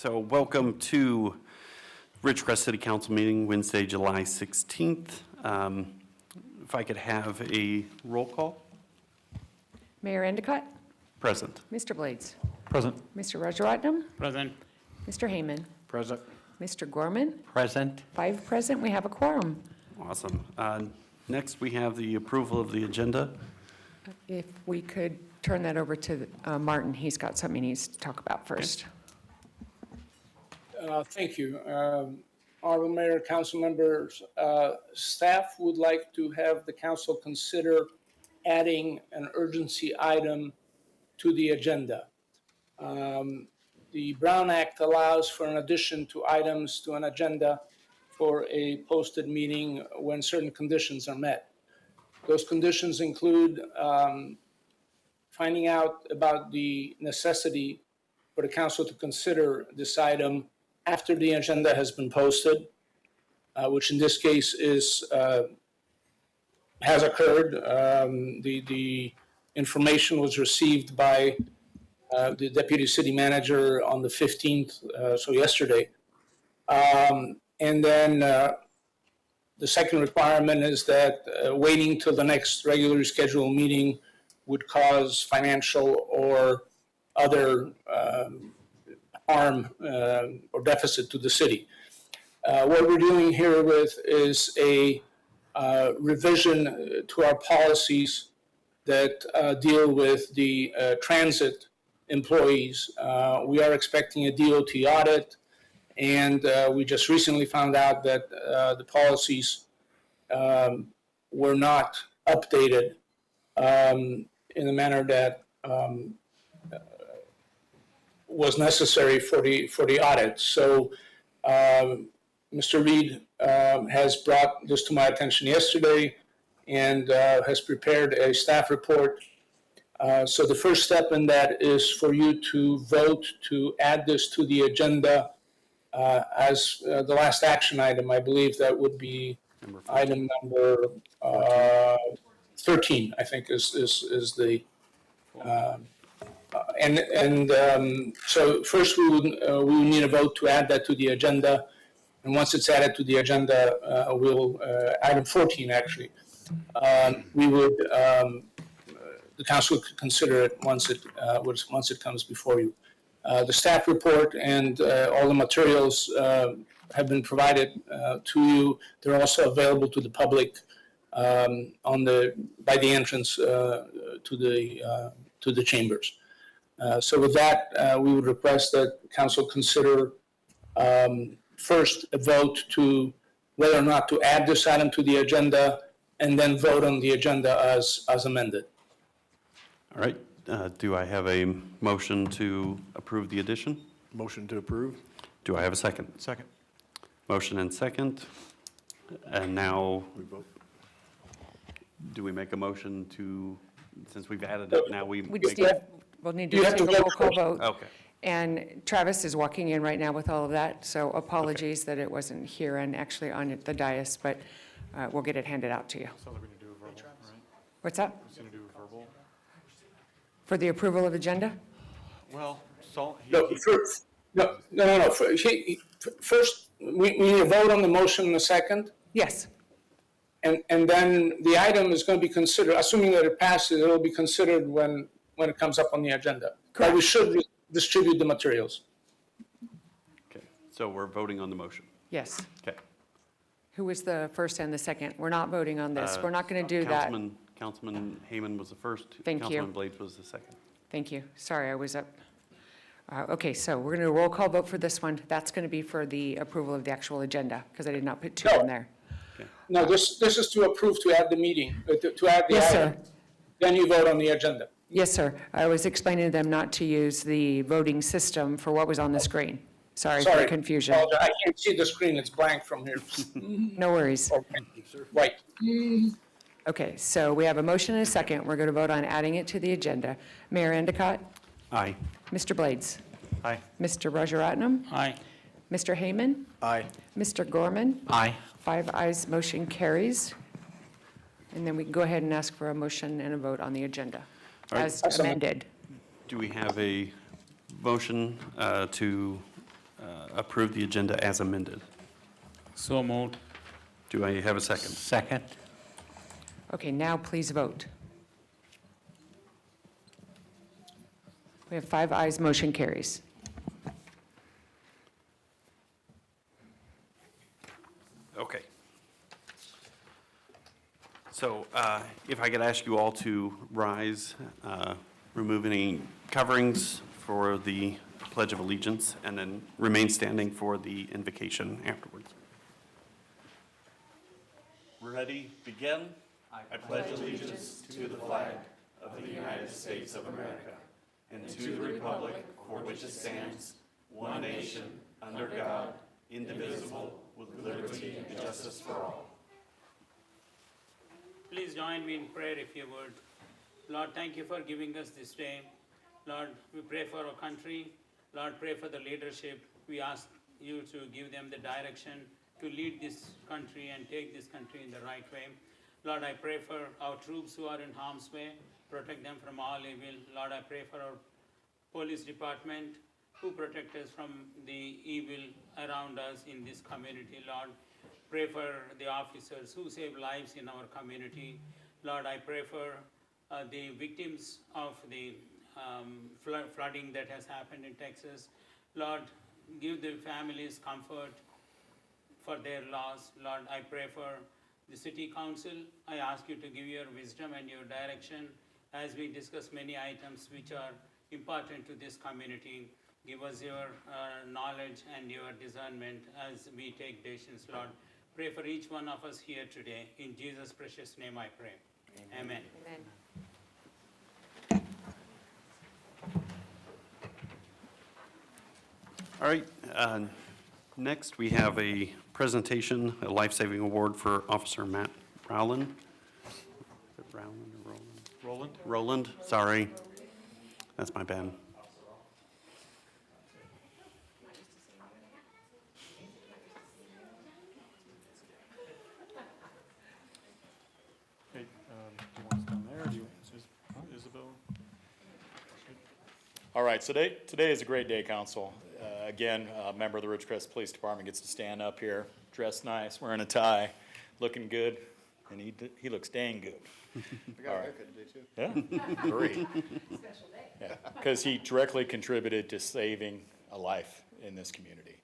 So welcome to Ridgecrest City Council meeting, Wednesday, July 16th. If I could have a roll call. Mayor Endicott, Present. Mr. Blades, Present. Mr. Rajaratnam, Present. Mr. Heyman, Present. Mr. Gorman, Present. 5 present, we have a quorum. Awesome. Next, we have the approval of the agenda. If we could turn that over to Martin, he's got something he needs to talk about first. Thank you. Honorable Mayor, council members, staff would like to have the council consider adding an urgency item to the agenda. The Brown Act allows for an addition to items to an agenda for a posted meeting when certain conditions are met. Those conditions include finding out about the necessity for the council to consider this item after the agenda has been posted, which in this case has occurred. The information was received by the deputy city manager on the 15th, so yesterday. And then the second requirement is that waiting till the next regularly scheduled meeting would cause financial or other harm or deficit to the city. What we're doing here with is a revision to our policies that deal with the transit employees. We are expecting a DOT audit, and we just recently found out that the policies were not updated in the manner that was necessary for the audit. So Mr. Reed has brought this to my attention yesterday and has prepared a staff report. So the first step in that is for you to vote to add this to the agenda as the last action item. I believe that would be item number 13, I think is the so first we would need a vote to add that to the agenda, and once it's added to the agenda, item 14 actually, we would the council could consider it once it comes before you. The staff report and all the materials have been provided to you. They're also available to the public by the entrance to the chambers. So with that, we would request that council consider first a vote to whether or not to add this item to the agenda, and then vote on the agenda as amended. All right. Do I have a motion to approve the addition? Motion to approve. Do I have a second? Second. Motion and second. And now, We vote. do we make a motion to, since we've added it, now We just need, we'll need to You have take to a roll call vote vote. Okay. And Travis is walking in right now with all of that, so apologies that it wasn't here and actually on the dais, but we'll get it handed out to you. So we're going to do a verbal, right? What's that? We're going to do a verbal. For the approval of agenda? Well, so. No. First, we need a vote on the motion in a second. Yes. And then the item is going to be considered, assuming that it passes, it will be considered when it comes up on the agenda. But we should distribute the materials. Okay. So we're voting on the motion. Yes. Okay. Who was the first and the second? We're not voting on this. We're not going to do that. Councilman Heyman was the first. Thank you. Councilman Blades was the second. Thank you. Sorry, I was up. Okay, so we're going to do a roll call vote for this one. That's going to be for the approval of the actual agenda, because I did not put 2 in there. No, this is to approve to add the meeting, to add the Yes, item. sir. Then you vote on the agenda. Yes, sir. I was explaining to them not to use the voting system for what was on the screen. Sorry for the confusion. Apologize. I can't see the screen, it's blank from here. No worries. Okay. Right. Okay, so we have a motion and a second. We're going to vote on adding it to the agenda. Mayor Endicott? Aye. Mr. Blades? Aye. Mr. Rajaratnam? Aye. Mr. Heyman? Aye. Mr. Gorman? Aye. 5 ayes, motion carries. And then we can go ahead and ask for a motion and a vote on the agenda All right. as amended. Do we have a motion to approve the agenda as amended? So moved. Do I have a second? Second. Okay, now please vote. We have 5 ayes, motion carries. Okay. So if I could ask you all to rise, remove any coverings for the Pledge of Allegiance, and then remain standing for the invocation afterwards. Ready, begin. I pledge allegiance to the flag of the United States of America and to the republic for which it stands, one nation, under God, indivisible, with liberty and justice for all. Please join me in prayer if you would. Lord, thank you for giving us this day. Lord, we pray for our country. Lord, pray for the leadership. We ask you to give them the direction to lead this country and take this country in the right way. Lord, I pray for our troops who are in harm's way. Protect them from all evil. Lord, I pray for our police department who protect us from the evil around us in this community. Lord, pray for the officers who save lives in our community. Lord, I pray for the victims of the flooding that has happened in Texas. Lord, give the families comfort for their loss. Lord, I pray for the city council. I ask you to give your wisdom and your direction as we discuss many items which are important to this community. Give us your knowledge and your discernment as we take decisions, Lord. Pray for each one of us here today. In Jesus' precious name I pray. Amen. All right, next we have a presentation, a life-saving award for Officer Matt Rowland. Is it Rowland or Roland? Roland? Roland, sorry. That's my bad. Hey, do you want us down there, or do you, Isabel? All right, so today is a great day, council. Again, a member of the Ridgecrest Police Department gets to stand up here, dressed nice, wearing a tie, looking good, and he looks dang good. I got a haircut today, too. Yeah, great. Special day. Yeah, because he directly contributed to saving a life in this community.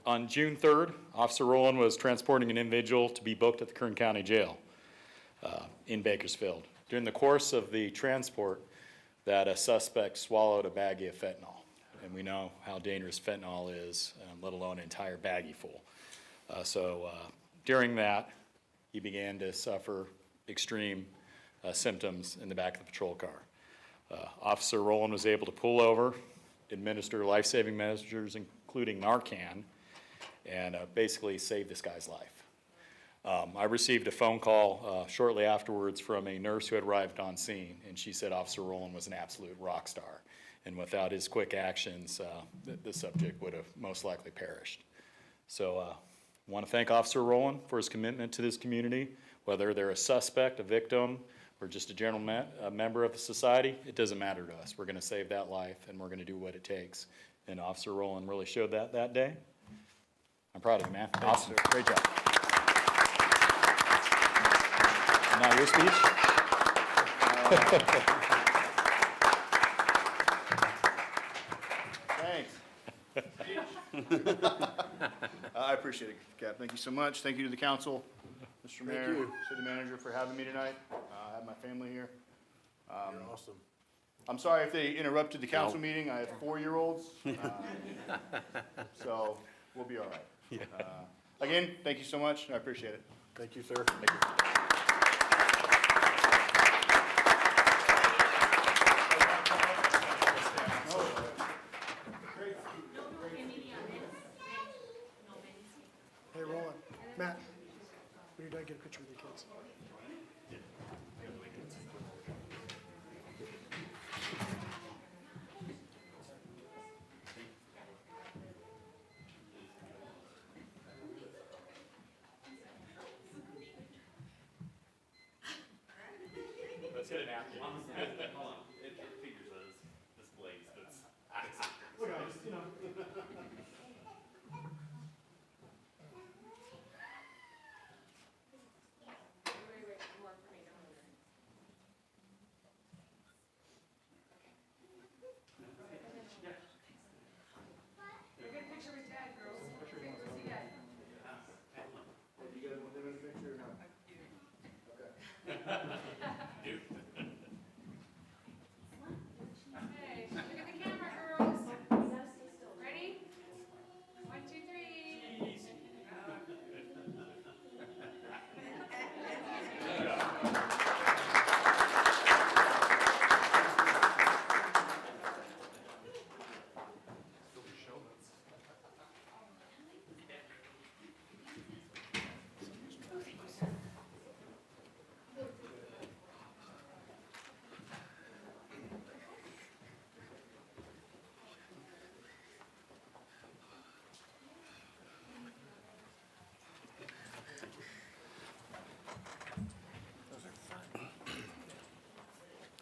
On June 3rd, Officer Rowland was transporting an individual to be booked at the Kern County Jail in Bakersfield. During the course of the transport, that a suspect swallowed a baggie of fentanyl. And we know how dangerous fentanyl is, let alone an entire baggie full. So during that, he began to suffer extreme symptoms in the back of the patrol car. Officer Rowland was able to pull over, administer life-saving measures, including Narcan, and basically save this guy's life. I received a phone call shortly afterwards from a nurse who had arrived on scene, and she said Officer Rowland was an absolute rock star. And without his quick actions, the subject would have most likely perished. So I want to thank Officer Rowland for his commitment to this community. Whether they're a suspect, a victim, or just a general member of the society, it doesn't matter to us. We're going to save that life, and we're going to do what it takes. And Officer Rowland really showed that day. I'm proud of you, man. Awesome. Great job. And now your speech. I appreciate it, Cap. Thank you so much. Thank you to the council, Mr. Mayor, City Manager, for having me tonight. I have my family here. You're awesome. I'm sorry if they interrupted the council meeting. I have 4-year-olds. So we'll be all right. Again, thank you so much. I appreciate it. Thank you, sir. Thank you. Hey, Roland, Matt, when you're done, get a picture with the kids. Let's get a napkin. Hold on, it figures as displays, that's. Look, I just,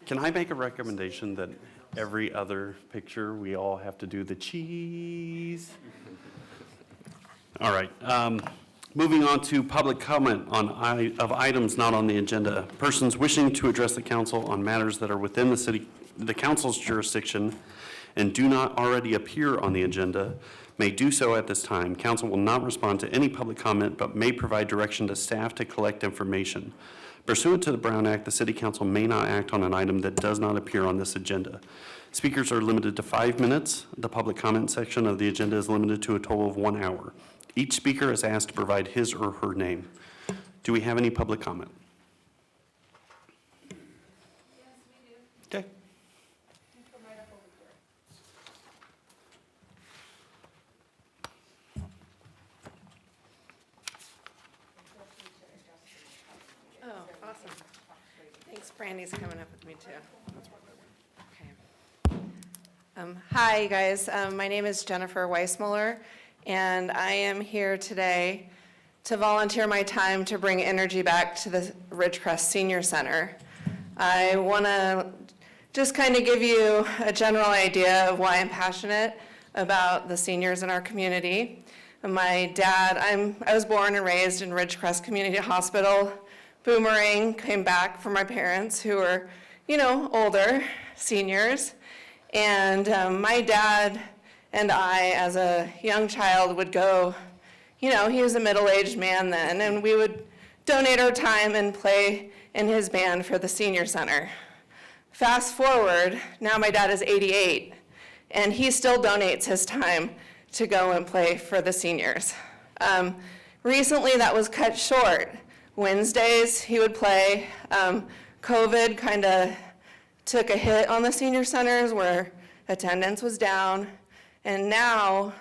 Can I make a recommendation that every other picture, we all have to do the cheese? All right. Moving on to public comment of items not on the agenda. Persons wishing to address the council on matters that are within the council's jurisdiction and do not already appear on the agenda may do so at this time. Council will not respond to any public comment, but may provide direction to staff to collect information. Pursuant to the Brown Act, the City Council may not act on an item that does not appear on this agenda. Speakers are limited to 5 minutes. The public comment section of the agenda is limited to a total of 1 hour. Each speaker is asked to provide his or her name. Do we have any public comment? Yes, we do. Okay. Oh, awesome. Thanks, Brandy's coming up with me too. Okay. Hi, you guys. My name is Jennifer Weissmuller, and I am here today to volunteer my time to bring energy back to the Ridgecrest Senior Center. I want to just kind of give you a general idea of why I'm passionate about the seniors in our community. My dad, I was born and raised in Ridgecrest Community Hospital. Boomerang came back for my parents who were, older, seniors. And my dad and I, as a young child, would go, he was a middle-aged man then, and we would donate our time and play in his band for the senior center. Fast forward, now my dad is 88, and he still donates his time to go and play for the seniors. Recently, that was cut short. Wednesdays, he would play. COVID kind of took a hit on the senior centers where attendance was down, and now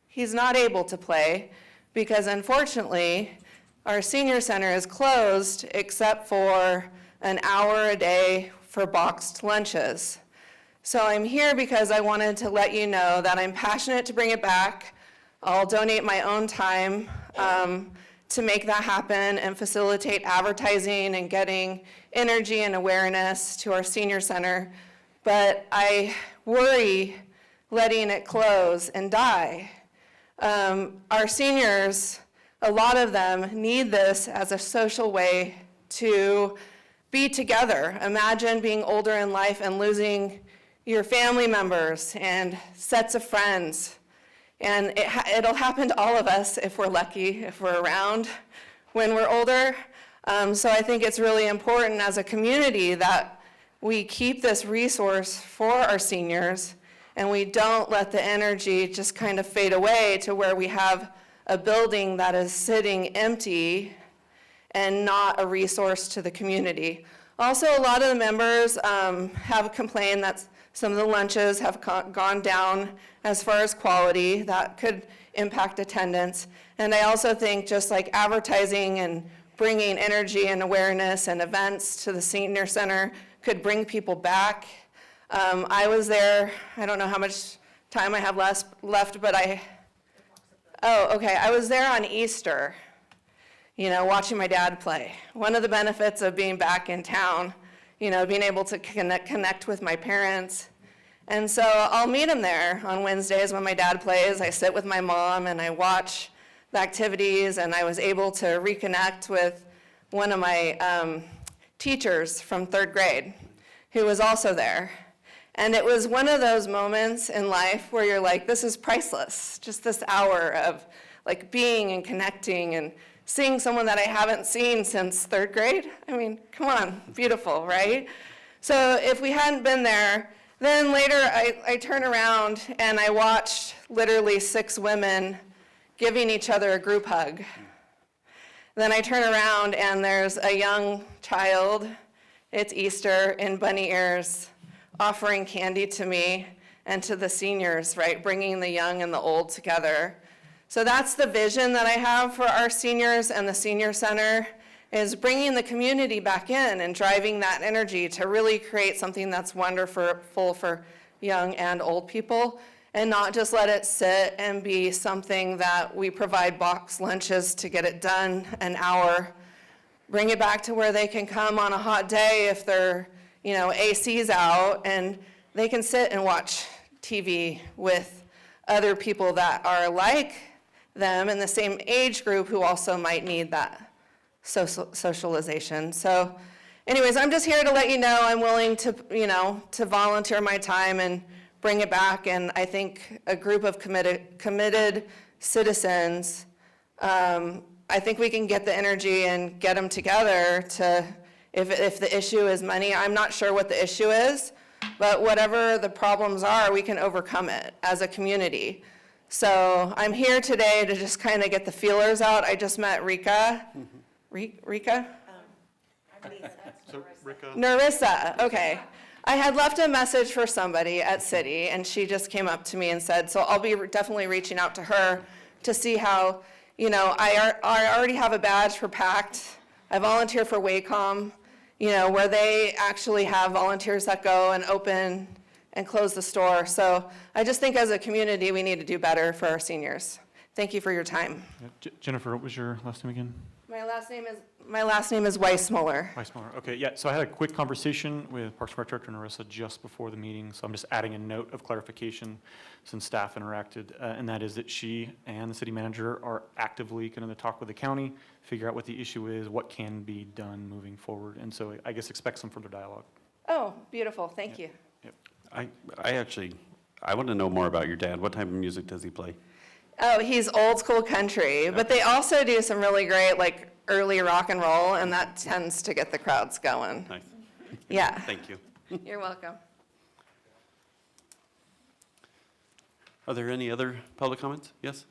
he's not able to play because unfortunately, our senior center is closed except for an hour a day for boxed lunches. So I'm here because I wanted to let you know that I'm passionate to bring it back. I'll donate my own time to make that happen and facilitate advertising and getting energy and awareness to our senior center. But I worry letting it close and die. Our seniors, a lot of them need this as a social way to be together. Imagine being older in life and losing your family members and sets of friends. And it'll happen to all of us if we're lucky, if we're around when we're older. So I think it's really important as a community that we keep this resource for our seniors and we don't let the energy just kind of fade away to where we have a building that is sitting empty and not a resource to the community. Also, a lot of the members have complained that some of the lunches have gone down as far as quality. That could impact attendance. And I also think just like advertising and bringing energy and awareness and events to the senior center could bring people back. I was there, I don't know how much time I have left, but I was there on Easter, watching my dad play. One of the benefits of being back in town, being able to connect with my parents. And so I'll meet him there on Wednesdays when my dad plays. I sit with my mom and I watch the activities, and I was able to reconnect with one of my teachers from 3rd grade who was also there. And it was one of those moments in life where you're like, this is priceless, just this hour of like being and connecting and seeing someone that I haven't seen since 3rd grade. I mean, come on, beautiful, right? So if we hadn't been there, then later I turn around and I watched literally 6 women giving each other a group hug. Then I turn around and there's a young child, it's Easter, in bunny ears, offering candy to me and to the seniors, right? Bringing the young and the old together. So that's the vision that I have for our seniors and the senior center, is bringing the community back in and driving that energy to really create something that's wonderful for young and old people, and not just let it sit and be something that we provide box lunches to get it done an hour. Bring it back to where they can come on a hot day if they're, AC's out, and they can sit and watch TV with other people that are like them in the same age group who also might need that socialization. So anyways, I'm just here to let you know I'm willing to, to volunteer my time and bring it back. And I think a group of committed citizens, I think we can get the energy and get them together to, if the issue is money, I'm not sure what the issue is, but whatever the problems are, we can overcome it as a community. So I'm here today to just kind of get the feelers out. I just met Rika. Rika? So, Rika, Narissa, okay. I had left a message for somebody at City, and she just came up to me and said, so I'll be definitely reaching out to her to see how, I already have a badge for PACT. I volunteer for Wacom, where they actually have volunteers that go and open and close the store. So I just think as a community, we need to do better for our seniors. Thank you for your time. Jennifer, what was your last name again? My last name is Weissmuller. Weissmuller. Okay, yeah, so I had a quick conversation with Parks and Rec Director Narissa just before the meeting, so I'm just adding a note of clarification since staff interacted, and that is that she and the city manager are actively going to talk with the county, figure out what the issue is, what can be done moving forward, and so I guess expect some further dialogue. Oh, beautiful, thank you. Yep. I want to know more about your dad. What type of music does he play? Oh, he's old school country, but they also do some really great, like, early rock and roll, and that tends to get the crowds going. Nice. Yeah. Thank you. You're welcome. Are there any other public comments? Yes?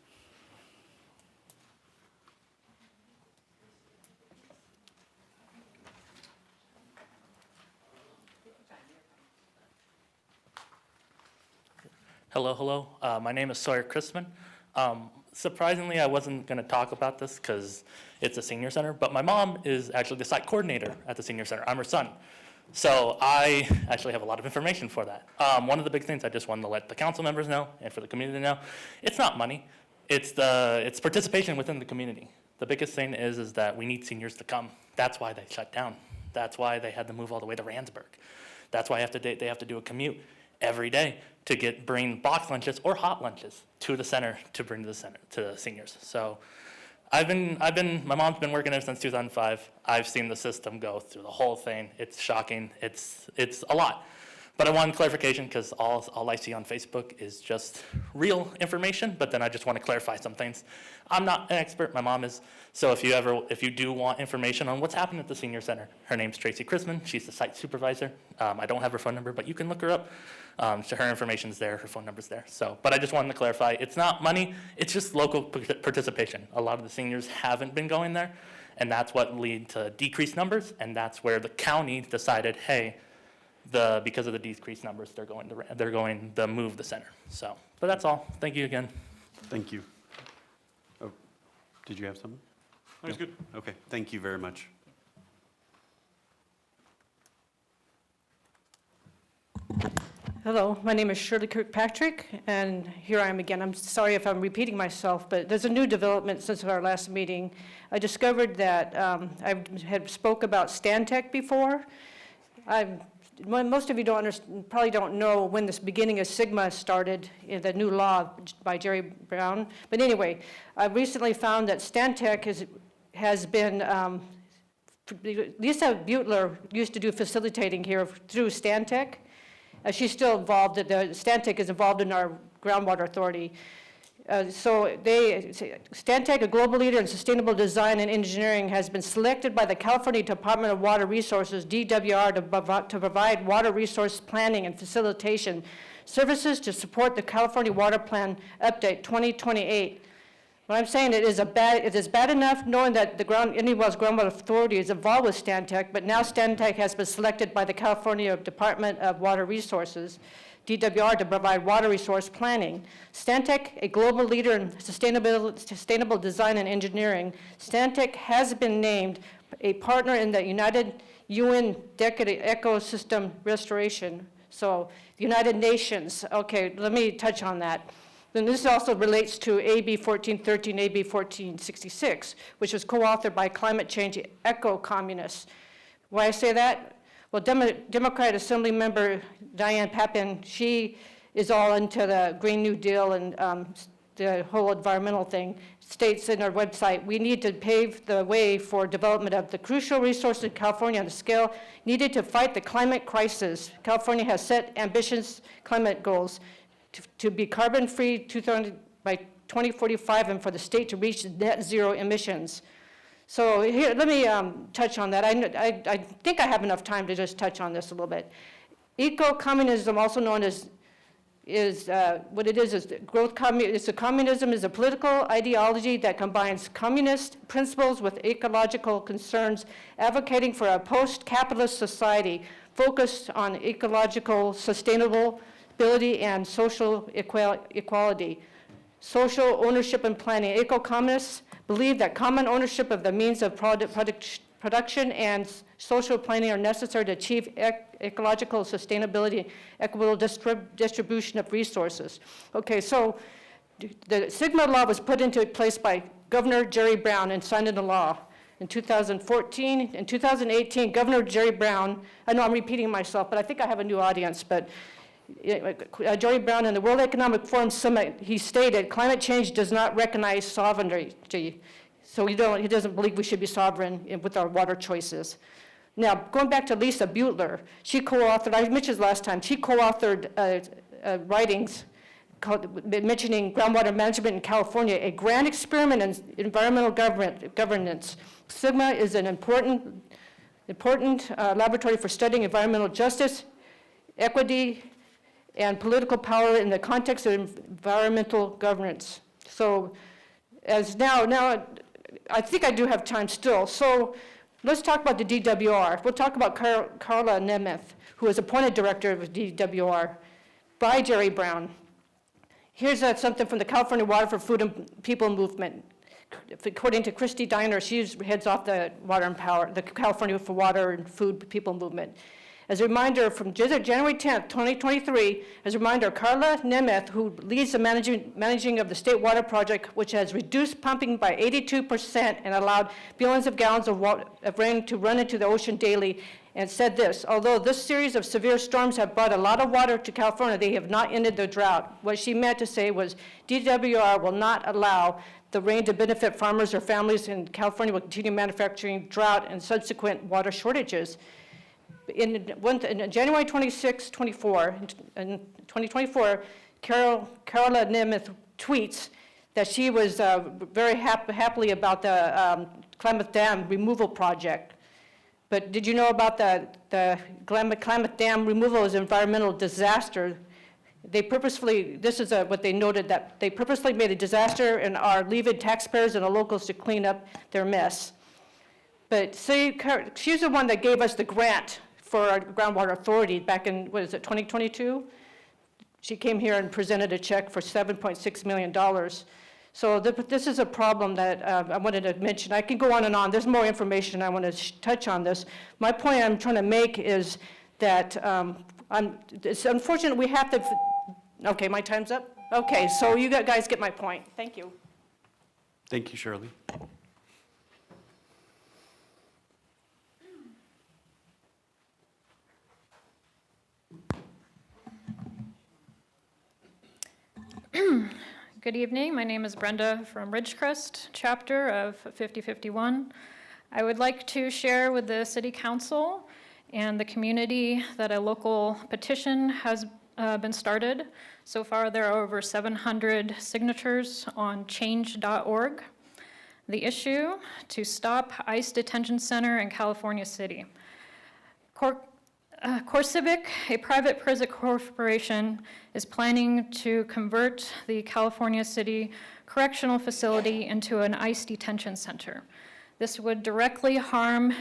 Hello. My name is Sawyer Christman. Surprisingly, I wasn't going to talk about this because it's a senior center, but my mom is actually the site coordinator at the senior center. I'm her son. So I actually have a lot of information for that. One of the big things I just wanted to let the council members know and for the community know, it's not money. It's participation within the community. The biggest thing is that we need seniors to come. That's why they shut down. That's why they had to move all the way to Randsburg. That's why they have to do a commute every day to bring box lunches or hot lunches to the center to bring to the center to the seniors. So my mom's been working there since 2005. I've seen the system go through the whole thing. It's shocking. It's a lot. But I wanted clarification because all I see on Facebook is just real information, but then I just want to clarify some things. I'm not an expert, my mom is. So if you do want information on what's happening at the senior center, her name's Tracy Christman. She's the site supervisor. I don't have her phone number, but you can look her up. So her information's there, her phone number's there. But I just wanted to clarify, it's not money, it's just local participation. A lot of the seniors haven't been going there, and that's what lead to decreased numbers, and that's where the county decided, hey, because of the decreased numbers, they're going to move the center. So, but that's all. Thank you again. Thank you. Oh, did you have something? That was good. Okay, thank you very much. Hello, my name is Shirley Kirkpatrick, and here I am again. I'm sorry if I'm repeating myself, but there's a new development since our last meeting. I discovered that I had spoke about Stantec before. Most of you probably don't know when this beginning of Sigma started, in the new law by Jerry Brown. But anyway, I recently found that Stantec has been, Lisa Butler used to do facilitating here through Stantec. She's still involved, Stantec is involved in our groundwater authority. Stantec, a global leader in sustainable design and engineering, has been selected by the California Department of Water Resources, DWR, to provide water resource planning and facilitation services to support the California Water Plan Update 2028. What I'm saying, it is bad enough knowing that the Indian Wells Groundwater Authority is involved with Stantec, but now Stantec has been selected by the California Department of Water Resources, DWR, to provide water resource planning. Stantec, a global leader in sustainable design and engineering, Stantec has been named a partner in the UN Decade Ecosystem Restoration. So, the United Nations. Okay, let me touch on that. Then this also relates to AB 1413, AB 1466, which was co-authored by climate change eco-communists. Why I say that? Well, Democrat Assembly Member Diane Pappin, she is all into the Green New Deal and the whole environmental thing, states in our website, we need to pave the way for development of the crucial resources in California on the scale needed to fight the climate crisis. California has set ambitious climate goals to be carbon-free by 2045 and for the state to reach net zero emissions. So here, let me touch on that. I think I have enough time to just touch on this a little bit. Eco-communism, also known as what it is communism is a political ideology that combines communist principles with ecological concerns, advocating for a post-capitalist society focused on ecological sustainability and social equality. Social ownership and planning. Eco-communists believe that common ownership of the means of production and social planning are necessary to achieve ecological sustainability, equitable distribution of resources. Okay, so the Sigma law was put into place by Governor Jerry Brown and signed into law in 2014. In 2018, Governor Jerry Brown, I know I'm repeating myself, but I think I have a new audience, but Jerry Brown in the World Economic Forum Summit, he stated, climate change does not recognize sovereignty. So he doesn't believe we should be sovereign with our water choices. Now, going back to Lisa Butler, she co-authored, I mentioned last time, she co-authored writings mentioning groundwater management in California, a grand experiment in environmental governance. Sigma is an important laboratory for studying environmental justice, equity, and political power in the context of environmental governance. So as now, I think I do have time still. So let's talk about the DWR. We'll talk about Carla Nemeth, who was appointed director of DWR by Jerry Brown. Here's something from the California Water for Food and People movement. According to Christy Diner, she heads off the the California for Water and Food People movement. As a reminder, from January 10th, 2023, as a reminder, Carla Nemeth, who leads the managing of the State Water Project, which has reduced pumping by 82% and allowed billions of gallons of rain to run into the ocean daily, and said this, although this series of severe storms have brought a lot of water to California, they have not ended the drought. What she meant to say was DWR will not allow the rain to benefit farmers or families, and California will continue manufacturing drought and subsequent water shortages. In January 26, 2024, Carla Nemeth tweets that she was very happily about the Klamath Dam removal project. But did you know about the Klamath Dam removal is an environmental disaster? They purposefully, this is what they noted, that they purposely made a disaster and are leaving taxpayers and the locals to clean up their mess. But see, she's the one that gave us the grant for our groundwater authority back in, 2022? She came here and presented a check for $7.6 million. So this is a problem that I wanted to mention. I can go on and on. There's more information I want to touch on this. My point I'm trying to make is that it's unfortunate we have to, okay, my time's up? Okay, so you guys get my point. Thank you. Thank you, Shirley. Good evening. My name is Brenda from Ridgecrest, chapter of 5051. I would like to share with the City Council and the community that a local petition has been started. So far, there are over 700 signatures on change.org. The issue: to stop ICE detention center in California City. CoreCivic, a private prison corporation, is planning to convert the California City Correctional Facility into an ICE detention center. This would directly harm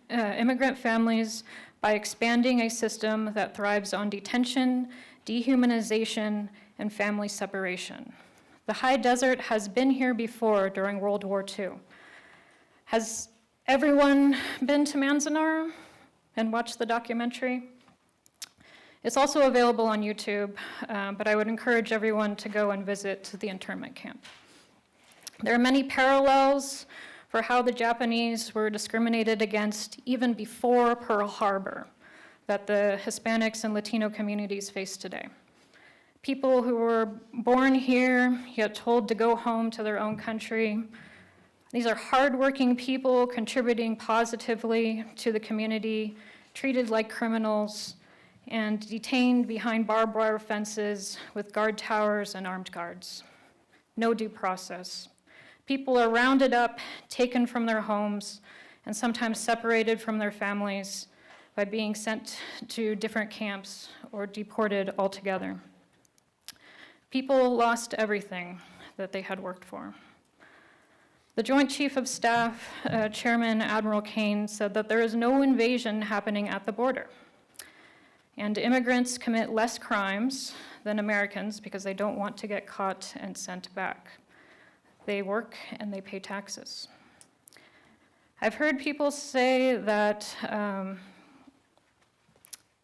immigrant families by expanding a system that thrives on detention, dehumanization, and family separation. The high desert has been here before during World War II. Has everyone been to Manzanar and watched the documentary? It's also available on YouTube, but I would encourage everyone to go and visit the internment camp. There are many parallels for how the Japanese were discriminated against even before Pearl Harbor. that the Hispanics and Latino communities face today. People who were born here, yet told to go home to their own country. These are hardworking people contributing positively to the community, treated like criminals, and detained behind barbed wire fences with guard towers and armed guards. No due process. People are rounded up, taken from their homes, and sometimes separated from their families by being sent to different camps or deported altogether. People lost everything that they had worked for. The Joint Chief of Staff, Chairman Admiral Kane, said that there is no invasion happening at the border. And immigrants commit less crimes than Americans because they don't want to get caught and sent back. They work and they pay taxes. I've heard people say that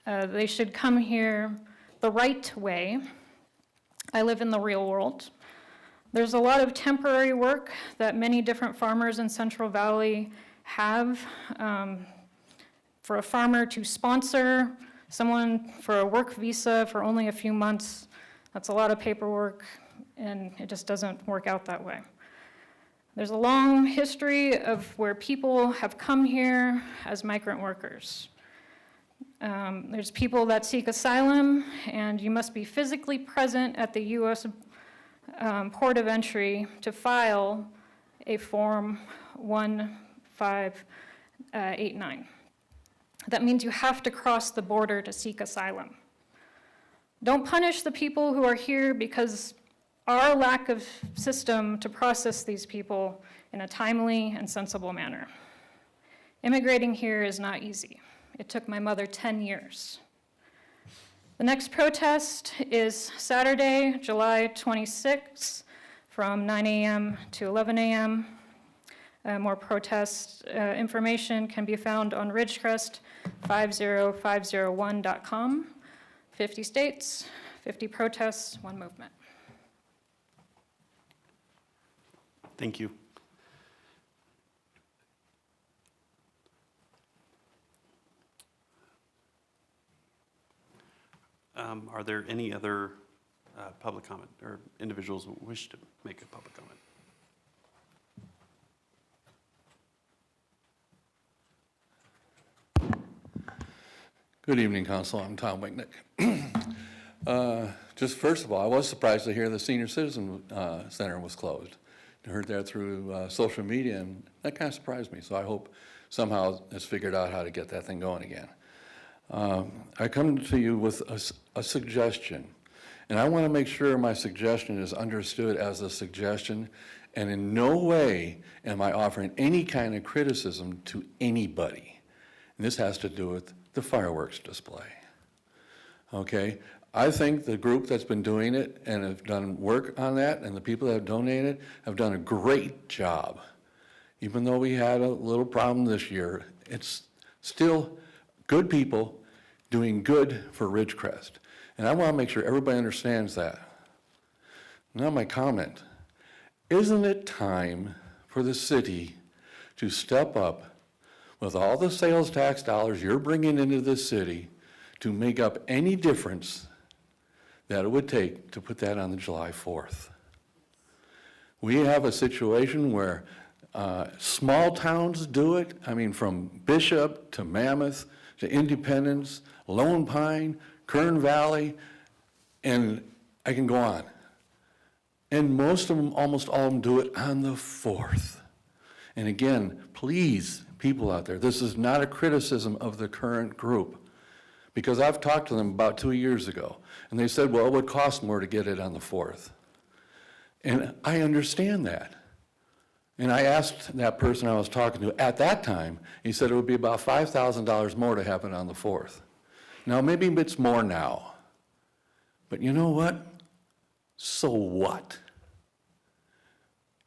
they should come here the right way. I live in the real world. There's a lot of temporary work that many different farmers in Central Valley have. For a farmer to sponsor someone for a work visa for only a few months, that's a lot of paperwork, and it just doesn't work out that way. There's a long history of where people have come here as migrant workers. There's people that seek asylum, and you must be physically present at the U.S. Port of Entry to file a Form 1589. That means you have to cross the border to seek asylum. Don't punish the people who are here because our lack of system to process these people in a timely and sensible manner. Immigrating here is not easy. It took my mother 10 years. The next protest is Saturday, July 26th, from 9 a.m. to 11 a.m. More protest information can be found on ridgecrest50501.com. 50 states, 50 protests, one movement. Thank you. Are there any other public comment or individuals who wish to make a public comment? Good evening, Council. I'm Tom Wicknick. Just first of all, I was surprised to hear the Senior Citizen Center was closed. I heard that through social media, and that kind of surprised me. So I hope somehow it's figured out how to get that thing going again. I come to you with a suggestion, and I want to make sure my suggestion is understood as a suggestion, and in no way am I offering any kind of criticism to anybody. And this has to do with the fireworks display. Okay? I think the group that's been doing it and have done work on that, and the people that have donated have done a great job. Even though we had a little problem this year, it's still good people doing good for Ridgecrest. And I want to make sure everybody understands that. Now my comment. Isn't it time for the city to step up with all the sales tax dollars you're bringing into this city to make up any difference that it would take to put that on the July 4th? We have a situation where small towns do it. I mean, from Bishop to Mammoth to Independence, Lone Pine, Kern Valley, and I can go on. And most of them, almost all of them, do it on the 4th. And again, please, people out there, this is not a criticism of the current group, because I've talked to them about 2 years ago, and they said, well, it would cost more to get it on the 4th. And I understand that. And I asked that person I was talking to at that time, he said it would be about $5,000 more to have it on the 4th. Now, maybe it's more now. But you know what? So what?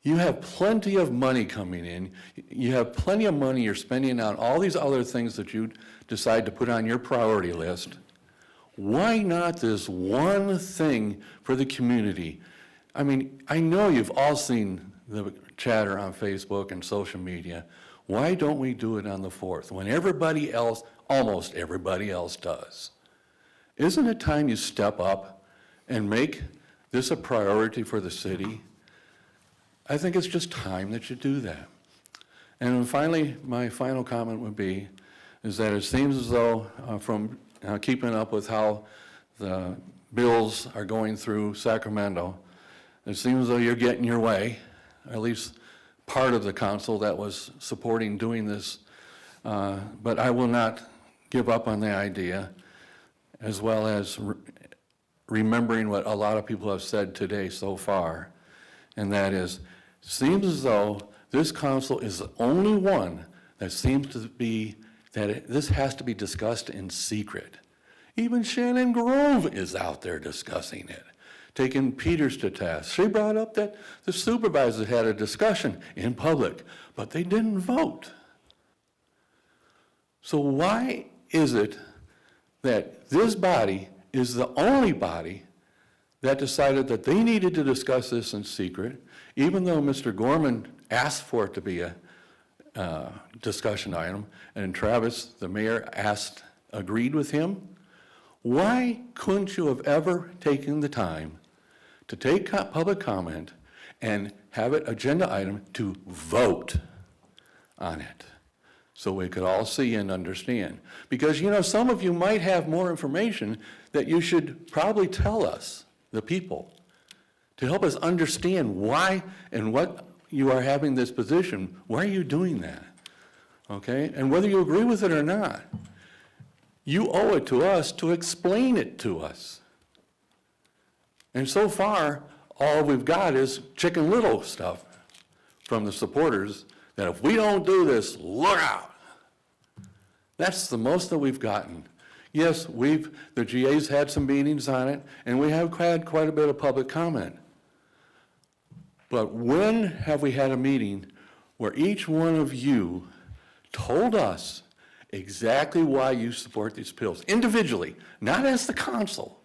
You have plenty of money coming in. You have plenty of money you're spending on all these other things that you decide to put on your priority list. Why not this one thing for the community? I mean, I know you've all seen the chatter on Facebook and social media. Why don't we do it on the 4th when everybody else, almost everybody else does? Isn't it time you step up and make this a priority for the city? I think it's just time that you do that. And finally, my final comment would be, is that it seems as though from keeping up with how the bills are going through Sacramento, it seems as though you're getting your way, at least part of the council that was supporting doing this. But I will not give up on the idea, as well as remembering what a lot of people have said today so far, and that is, seems as though this council is the only one that seems to be, that this has to be discussed in secret. Even Shannon Grove is out there discussing it, taking Peters to task. She brought up that the supervisors had a discussion in public, but they didn't vote. So why is it that this body is the only body that decided that they needed to discuss this in secret, even though Mr. Gorman asked for it to be a discussion item, and Travis, the mayor, agreed with him? Why couldn't you have ever taken the time to take public comment and have it agenda item to vote on it, so we could all see and understand? Because, you know, some of you might have more information that you should probably tell us, the people, to help us understand why and what you are having this position. Why are you doing that? Okay? And whether you agree with it or not, you owe it to us to explain it to us. And so far, all we've got is Chicken Little stuff from the supporters, that if we don't do this, look out. That's the most that we've gotten. Yes, the GA's had some meetings on it, and we have had quite a bit of public comment. But when have we had a meeting where each one of you told us exactly why you support these bills? Individually, not as the council.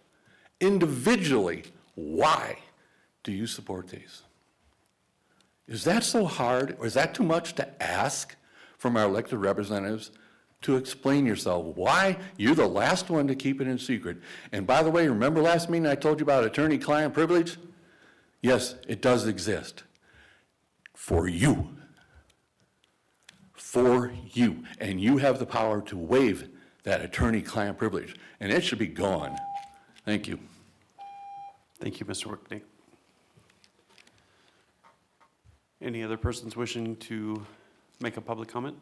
Individually, why do you support these? Is that so hard, or is that too much to ask from our elected representatives to explain yourself? Why you're the last one to keep it in secret? And by the way, remember last meeting I told you about attorney-client privilege? Yes, it does exist. For you. For you. And you have the power to waive that attorney-client privilege. And it should be gone. Thank you. Thank you, Mr. Wicknick. Any other persons wishing to make a public comment?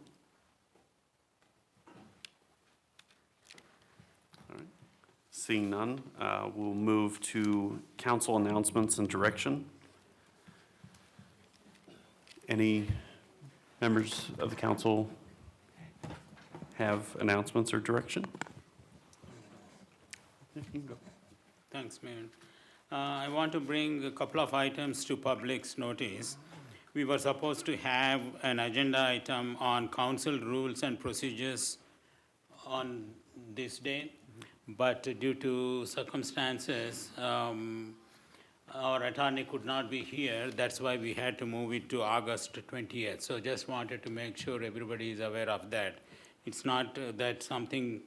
All right. Seeing none, we'll move to council announcements and direction. Any members of the council have announcements or direction? Thanks, Mayor. I want to bring a couple of items to public's notice. We were supposed to have an agenda item on council rules and procedures on this day, but due to circumstances, our attorney could not be here. That's why we had to move it to August 20th. So just wanted to make sure everybody is aware of that. It's not that something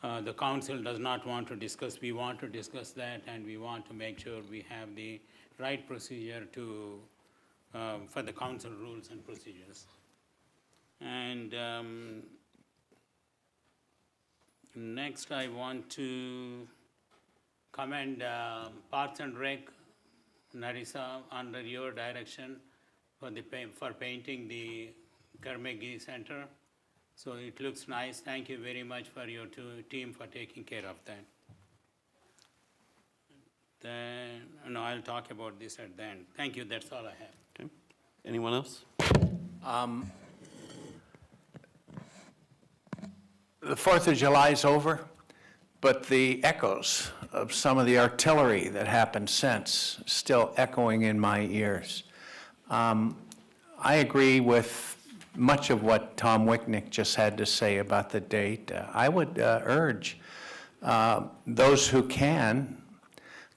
the council does not want to discuss. We want to discuss that, and we want to make sure we have the right procedure to for the council rules and procedures. And next, I want to commend Parks and Rec, Narissa, under your direction for painting the Carnegie Center. So it looks nice. Thank you very much for your team for taking care of that. Then, I'll talk about this at the end. Thank you, that's all I have. Okay. Anyone else? The 4th of July is over, but the echoes of some of the artillery that happened since still echoing in my ears. I agree with much of what Tom Wicknick just had to say about the date. I would urge those who can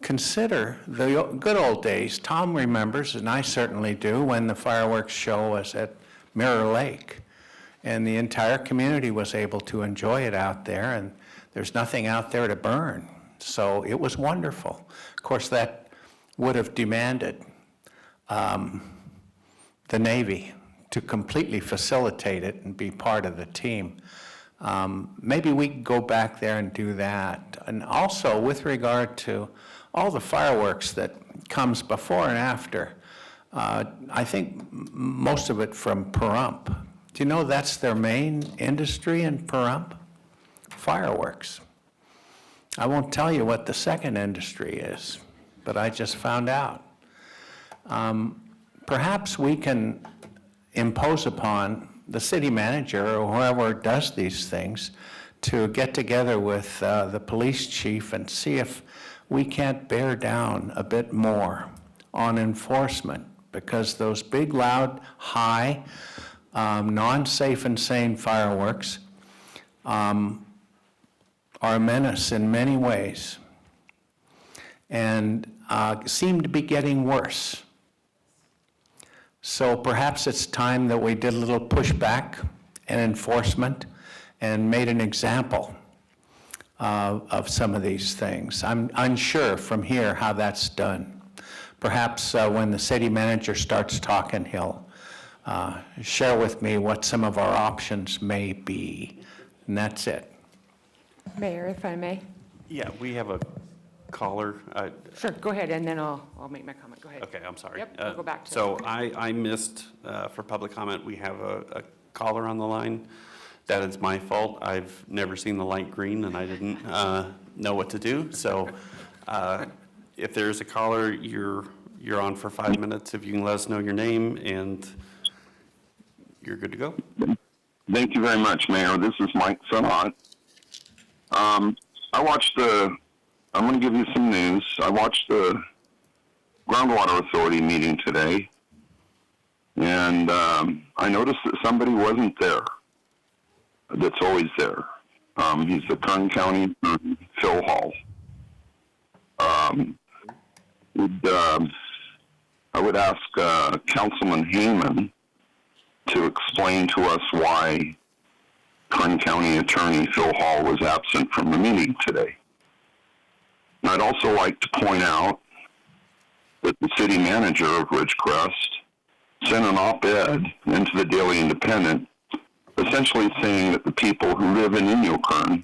consider the good old days. Tom remembers, and I certainly do, when the fireworks show was at Mirror Lake. And the entire community was able to enjoy it out there, and there's nothing out there to burn. So it was wonderful. Of course, that would have demanded the Navy to completely facilitate it and be part of the team. Maybe we could go back there and do that. And also, with regard to all the fireworks that comes before and after, I think most of it from Pahrump. Do you know that's their main industry in Pahrump? Fireworks. I won't tell you what the second industry is, but I just found out. Perhaps we can impose upon the city manager or whoever does these things to get together with the police chief and see if we can't bear down a bit more on enforcement, because those big, loud, high, non-safe and sane fireworks are a menace in many ways and seem to be getting worse. So perhaps it's time that we did a little pushback and enforcement and made an example of some of these things. I'm unsure from here how that's done. Perhaps when the city manager starts talking, he'll share with me what some of our options may be. And that's it. Mayor, if I may? Yeah, we have a caller. Sure, go ahead, and then I'll make my comment. Go ahead. Okay, I'm sorry. Yep, we'll go back to. So I missed, for public comment, we have a caller on the line. That is my fault. I've never seen the light green, and I didn't know what to do. So if there's a caller, you're on for 5 minutes. If you can let us know your name, and you're good to go. Thank you very much, Mayor. This is Mike Sanat. I'm going to give you some news. I watched the Groundwater Authority meeting today, and I noticed that somebody wasn't there that's always there. He's the Kern County Phil Hall. I would ask Councilman Heyman to explain to us why Kern County Attorney Phil Hall was absent from the meeting today. And I'd also like to point out that the city manager of Ridgecrest sent an op-ed into the Daily Independent essentially saying that the people who live in Inyokern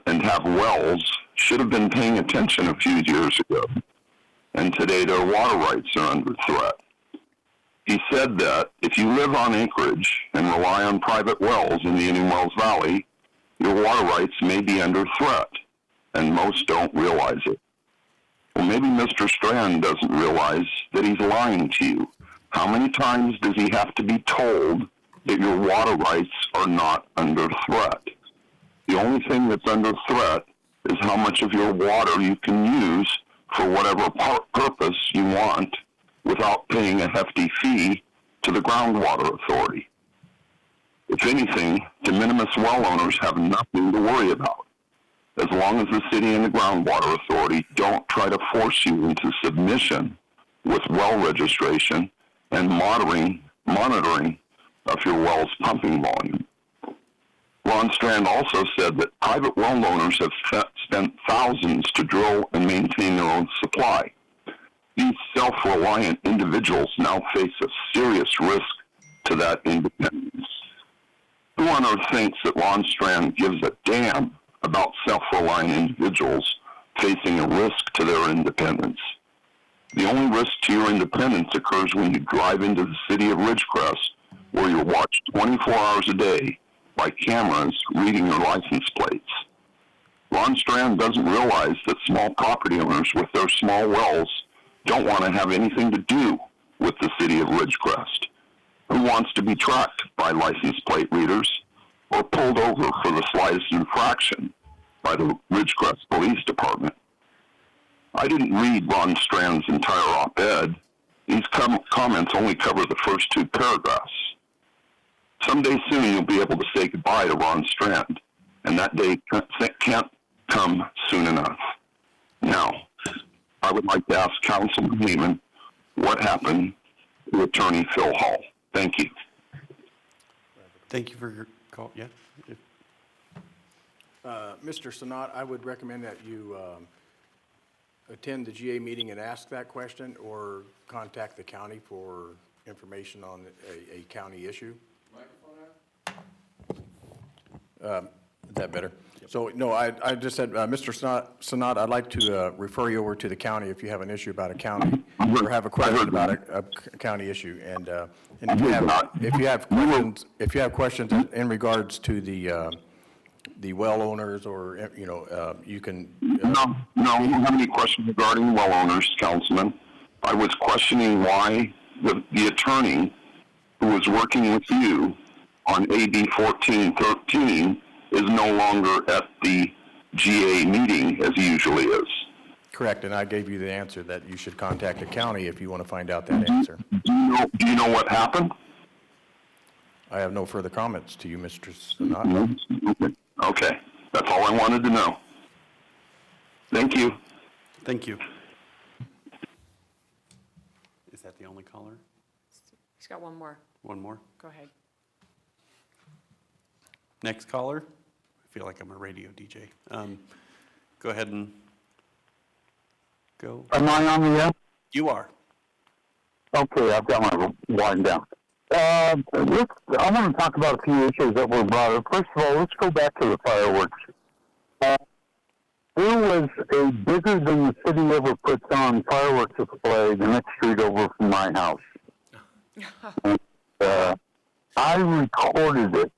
and have wells should have been paying attention a few years ago, and today their water rights are under threat. He said that if you live on acreage and rely on private wells in the Indian Wells Valley, your water rights may be under threat, and most don't realize it. Well, maybe Mr. Strand doesn't realize that he's lying to you. How many times does he have to be told that your water rights are not under threat? The only thing that's under threat is how much of your water you can use for whatever purpose you want without paying a hefty fee to the Groundwater Authority. If anything, de minimis well owners have nothing to worry about, as long as the city and the Groundwater Authority don't try to force you into submission with well registration and monitoring of your well's pumping volume. Ron Strand also said that private well owners have spent thousands to drill and maintain their own supply. These self-reliant individuals now face a serious risk to that independence. Who on earth thinks that Ron Strand gives a damn about self-reliant individuals facing a risk to their independence? The only risk to your independence occurs when you drive into the city of Ridgecrest, where you're watched 24 hours a day by cameras reading your license plates. Ron Strand doesn't realize that small property owners with their small wells don't want to have anything to do with the city of Ridgecrest. Who wants to be tracked by license plate readers or pulled over for the slightest infraction by the Ridgecrest Police Department? I didn't read Ron Strand's entire op-ed. These comments only cover the first 2 paragraphs. Someday soon you'll be able to say goodbye to Ron Strand, and that day can't come soon enough. Now, I would like to ask Councilman Heyman what happened to Attorney Phil Hall. Thank you. Thank you for your call. Yeah? If- Mr. Sanat, I would recommend that you attend the GA meeting and ask that question, or contact the county for information on a county issue. Is that better? So, no, I just said, Mr. Sanat, I'd like to refer you over to the county if you have an issue about a county, or have a question about a county issue. And if you have questions in regards to the well owners, or, you can. No, we don't have any questions regarding well owners, Councilman. I was questioning why the attorney who was working with you on AB 1413 is no longer at the GA meeting as he usually is. Correct, and I gave you the answer that you should contact the county if you want to find out that answer. Do you know what happened? I have no further comments to you, Mr. Sanat. Okay, that's all I wanted to know. Thank you. Thank you. Is that the only caller? He's got one more. One more? Go ahead. Next caller? I feel like I'm a radio DJ. Go ahead and go. Am I on the air? You are. Okay, I've got my wind down. I want to talk about a few issues that were brought up. First of all, let's go back to the fireworks. There was a bigger than the city ever puts on fireworks display the next street over from my house. And, I recorded it.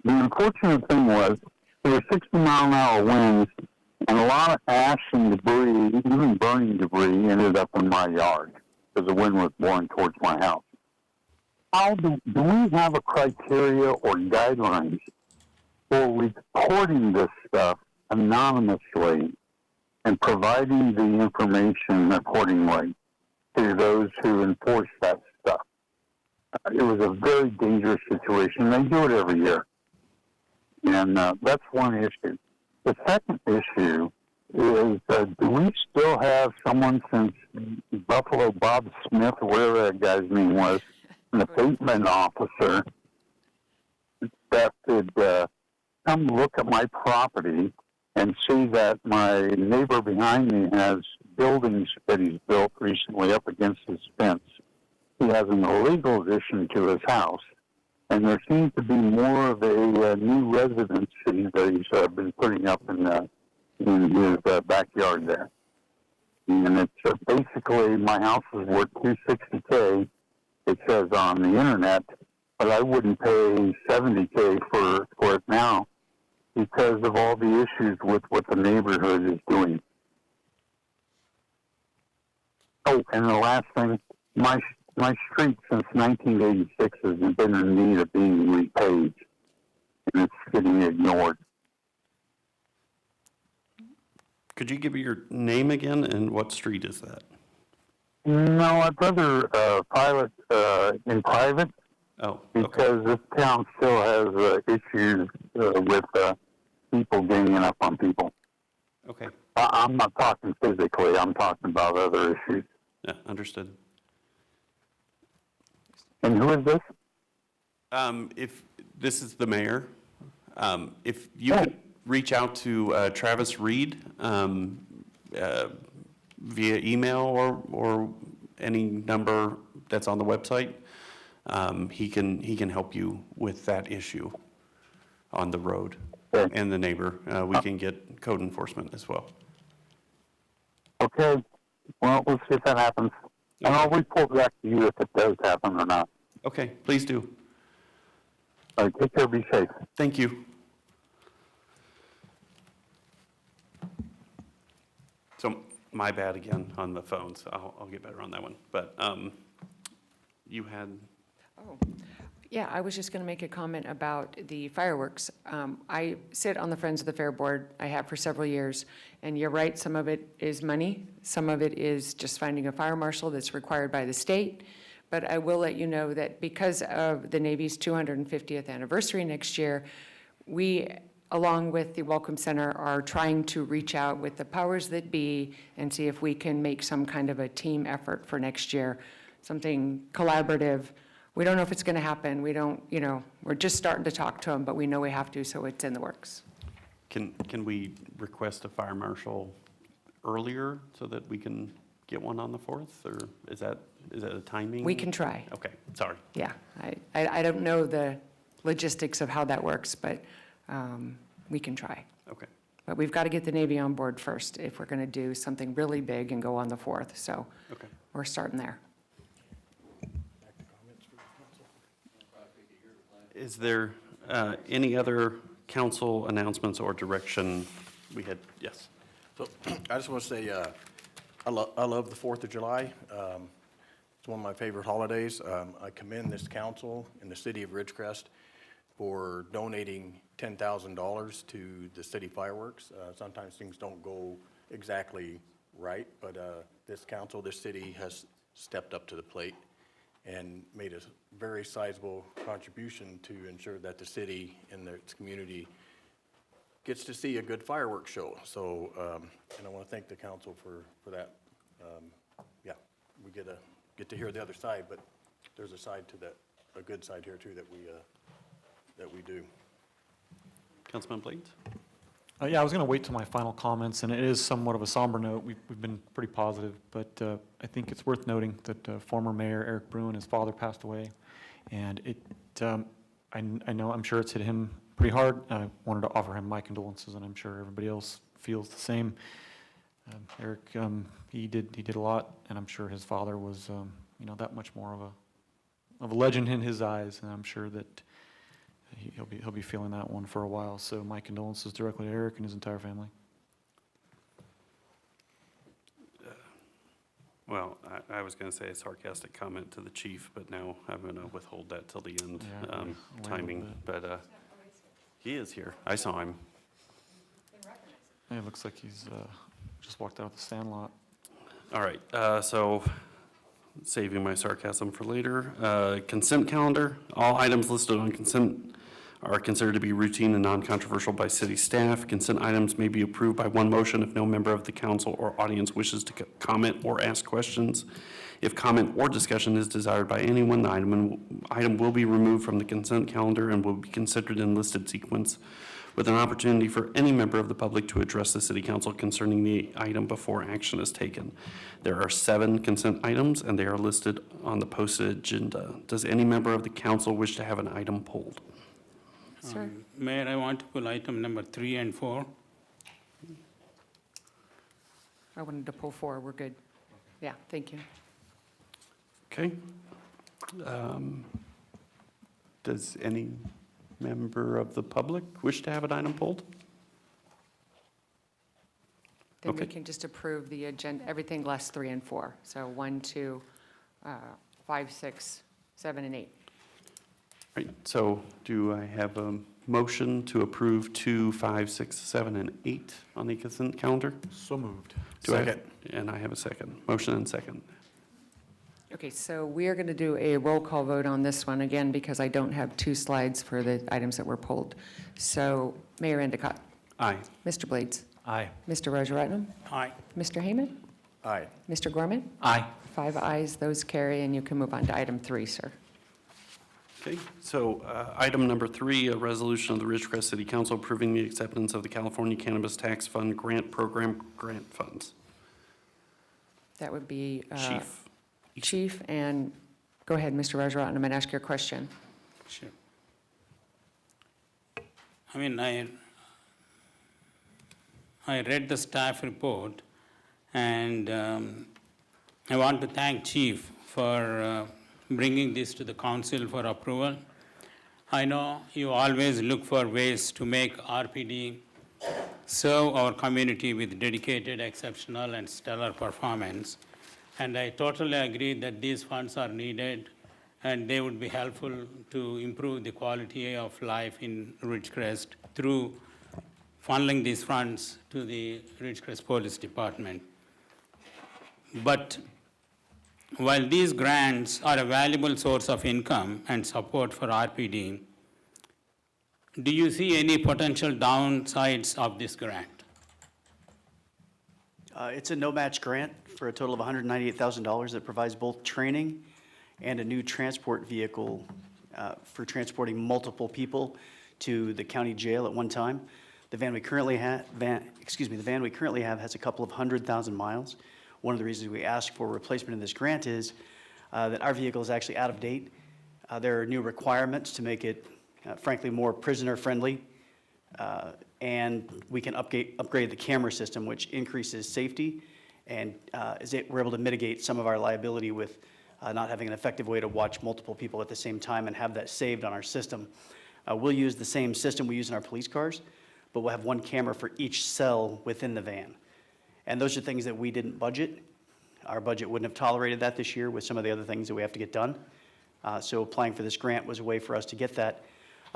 The unfortunate thing was there were 60-mile-an-hour winds, and a lot of ash and debris, even burning debris, ended up in my yard because the wind was blowing towards my house. How do we have a criteria or guidelines for reporting this stuff anonymously and providing the information accordingly to those who enforce that stuff? It was a very dangerous situation. They do it every year. And that's one issue. The second issue is, do we still have someone since Buffalo Bob Smith, whatever that guy's name was, an abatement officer, that could come look at my property and see that my neighbor behind me has buildings that he's built recently up against his fence. He has an illegal addition to his house, and there seems to be more of a new residency that he's been putting up in his backyard there. And it's basically, my house is worth $260K, it says on the internet, but I wouldn't pay $70K for it now because of all the issues with what the neighborhood is doing. Oh, and the last thing, my street since 1986 has been in need of being repaved, and it's getting ignored. Could you give me your name again, and what street is that? No, I'd rather file it in private. Oh, because this town still has issues with people ganging up on people. Okay. I'm not talking physically. I'm talking about other issues. Yeah, understood. And who is this? If this is the mayor, if you could reach out to Travis Reed via email or any number that's on the website, he can help you with that issue on the road and the neighbor. We can get code enforcement as well. Okay. Well, we'll see if that happens. And I'll report back to you if it does happen or not. Okay, please do. All right, take care, be safe. Thank you. So my bad again on the phones. I'll get better on that one. But you had... Oh, yeah, I was just going to make a comment about the fireworks. I sit on the Friends of the Fair Board. I have for several years. And you're right, some of it is money. Some of it is just finding a fire marshal that's required by the state. But I will let you know that because of the Navy's 250th anniversary next year, we, along with the Welcome Center, are trying to reach out with the powers that be and see if we can make some kind of a team effort for next year, something collaborative we don't know if it's going to happen. We don't, we're just starting to talk to them, but we know we have to, so it's in the works. Can we request a fire marshal earlier so that we can get one on the 4th? Or is that a timing? We can try. Okay, sorry. Yeah, I don't know the logistics of how that works, but we can try. Okay. But we've got to get the Navy on board first if we're going to do something really big and go on the 4th. So Okay. we're starting there. Is there any other council announcements or direction we had? Yes. So I just want to say, I love the 4th of July. It's one of my favorite holidays. I commend this council in the city of Ridgecrest for donating $10,000 to the city fireworks. Sometimes things don't go exactly right, but this council, this city has stepped up to the plate and made a very sizable contribution to ensure that the city and its community gets to see a good fireworks show. So, and I want to thank the council for that. Yeah, we get to hear the other side, but there's a side to that, a good side here too that we do. Councilman Blades? Yeah, I was going to wait till my final comments, and it is somewhat of a somber note. We've been pretty positive, but I think it's worth noting that former Mayor Eric Bruin, his father, passed away, and I know, I'm sure it's hit him pretty hard. I wanted to offer him my condolences, and I'm sure everybody else feels the same. Eric, he did a lot, and I'm sure his father was, that much more of a legend in his eyes, and I'm sure that he'll be feeling that one for a while. So my condolences directly to Eric and his entire family. Well, I was going to say a sarcastic comment to the chief, but now I'm going to withhold that till the end timing. But he is here. I saw him. It looks like he's just walked out of the Sandlot. All right, so saving my sarcasm for later. Consent calendar. All items listed on consent are considered to be routine and non-controversial by city staff. Consent items may be approved by one motion if no member of the council or audience wishes to comment or ask questions. If comment or discussion is desired by anyone, the item will be removed from the consent calendar and will be considered in listed sequence, with an opportunity for any member of the public to address the city council concerning the item before action is taken. There are 7 consent items, and they are listed on the posted agenda. Does any member of the council wish to have an item pulled? Sir? Mayor, I want to pull item number 3 and 4. I wanted to pull 4. We're good. Yeah, thank you. Okay. Does any member of the public wish to have an item pulled? Then we Okay. can just approve the agenda, everything less 3 and 4. So 1, 2, 5, 6, 7, and 8. Right, so do I have a motion to approve 2, 5, 6, 7, and 8 on the consent calendar? So moved. Second. And I have a second. Motion and second. Okay, so we are going to do a roll call vote on this one again because I don't have 2 slides for the items that were pulled. So Mayor Endicott, Aye. Mr. Blades, Aye. Mr. Rajaratnam, Aye. Mr. Heyman, Aye. Mr. Gorman, Aye. 5 ayes, those carry, and you can move on to item 3, sir. Okay, so item number 3, a resolution of the Ridgecrest City Council approving the acceptance of the California Cannabis Tax Fund Grant Program grant funds. That would be Chief. Chief, and go ahead, Mr. Rajaratnam, and ask your question. Sure. I mean, I read the staff report, and I want to thank Chief for bringing this to the council for approval. I know you always look for ways to make RPD serve our community with dedicated, exceptional, and stellar performance. And I totally agree that these funds are needed, and they would be helpful to improve the quality of life in Ridgecrest through funneling these funds to the Ridgecrest Police Department. But while these grants are a valuable source of income and support for RPD, do you see any potential downsides of this grant? It's a no-match grant for a total of $198,000 that provides both training and a new transport vehicle for transporting multiple people to the county jail at one time. The van we currently have, the van we currently have has a couple of 100,000 miles. One of the reasons we asked for replacement in this grant is that our vehicle is actually out of date. There are new requirements to make it, frankly, more prisoner-friendly. And we can upgrade the camera system, which increases safety, and we're able to mitigate some of our liability with not having an effective way to watch multiple people at the same time and have that saved on our system. We'll use the same system we use in our police cars, but we'll have one camera for each cell within the van. And those are things that we didn't budget. Our budget wouldn't have tolerated that this year with some of the other things that we have to get done. So applying for this grant was a way for us to get that.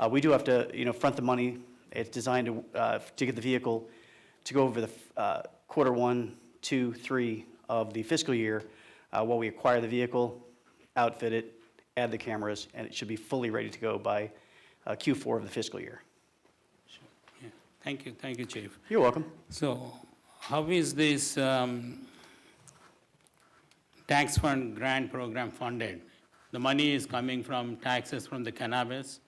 We do have to, front the money. It's designed to get the vehicle to go over the quarter 1, 2, 3 of the fiscal year while we acquire the vehicle, outfit it, add the cameras, and it should be fully ready to go by Q4 of the fiscal year. Yeah. Thank you, Chief. You're welcome. So how is this tax fund grant program funded? The money is coming from taxes from the cannabis?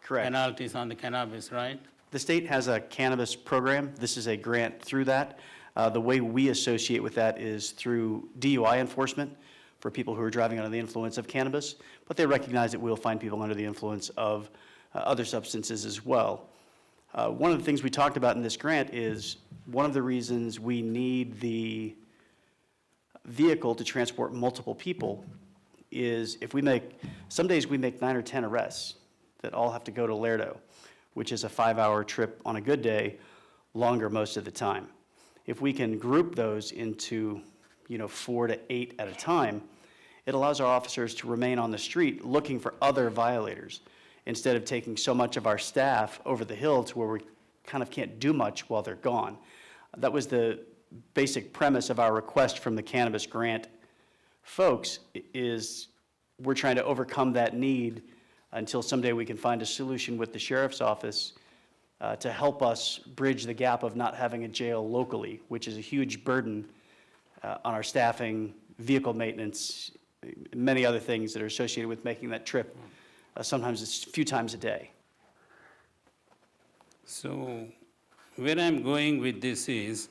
Correct. Penalties on the cannabis, right? The state has a cannabis program. This is a grant through that. The way we associate with that is through DUI enforcement for people who are driving under the influence of cannabis, but they recognize that we'll find people under the influence of other substances as well. One of the things we talked about in this grant is one of the reasons we need the vehicle to transport multiple people is if some days we make 9 or 10 arrests that all have to go to Lerdo, which is a 5-hour trip on a good day, longer most of the time. If we can group those into, 4 to 8 at a time, it allows our officers to remain on the street looking for other violators instead of taking so much of our staff over the hill to where we kind of can't do much while they're gone. That was the basic premise of our request from the cannabis grant folks, is we're trying to overcome that need until someday we can find a solution with the sheriff's office to help us bridge the gap of not having a jail locally, which is a huge burden on our staffing, vehicle maintenance, many other things that are associated with making that trip. Sometimes it's a few times a day. So where I'm going with this is,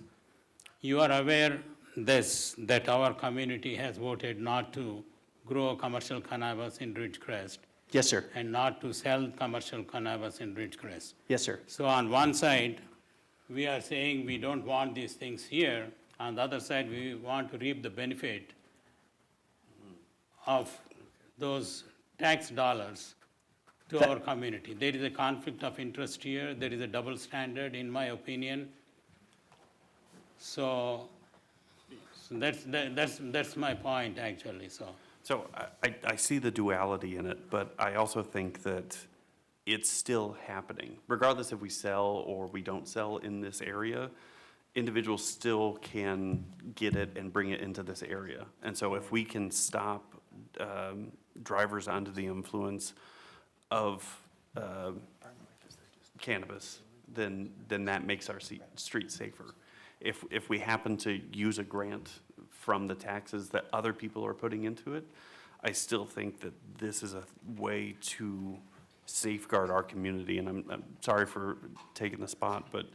you are aware that our community has voted not to grow commercial cannabis in Ridgecrest. Yes, sir. And not to sell commercial cannabis in Ridgecrest. Yes, sir. So on one side, we are saying we don't want these things here. On the other side, we want to reap the benefit of those tax dollars to our community. There is a conflict of interest here. There is a double standard, in my opinion. So that's my point, actually. So I see the duality in it, but I also think that it's still happening. Regardless if we sell or we don't sell in this area, individuals still can get it and bring it into this area. And so if we can stop drivers under the influence of cannabis, then that makes our street safer. If we happen to use a grant from the taxes that other people are putting into it, I still think that this is a way to safeguard our community. And I'm sorry for taking the spot, but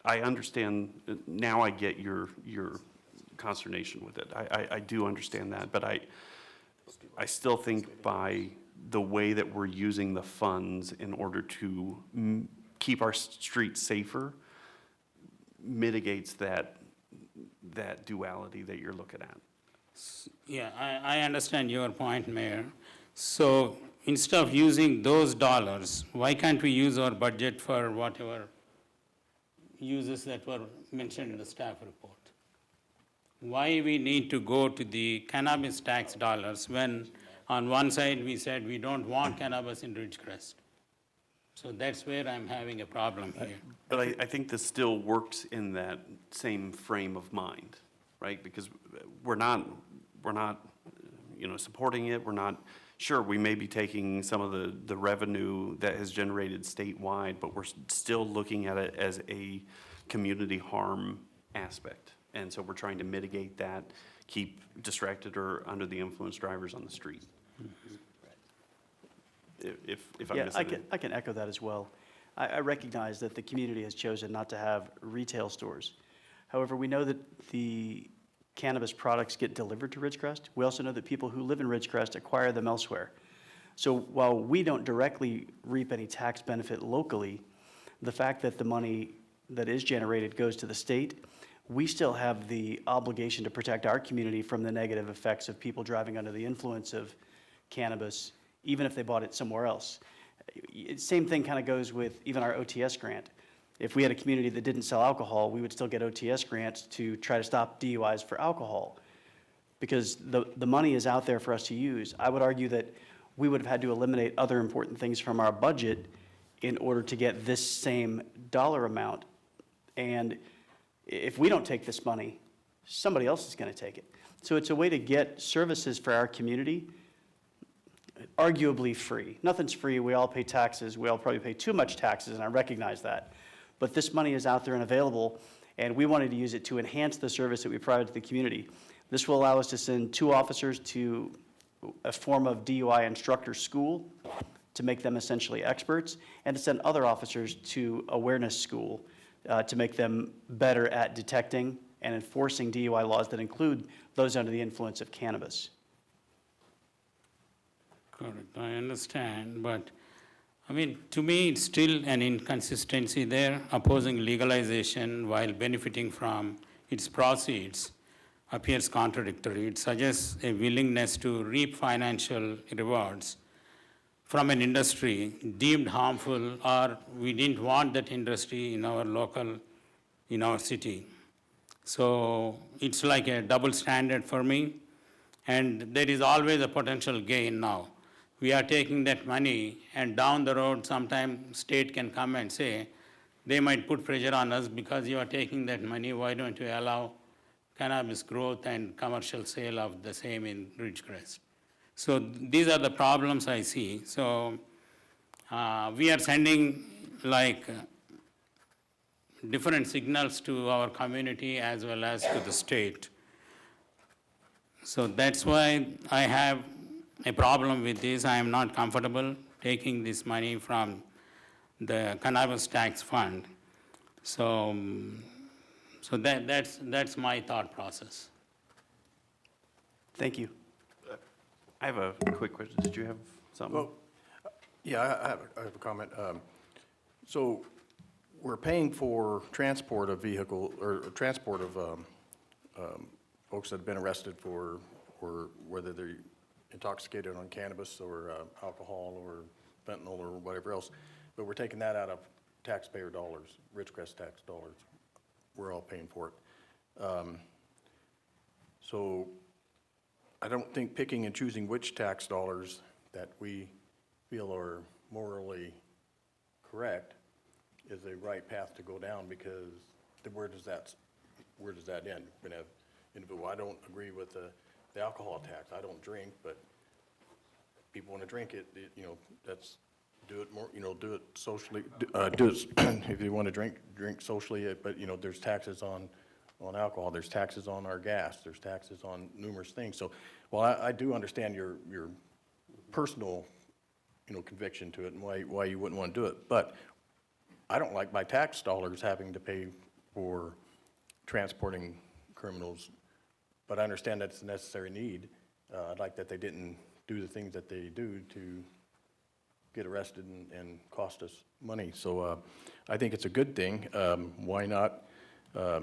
I understand, now I get your consternation with it. I do understand that, but I still think by the way that we're using the funds in order to keep our streets safer mitigates that duality that you're looking at. Yeah, I understand your point, Mayor. So instead of using those dollars, why can't we use our budget for whatever uses that were mentioned in the staff report? Why we need to go to the cannabis tax dollars when on one side we said we don't want cannabis in Ridgecrest? So that's where I'm having a problem here. But I think this still works in that same frame of mind, right? Because we're not, supporting it. We're not, sure, we may be taking some of the revenue that has generated statewide, but we're still looking at it as a community harm aspect. And so we're trying to mitigate that, keep distracted or under the influence drivers on the street. If I'm Yeah, missing I can echo that as well. I recognize that the community has chosen not to have retail stores. However, we know that the cannabis products get delivered to Ridgecrest. We also know that people who live in Ridgecrest acquire them elsewhere. So while we don't directly reap any tax benefit locally, the fact that the money that is generated goes to the state, we still have the obligation to protect our community from the negative effects of people driving under the influence of cannabis, even if they bought it somewhere else. Same thing kind of goes with even our OTS grant. If we had a community that didn't sell alcohol, we would still get OTS grants to try to stop DUIs for alcohol, because the money is out there for us to use. I would argue that we would have had to eliminate other important things from our budget in order to get this same dollar amount. And if we don't take this money, somebody else is going to take it. So it's a way to get services for our community arguably free. Nothing's free. We all pay taxes. We all probably pay too much taxes, and I recognize that. But this money is out there and available, and we wanted to use it to enhance the service that we provide to the community. This will allow us to send 2 officers to a form of DUI instructor school to make them essentially experts, and to send other officers to awareness school to make them better at detecting and enforcing DUI laws that include those under the influence of cannabis. Correct, I understand, but, I mean, to me, it's still an inconsistency there. Opposing legalization while benefiting from its proceeds appears contradictory. It suggests a willingness to reap financial rewards from an industry deemed harmful, or we didn't want that industry in our local, in our city. So it's like a double standard for me, and there is always a potential gain now. We are taking that money, and down the road, sometime state can come and say, they might put pressure on us because you are taking that money, why don't you allow cannabis growth and commercial sale of the same in Ridgecrest? So these are the problems I see. So we are sending like different signals to our community as well as to the state. So that's why I have a problem with this. I am not comfortable taking this money from the cannabis tax fund. So that's my thought process. Thank you. I have a quick question. Did you have something? Well, yeah, I have a comment. So we're paying for transport of vehicle, or transport of folks that have been arrested for whether they're intoxicated on cannabis or alcohol or fentanyl or whatever else. But we're taking that out of taxpayer dollars, Ridgecrest tax dollars. We're all paying for it. So I don't think picking and choosing which tax dollars that we feel are morally correct is a right path to go down, because where does that end? We're gonna have, I don't agree with the alcohol tax. I don't drink, but people want to drink it, that's, do it more, do it socially, do it, if you want to drink socially, but, there's taxes on alcohol, there's taxes on our gas, there's taxes on numerous things. So, while I do understand your personal, conviction to it and why you wouldn't want to do it, but I don't like my tax dollars having to pay for transporting criminals, but I understand that's a necessary need. I'd like that they didn't do the things that they do to get arrested and cost us money. So I think it's a good thing. Why not? A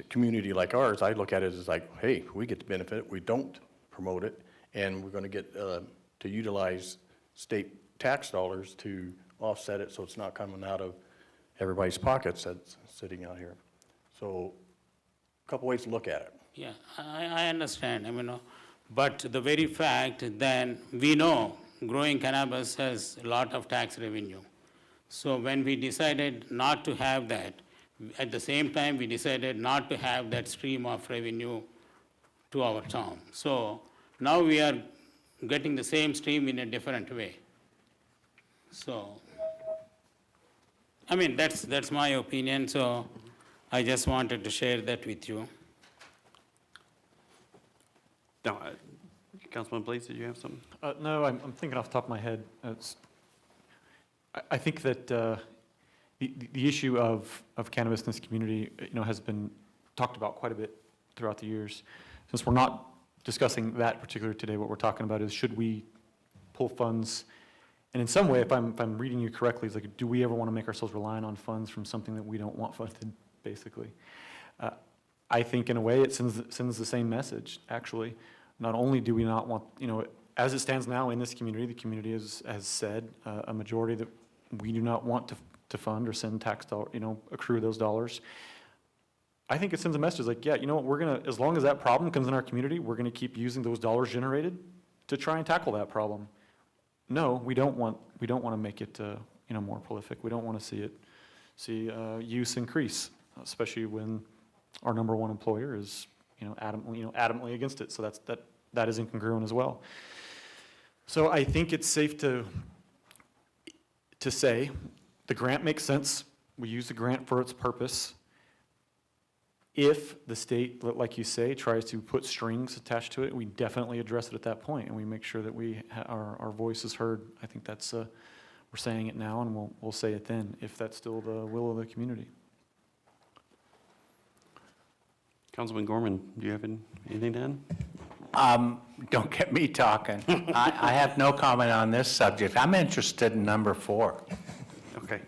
community like ours, I look at it as like, hey, we get to benefit. We don't promote it, and we're going to get to utilize state tax dollars to offset it, so it's not coming out of everybody's pockets that's sitting out here. So a couple ways to look at it. Yeah, I understand, but the very fact then we know growing cannabis has a lot of tax revenue. So when we decided not to have that, at the same time we decided not to have that stream of revenue to our town. So now we are getting the same stream in a different way. So, that's my opinion, so I just wanted to share that with you. No, Councilman Blades, did you have something? No, I'm thinking off the top of my head. I think that the issue of cannabis in this community, has been talked about quite a bit throughout the years. Since we're not discussing that particular today, what we're talking about is, should we pull funds? And in some way, if I'm reading you correctly, it's like, do we ever want to make ourselves reliant on funds from something that we don't want funded, basically? I think in a way it sends the same message, actually. Not only do we not want, as it stands now in this community, the community has said, a majority that we do not want to fund or send tax dollars, accrue those dollars. I think it sends a message like, yeah, we're going to, as long as that problem comes in our community, we're going to keep using those dollars generated to try and tackle that problem. No, we don't want to make it, more prolific. We don't want to see use increase, especially when our number one employer is, adamantly against it. So that is incongruent as well. So I think it's safe to say the grant makes sense. We use the grant for its purpose. If the state, like you say, tries to put strings attached to it, we definitely address it at that point, and we make sure that our voice is heard. I think that's we're saying it now, and we'll say it then, if that's still the will of the community. Councilman Gorman, do you have anything to add? Don't get me talking. I have no comment on this subject. I'm interested in number 4. Okay.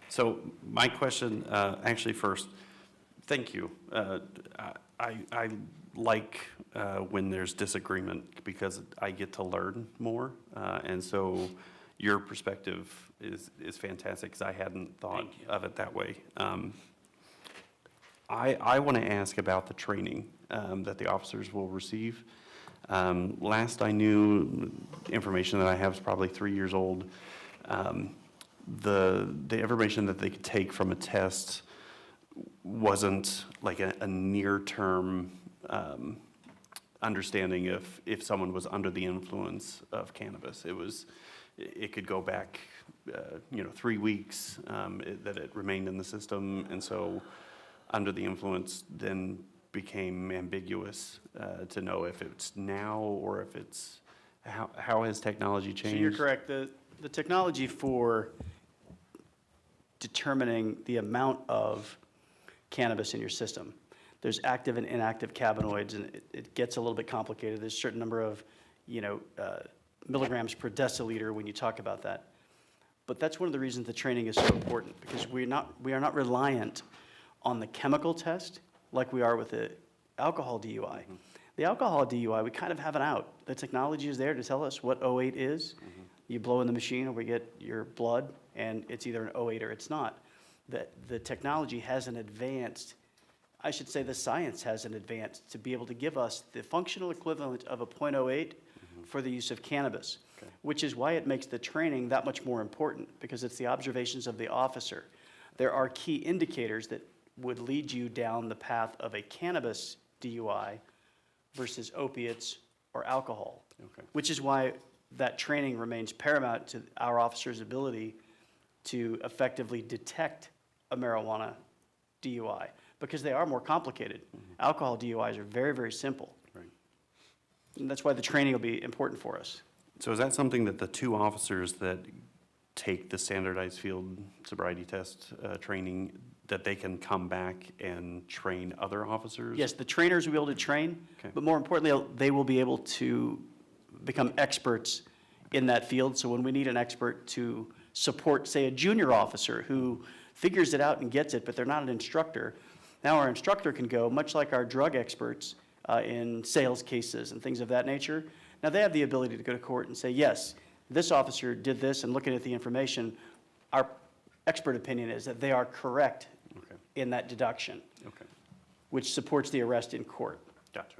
So my question, actually first, thank you. I like when there's disagreement because I get to learn more. And so your perspective is fantastic because I hadn't thought of it that way. I want to ask about the training that the officers will receive. Last I knew, information that I have is probably 3 years old. The information that they could take from a test wasn't like a near-term understanding if someone was under the influence of cannabis. It could go back, 3 weeks that it remained in the system, and so under the influence then became ambiguous to know if it's now or if it's, how has technology changed? So you're correct. The technology for determining the amount of cannabis in your system, there's active and inactive cannabinoids, and it gets a little bit complicated. There's a certain number of, milligrams per deciliter when you talk about that. But that's one of the reasons the training is so important, because we are not reliant on the chemical test like we are with the alcohol DUI. The alcohol DUI, we kind of have an out. The technology is there to tell us what 08 is. You blow in the machine, or we get your blood, and it's either an 08 or it's not. The technology hasn't advanced. I should say the science hasn't advanced to be able to give us the functional equivalent of a .08 for the use of cannabis, which is why it makes the training that much more important, because it's the observations of the officer. There are key indicators that would lead you down the path of a cannabis DUI versus opiates or alcohol, which is why that training remains paramount to our officers' ability to effectively detect a marijuana DUI, because they are more complicated. Alcohol DUIs are very, very simple. And that's why the training will be important for us. So is that something that the 2 officers that take the standardized field sobriety test training, that they can come back and train other officers? Yes, the trainers will be able to train, but more importantly, they will be able to become experts in that field. So when we need an expert to support, say, a junior officer who figures it out and gets it, but they're not an instructor, now our instructor can go, much like our drug experts in sales cases and things of that nature. Now they have the ability to go to court and say, yes, this officer did this, and looking at the information, our expert opinion is that they are correct in that deduction, which supports the arrest in court. Gotcha.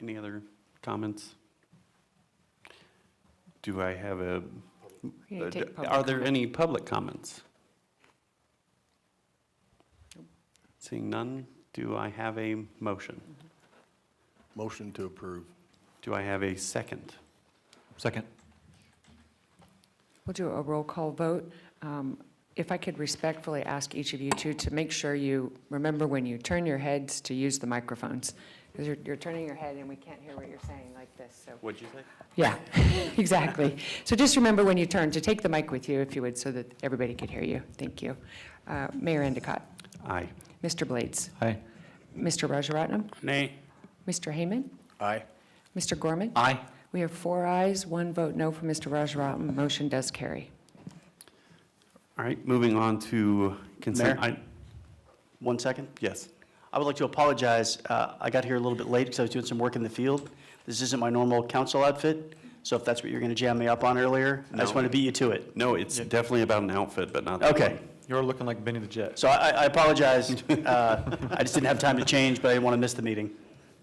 Any other comments? Do I have are there any public comments? Seeing none, do I have a motion? Motion to approve. Do I have a second? Second. We'll do a roll call vote. if I could respectfully ask each of you two to make sure you remember when you turn your heads to use the microphones. Because you're turning your head and we can't hear what you're saying like this, so. What'd you say? Yeah, exactly. So just remember when you turn to take the mic with you, if you would, so that everybody could hear you. Thank you. Mayor Endicott. Aye. Mr. Blades. Aye. Mr. Rajaratnam. Nay. Mr. Heyman. Aye. Mr. Gorman. Aye. We have 4 ayes, 1 vote no for Mr. Rajaratnam. Motion does carry. All right, moving on to consent. Mayor? 1 second. Yes. I would like to apologize. I got here a little bit late because I was doing some work in the field. This isn't my normal council outfit, so if that's what you're going to jam me up on earlier, I just No. want to beat you to it. No, it's definitely about an outfit, but not. that Okay. one. You're looking like Benny the Jet. So I apologize. I just didn't have time to change, but I didn't want to miss the meeting.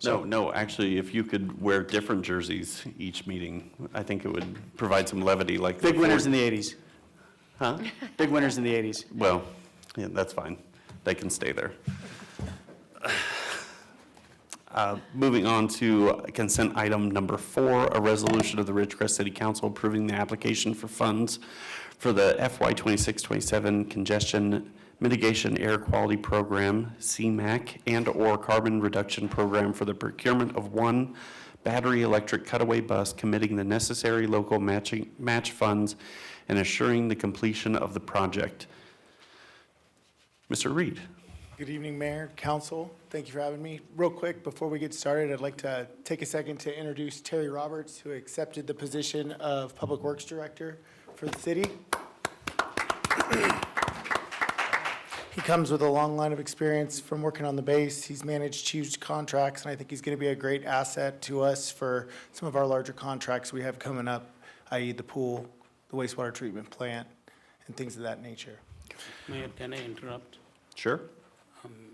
No, actually, if you could wear different jerseys each meeting, I think it would provide some levity, like. Big winners in the 80s. Huh? Big winners in the 80s. Well, yeah, that's fine. They can stay there. Moving on to consent item number 4, a resolution of the Ridgecrest City Council approving the application for funds for the FY 26-27 Congestion Mitigation Air Quality Program, CMAQ, and/or Carbon Reduction Program for the procurement of 1 battery electric cutaway bus, committing the necessary local match funds and assuring the completion of the project. Mr. Reed. Good evening, Mayor, Council. Thank you for having me. Real quick, before we get started, I'd like to take a second to introduce Terry Roberts, who accepted the position of Public Works Director for the city. He comes with a long line of experience from working on the base. He's managed huge contracts, and I think he's going to be a great asset to us for some of our larger contracts we have coming up, i.e. the pool, the wastewater treatment plant, and things of that nature. Mayor, can I interrupt? Sure.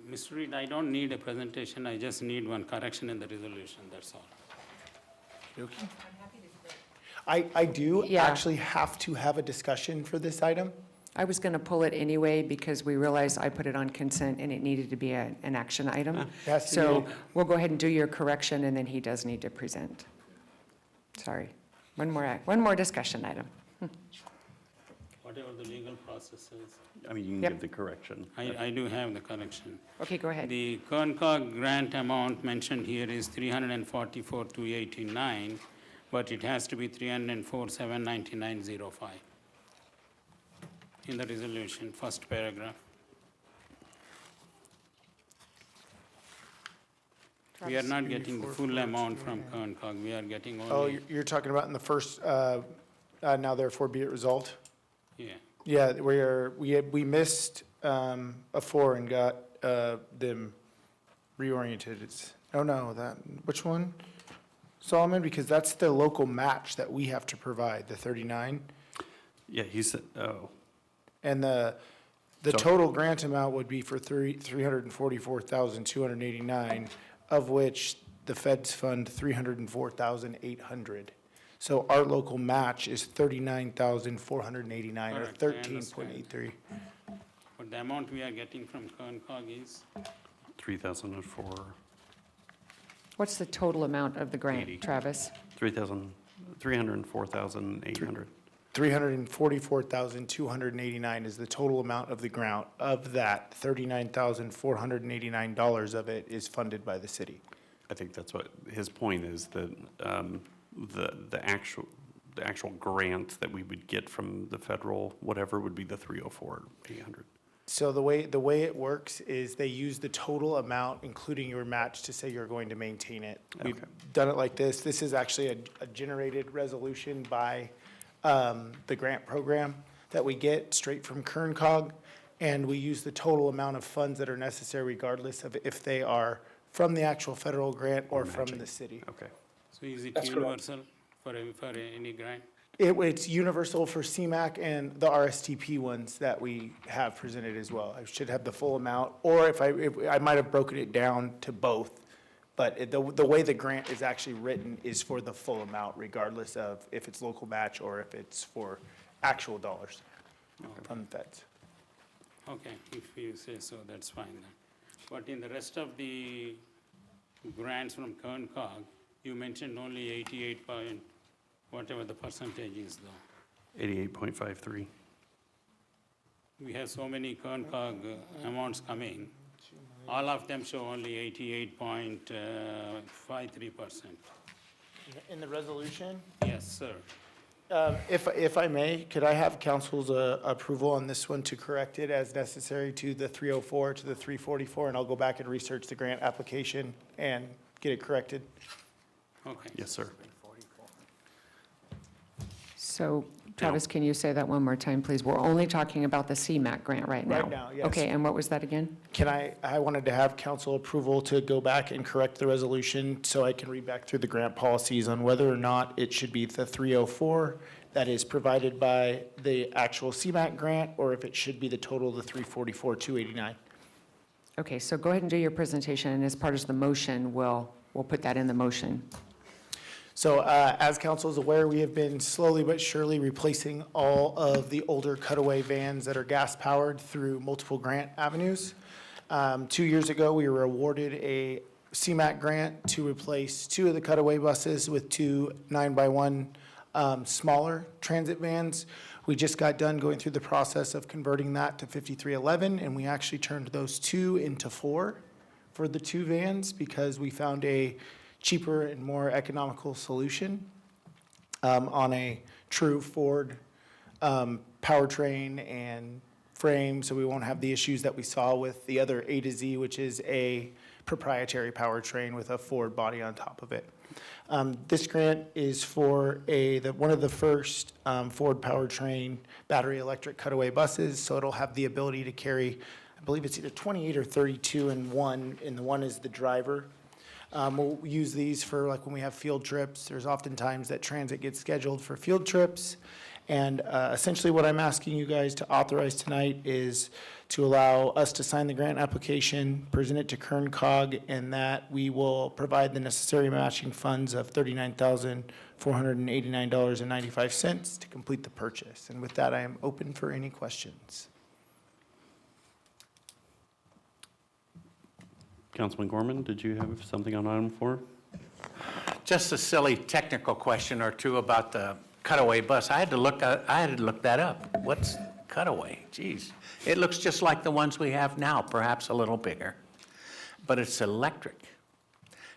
Mr. Reed, I don't need a presentation, I just need one correction in the resolution, that's all. Okay. I do Yeah. actually have to have a discussion for this item. I was going to pull it anyway because we realized I put it on consent and it needed to be an action item. Has to So be. we'll go ahead and do your correction, and then he does need to present. Sorry. One more discussion item. Whatever the legal process is. I mean, you can Yep. give the correction. I do have the correction. Okay, go ahead. The Kerncog grant amount mentioned here is 344,289, but it has to be 304,799.05 in the resolution, first paragraph. We are not getting the full amount from Kerncog, we are getting Oh, only, you're talking about in the first, now therefore be it resolved? yeah. Yeah, we missed a 4 and got them reoriented. Which one? Solomon, because that's the local match that we have to provide, the 39. Yeah, he said, oh, And the So- total grant amount would be for 344,289, of which the feds fund 304,800. So our local match is 39,489, or Correct, I understand. 13.83. But the amount we are getting from Kerncog is, 3,004, What's the total amount of the 80. grant, Travis? 304,800. 344,289 is the total amount of the grant. Of that, $39,489 of it is funded by the city. I think that's what, his point is that the actual grant that we would get from the federal, whatever, would be the 304,800. So the way it works is they use the total amount, including your match, to say you're going to maintain it. We've Okay. done it like this. This is actually a generated resolution by the grant program that we get straight from Kerncog, and we use the total amount of funds that are necessary regardless of if they are from the actual federal grant or from matching. the city. Okay. so is it That's correct. universal for any grant? It's universal for CMAQ and the RSTP ones that we have presented as well. I should have the full amount, or if I might have broken it down to both. But the way the grant is actually written is for the full amount, regardless of if it's local match or if it's for actual dollars from the feds. Okay, if you say so, that's fine then. But in the rest of the grants from Kerncog, you mentioned only 88 point, whatever the percentage is though. 88.53. we have so many Kerncog amounts coming. All of them show only 88.53%. In the resolution? Yes, sir. If I may, could I have council's approval on this one to correct it as necessary to the 304 to the 344? And I'll go back and research the grant application and get it corrected. Okay. Yes, sir. So Travis, can you say that one more time, please? We're only talking about the CMAQ grant right now. Right now, yes. Okay, and what was that again? I wanted to have council approval to go back and correct the resolution so I can read back through the grant policies on whether or not it should be the 304 that is provided by the actual CMAQ grant, or if it should be the total of the 344, 289. Okay, so go ahead and do your presentation, and as part of the motion, we'll put that in the motion. So as council is aware, we have been slowly but surely replacing all of the older cutaway vans that are gas-powered through multiple grant avenues. 2 years ago, we were awarded a CMAQ grant to replace 2 of the cutaway buses with 2 9x1 smaller transit vans. We just got done going through the process of converting that to 5311, and we actually turned those 2 into 4 for the 2 vans because we found a cheaper and more economical solution on a true Ford powertrain and frame, so we won't have the issues that we saw with the other A to Z, which is a proprietary powertrain with a Ford body on top of it. This grant is for one of the first Ford powertrain battery electric cutaway buses, so it'll have the ability to carry, I believe it's either 28 or 32 in one, and the one is the driver. We'll use these for like when we have field trips. There's oftentimes that transit gets scheduled for field trips. And essentially what I'm asking you guys to authorize tonight is to allow us to sign the grant application, present it to Kerncog, and that we will provide the necessary matching funds of $39,489.95 to complete the purchase. And with that, I am open for any questions. Councilman Gorman, did you have something on item 4? Just a silly technical question or two about the cutaway bus. I had to look that up. What's cutaway? Geez. It looks just like the ones we have now, perhaps a little bigger, but it's electric.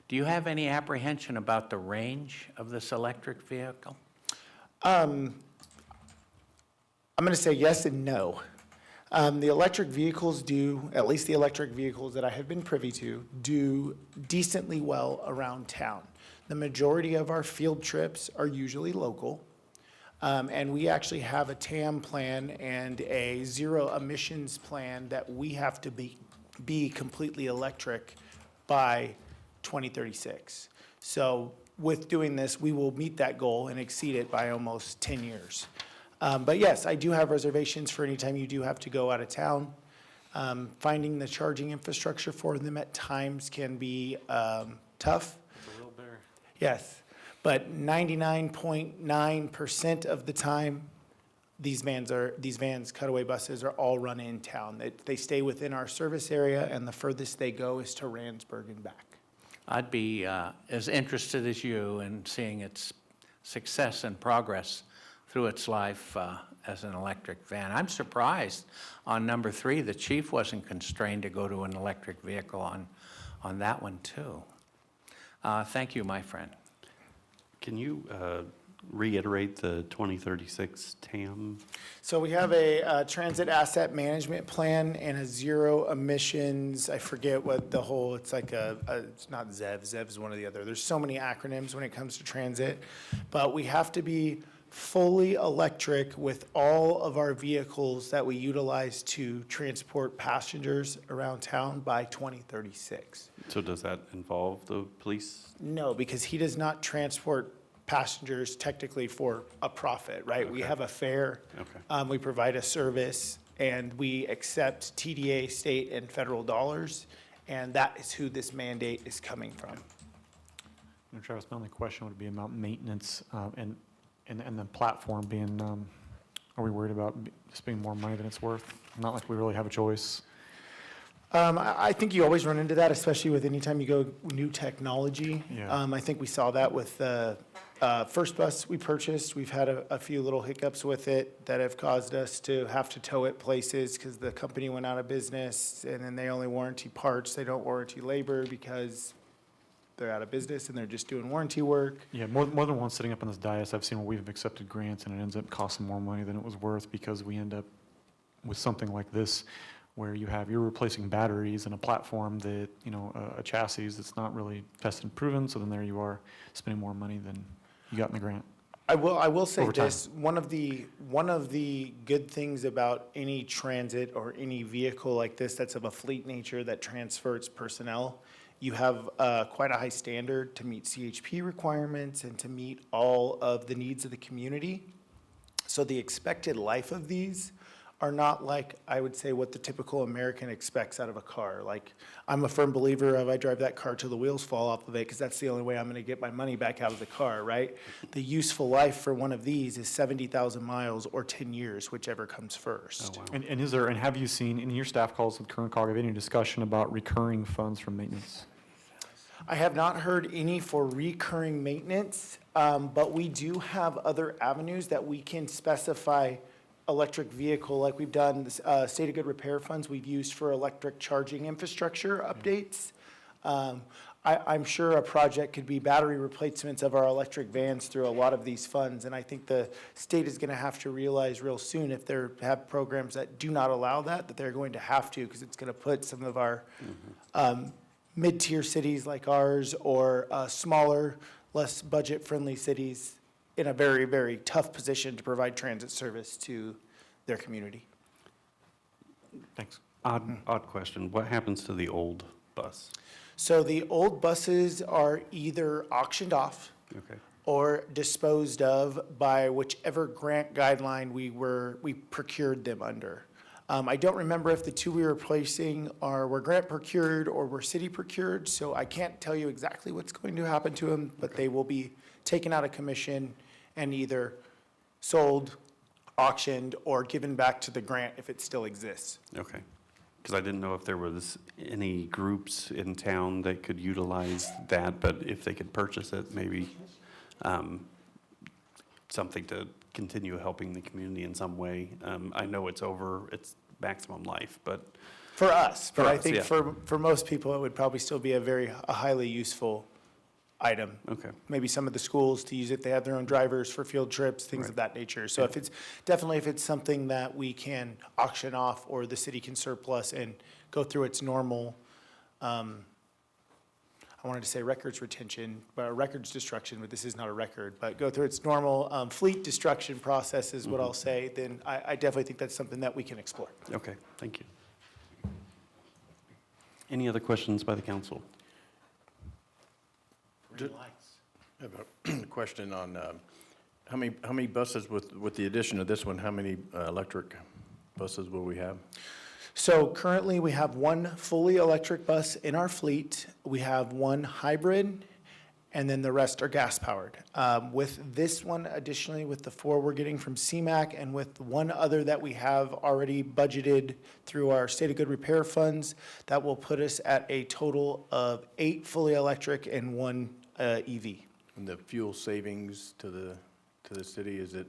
Do you have any apprehension about the range of this electric vehicle? I'm going to say yes and no. The electric vehicles do, at least the electric vehicles that I have been privy to, do decently well around town. The majority of our field trips are usually local. And we actually have a TAM plan and a zero emissions plan that we have to be completely electric by 2036. So with doing this, we will meet that goal and exceed it by almost 10 years. But yes, I do have reservations for any time you do have to go out of town. Finding the charging infrastructure for them at times can be tough. It's a little bear. Yes, but 99.9% of the time, these vans, cutaway buses, are all run in town. They stay within our service area, and the furthest they go is to Randsburg and back. I'd be as interested as you in seeing its success and progress through its life as an electric van. I'm surprised on number 3, the chief wasn't constrained to go to an electric vehicle on that one too. Thank you, my friend. Can you reiterate the 2036 TAM? So we have a transit asset management plan and a zero emissions, I forget what the whole, it's like it's not ZEV, ZEV is one or the other. There's so many acronyms when it comes to transit, but we have to be fully electric with all of our vehicles that we utilize to transport passengers around town by 2036. So does that involve the police? No, because he does not transport passengers technically for a profit, right? We Okay. have a fare, Okay. we provide a service, and we accept TDA, state, and federal dollars, and that is who this mandate is coming from. And Travis, my only question would be about maintenance and the platform being, are we worried about this being more money than it's worth? Not like we really have a choice. I think you always run into that, especially with anytime you go new technology. Yeah. I think we saw that with the First bus we purchased, we've had a few little hiccups with it that have caused us to have to tow it places because the company went out of business, and then they only warranty parts, they don't warranty labor because they're out of business and they're just doing warranty work. Yeah, more than once sitting up on this dais, I've seen where we've accepted grants and it ends up costing more money than it was worth because we end up with something like this where you're replacing batteries in a platform that, a chassis that's not really tested and proven, so then there you are spending more money than you got in the grant. I will say Over time. this, one of the good things about any transit or any vehicle like this that's of a fleet nature that transfers personnel, you have quite a high standard to meet CHP requirements and to meet all of the needs of the community. So the expected life of these are not like, I would say, what the typical American expects out of a car. Like, I'm a firm believer of I drive that car till the wheels fall off of it because that's the only way I'm going to get my money back out of the car, right? The useful life for one of these is 70,000 miles or 10 years, whichever comes first. And have you seen, in your staff calls with Kern Cog, have any discussion about recurring funds from maintenance? I have not heard any for recurring maintenance, but we do have other avenues that we can specify electric vehicle, like we've done, State of Good Repair funds we've used for electric charging infrastructure updates. I'm sure a project could be battery replacements of our electric vans through a lot of these funds, and I think the state is gonna have to realize real soon if they have programs that do not allow that they're going to have to, because it's gonna put some of our mid-tier cities like ours or smaller, less budget-friendly cities in a very, very tough position to provide transit service to their community. Thanks. Odd question. What happens to the old bus? So the old buses are either auctioned off Okay. or disposed of by whichever grant guideline we procured them under. I don't remember if the two we were replacing were grant procured or were city procured, so I can't tell you exactly what's going to happen to them, but they will be taken out of commission and either sold, auctioned, or given back to the grant if it still exists. Okay. Because I didn't know if there was any groups in town that could utilize that, but if they could purchase it, maybe something to continue helping the community in some way. I know it's over its maximum life, but. For us, but I think yeah. for most people, it would probably still be a highly useful item. Okay. Maybe some of the schools to use it, they have their own drivers for field trips, things of that nature. So if it's something that we can auction off or the city can surplus and go through its normal, I wanted to say records retention, but records destruction, but this is not a record, but go through its normal fleet destruction process is what I'll say, then I definitely think that's something that we can explore. Okay, thank you. Any other questions by the council? I have a question on how many buses with the addition of this one, how many electric buses will we have? So currently, we have one fully electric bus in our fleet. We have one hybrid, and then the rest are gas-powered. With this one, additionally, with the 4 we're getting from CMAQ, and with one other that we have already budgeted through our State of Good Repair funds, that will put us at a total of 8 fully electric and 1 EV. And the fuel savings to the city, is it?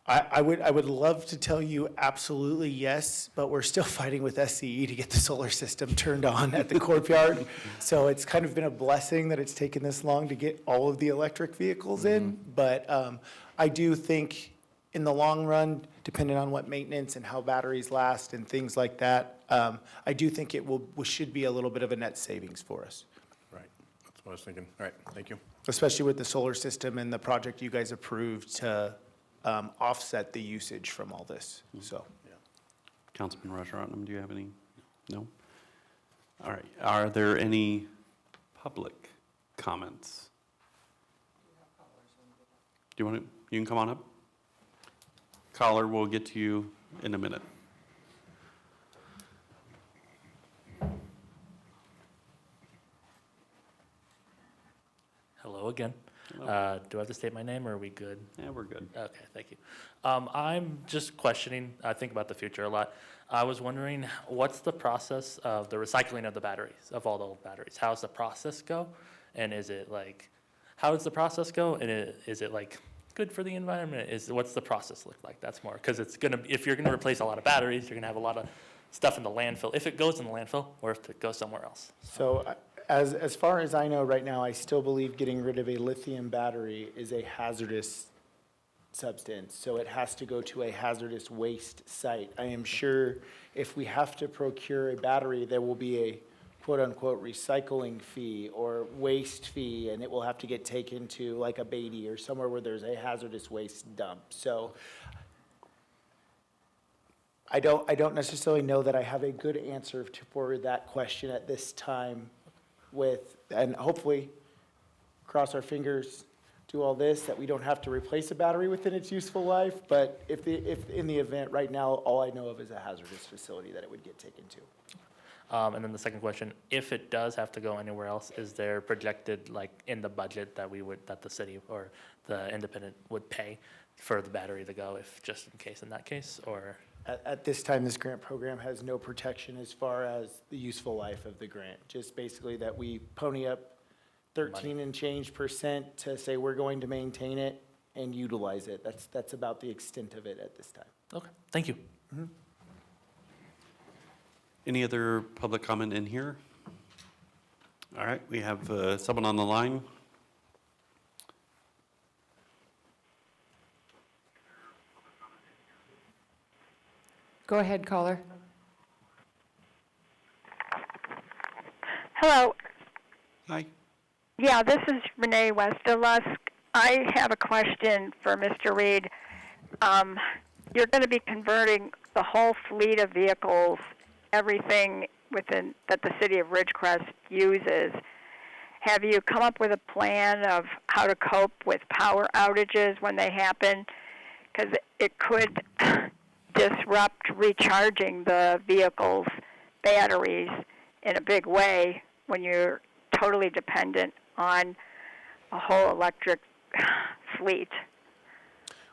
I would love to tell you absolutely yes, but we're still fighting with SCE to get the solar system turned on at the courtyard. So it's kind of been a blessing that it's taken this long to get all of the electric vehicles in. But I do think in the long run, depending on what maintenance and how batteries last and things like that, I do think it should be a little bit of a net savings for us. Right, that's what I was thinking. All right, thank you. Especially with the solar system and the project you guys approved to offset the usage from all this, so. Councilman Rajaratnam, do you have any? No? All right, are there any public comments? Do you want to, you can come on up. Caller, we'll get to you in a minute. Hello again. Do I have to state my name, or are we good? Yeah, we're good. Okay, thank you. I'm just questioning, I think about the future a lot. I was wondering, what's the process of the recycling of the batteries, of all the old batteries? How's the process go? And is it like, how does the process go? And is it like good for the environment? What's the process look like? That's more, because if you're gonna replace a lot of batteries, you're gonna have a lot of stuff in the landfill, if it goes in the landfill, or if it goes somewhere else. So as far as I know right now, I still believe getting rid of a lithium battery is a hazardous substance. So it has to go to a hazardous waste site. I am sure if we have to procure a battery, there will be a quote-unquote recycling fee or waste fee, and it will have to get taken to like a Beatty or somewhere where there's a hazardous waste dump. So I don't necessarily know that I have a good answer for that question at this time and hopefully, cross our fingers, do all this, that we don't have to replace a battery within its useful life. But if in the event, right now, all I know of is a hazardous facility that it would get taken to. And then the second question, if it does have to go anywhere else, is there projected, like, in the budget that the city or the independent would pay for the battery to go, if just in case, in that case, or? At this time, this grant program has no protection as far as the useful life of the grant. Just basically that we pony up 13 and change % to say we're going to maintain it and utilize it. That's about the extent of it at this time. Okay, thank you. Any other public comment in here? All right, we have someone on the line. Go ahead, caller. Hello. Hi. Yeah, this is Renee Westerlusk. I have a question for Mr. Reed. You're going to be converting the whole fleet of vehicles, everything that the city of Ridgecrest uses. Have you come up with a plan of how to cope with power outages when they happen? Because it could disrupt recharging the vehicle's batteries in a big way when you're totally dependent on a whole electric fleet.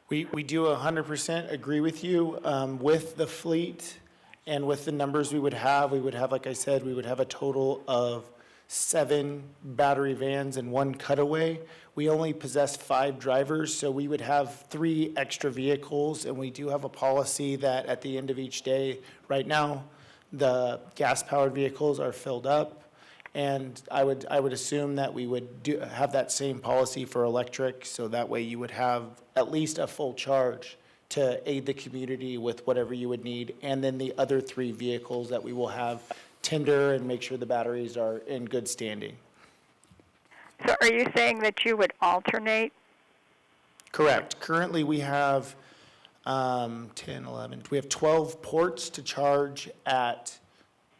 We do 100% agree with you with the fleet and with the numbers we would have, like I said, we would have a total of 7 battery vans and 1 cutaway. We only possess 5 drivers, so we would have 3 extra vehicles, and we do have a policy that at the end of each day, right now, the gas-powered vehicles are filled up, and I would assume that we would have that same policy for electric, so that way you would have at least a full charge to aid the community with whatever you would need, and then the other 3 vehicles that we will have tender and make sure the batteries are in good standing. So are you saying that you would alternate? Correct. Currently, we have 10, 11, we have 12 ports to charge at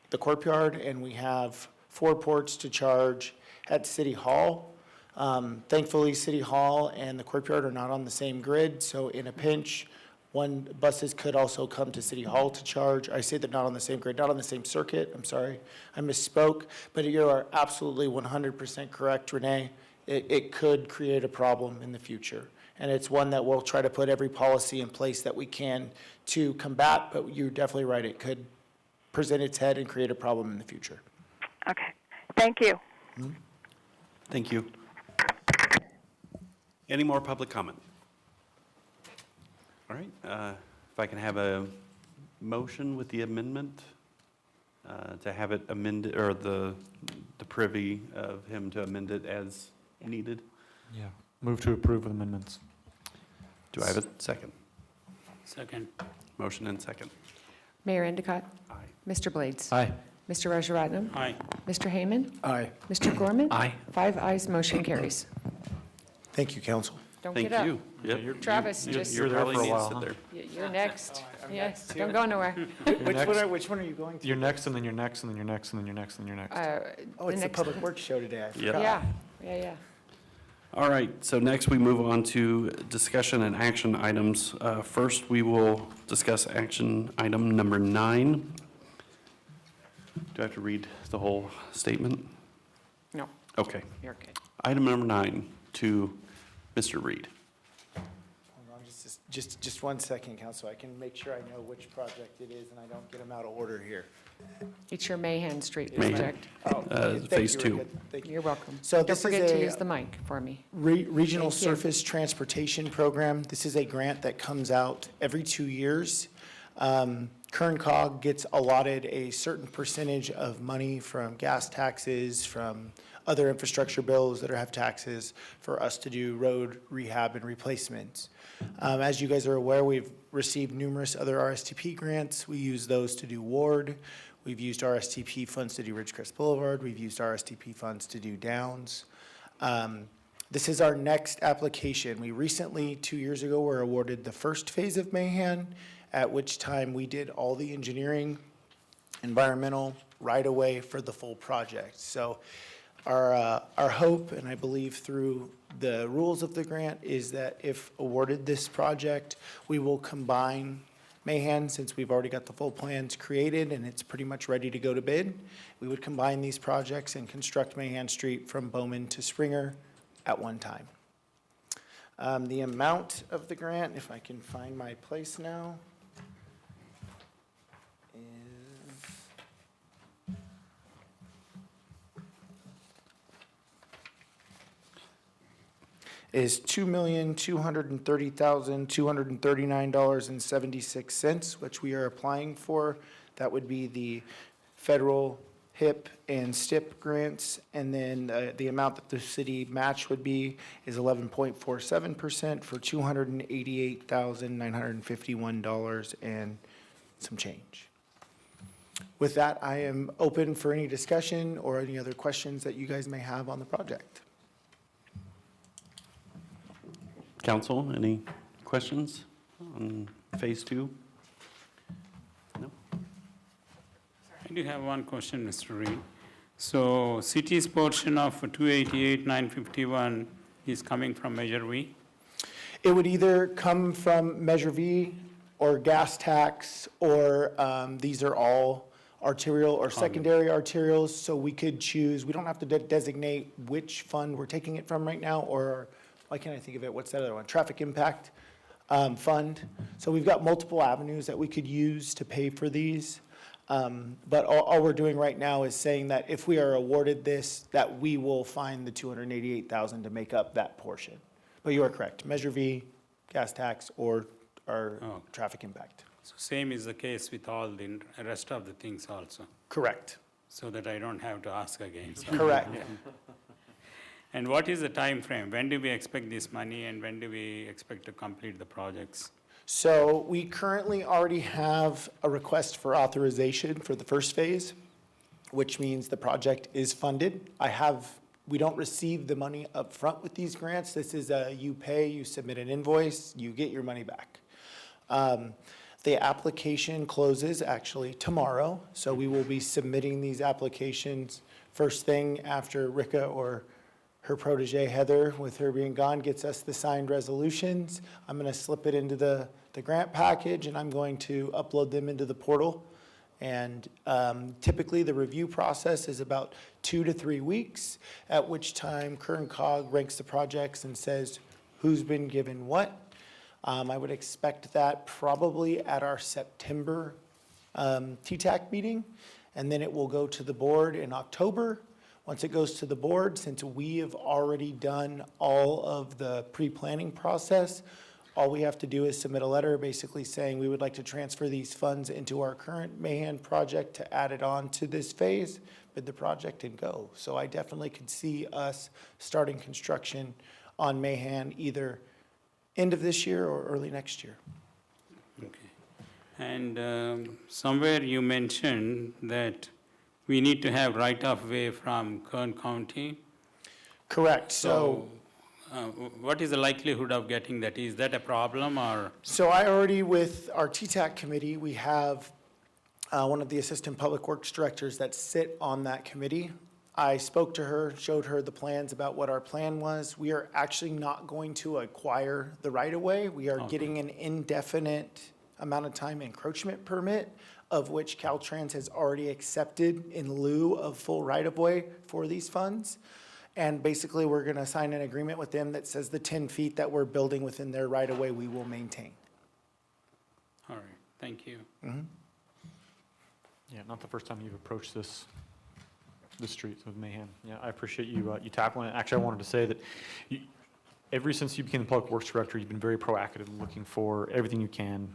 the courtyard, and we have 4 ports to charge at City Hall. Thankfully, City Hall and the courtyard are not on the same grid, so in a pinch, buses could also come to City Hall to charge. I say they're not on the same grid, not on the same circuit, I'm sorry, I misspoke, but you are absolutely 100% correct, Renee. It could create a problem in the future, and it's one that we'll try to put every policy in place that we can to combat, but you're definitely right, it could present its head and create a problem in the future. Okay, thank you. Thank you. Any more public comment? All right, if I can have a motion with the amendment to have it amended, or the privy of him to amend it as needed. Yeah. Move to approve with amendments. Do I have a second? Second. Motion and second. Mayor Endicott? Aye. Mr. Blades? Aye. Mr. Rajaratnam? Aye. Mr. Heyman? Aye. Mr. Gorman? Aye. 5 ayes, motion carries. Thank you, council. Don't Thank get up. you. Yep. Travis, You just- You're there probably for a need to while, sit huh? there. You're next. Yes, don't go nowhere. Which one are you going to? You're next, and then you're next, and then you're next, and then you're next, and then you're next. Oh, it's the Public Works Show today, I forgot. Yeah. All right, so next we move on to discussion and action items. First, we will discuss action item number 9. Do I have to read the whole statement? No, Okay. you're good. Item number 9 to Mr. Reed. Hold on just Just 1 second, Council. I can make sure I know which project it is and I don't get them out of order here. It's your Mahan Street Mahan. project. Oh, thank Phase you, 2. Rick. Thank you. You're welcome. So Don't this is forget to a- use the mic for me. Regional Thank you. Surface Transportation Program. This is a grant that comes out every 2 years. Kern Cog gets allotted a certain percentage of money from gas taxes, from other infrastructure bills that have taxes, for us to do road rehab and replacements. As you guys are aware, we've received numerous other RSTP grants. We use those to do Ward. We've used RSTP funds to do Ridgecrest Boulevard. We've used RSTP funds to do Downs. This is our next application. We recently, 2 years ago, were awarded the first phase of Mahan, at which time we did all the engineering, environmental, right-of-way for the full project. So our hope, and I believe through the rules of the grant, is that if awarded this project, we will combine Mahan, since we've already got the full plans created and it's pretty much ready to go to bid. We would combine these projects and construct Mahan Street from Bowman to Springer at one time. The amount of the grant, if I can find my place now, is $2,230,239.76, which we are applying for. That would be the federal HIP and STIP grants, and then the amount that the city match would be is 11.47% for $288,951 and some change. With that, I am open for any discussion or any other questions that you guys may have on the project. Council, any questions on Phase 2? No? I do have one question, Mr. Reed. So city's portion of 288,951 is coming from Measure V? It would either come from Measure V or gas tax, or these are all arterial or secondary arterials, so we could choose, we don't have to designate which fund we're taking it from right now, or, why can't I think of it, what's that other one? Traffic Impact Fund. So we've got multiple avenues that we could use to pay for these. But all we're doing right now is saying that if we are awarded this, that we will find the $288,000 to make up that portion. But you are correct, Measure V, gas tax, or traffic impact. So same is the case with all the rest of the things also, Correct. so that I don't have to ask again. So- Correct. Yeah. And what is the time frame? When do we expect this money and when do we expect to complete the projects? So we currently already have a request for authorization for the first phase, which means the project is funded. We don't receive the money up front with these grants. This is you pay, you submit an invoice, you get your money back. The application closes actually tomorrow, so we will be submitting these applications first thing after Rika or her protege Heather, with her being gone, gets us the signed resolutions. I'm going to slip it into the grant package, and I'm going to upload them into the portal. And typically, the review process is about 2 to 3 weeks, at which time Kern Cog ranks the projects and says who's been given what. I would expect that probably at our September TTAC meeting, and then it will go to the board in October. Once it goes to the board, since we have already done all of the pre-planning process, all we have to do is submit a letter basically saying we would like to transfer these funds into our current Mahan project to add it on to this phase, bid the project and go. So I definitely could see us starting construction on Mahan either end of this year or early next year. Okay. And somewhere you mentioned that we need to have right-of-way from Kern County. Correct. So what is the likelihood of getting that? Is that a problem or? So I already, with our TTAC committee, we have one of the assistant public works directors that sit on that committee. I spoke to her, showed her the plans about what our plan was. We are actually not going to acquire the right-of-way. We are getting an indefinite amount of time encroachment permit, of which Caltrans has already accepted in lieu of full right-of-way for these funds. And basically, we're going to sign an agreement with them that says the 10 feet that we're building within their right-of-way, we will maintain. All right, thank you. Yeah, not the first time you've approached this street with Mahan. Yeah, I appreciate you, you tackling it. Actually, I wanted to say that ever since you became the Public Works Director, you've been very proactive in looking for everything you can,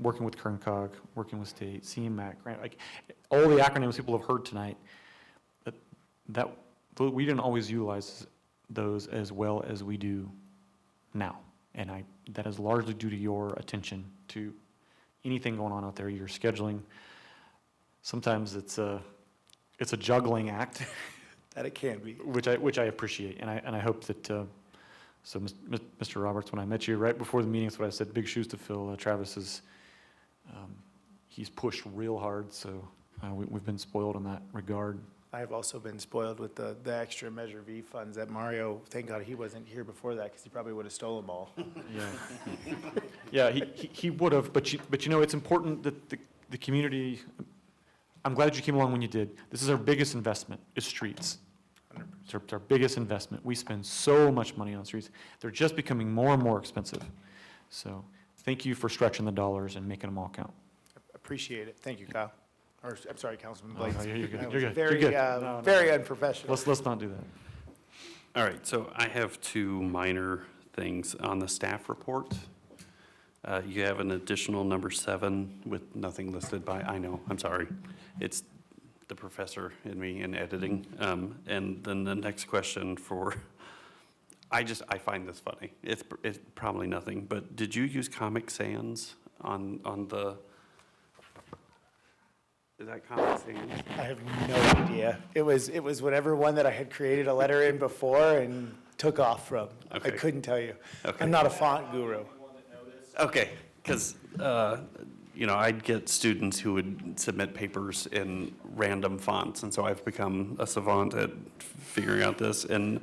working with KernCog, working with state, CMAC, grant, like, all the acronyms people have heard tonight, that we didn't always utilize those as well as we do now. And that is largely due to your attention to anything going on out there, your scheduling. Sometimes it's a juggling act. That it can be. Which I appreciate, and I hope that, so Mr. Roberts, when I met you right before the meeting, that's what I said, big shoes to fill. Travis is, he's pushed real hard, so we've been spoiled in that regard. I have also been spoiled with the extra Measure V funds that Mario, thank God he wasn't here before that, because he probably would have stolen them all. Yeah, he would have, but you know, it's important that the community, I'm glad you came along when you did. This is our biggest investment, is streets. It's our biggest investment. We spend so much money on streets. They're just becoming more and more expensive. So thank you for stretching the dollars and making them all count. Appreciate it. Thank you, Kyle. Or, I'm sorry, Councilman No, Blades. you're good. That You're was good. You're good. No, very unprofessional. Let's not do that. All right, so I have two minor things on the staff report. You have an additional number 7 with nothing listed by, I know, I'm sorry. It's the professor in me in editing. And then the next question for, I find this funny. It's probably nothing, but did you use Comic Sans on the, is that Comic Sans? I have no idea. It was whatever one that I had created a letter in before and took off from. Okay. I couldn't tell you. Okay. I'm not a font guru. Okay, because, I'd get students who would submit papers in random fonts, and so I've become a savant at figuring out this, and.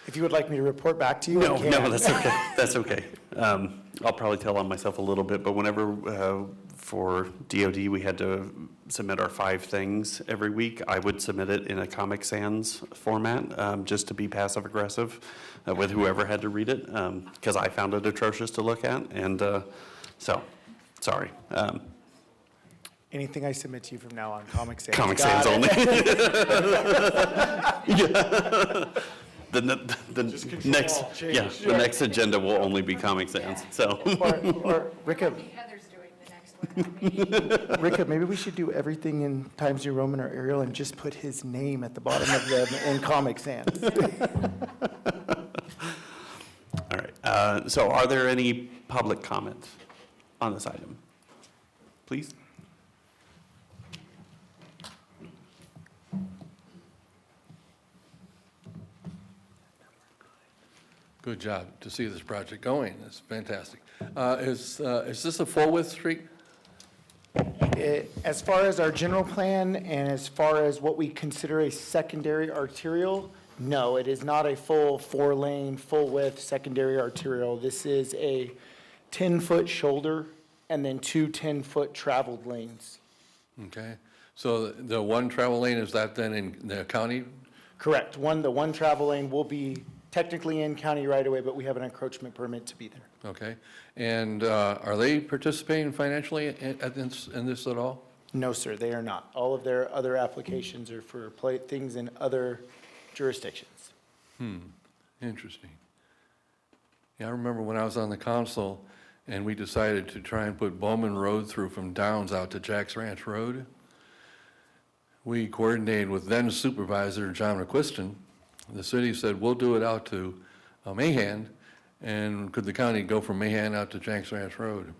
If you would like me to report back to you, I can. No, that's okay, that's okay. I'll probably tell on myself a little bit, but whenever, for DOD, we had to submit our 5 things every week, I would submit it in a Comic Sans format, just to be passive aggressive with whoever had to read it, because I found it atrocious to look at, and so, sorry. Anything I submit to you from now on, Comic Sans. Comic Sans only. Yeah. The next agenda will only be Comic Sans, so. Or Ricka, Heather's doing the next one. Ricka, maybe we should do everything in Times New Roman or Arial and just put his name at the bottom of them in Comic Sans. All right, so are there any public comments on this item? Please? Good job to see this project going. It's fantastic. Is this a full-width street? As far as our general plan and as far as what we consider a secondary arterial, no, it is not a full 4-lane, full-width secondary arterial. This is a 10-foot shoulder and then 2 10-foot traveled lanes. Okay, so the one travel lane, is that then in the county? Correct. The one travel lane will be technically in county right away, but we have an encroachment permit to be there. Okay, and are they participating financially in this at all? No, sir, they are not. All of their other applications are for things in other jurisdictions. Interesting. Yeah, I remember when I was on the council and we decided to try and put Bowman Road through from Downs out to Jack's Ranch Road. We coordinated with then Supervisor John McQuiston. The city said, we'll do it out to Mahan, and could the county go from Mahan out to Jack's Ranch Road?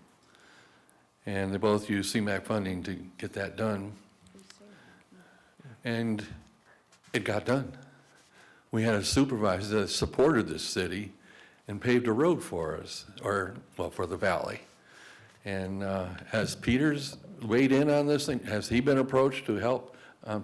And they both used CMAQ funding to get that done. And it got done. We had a supervisor that supported this city and paved a road for us, for the valley. And has Peters weighed in on this thing? Has he been approached to help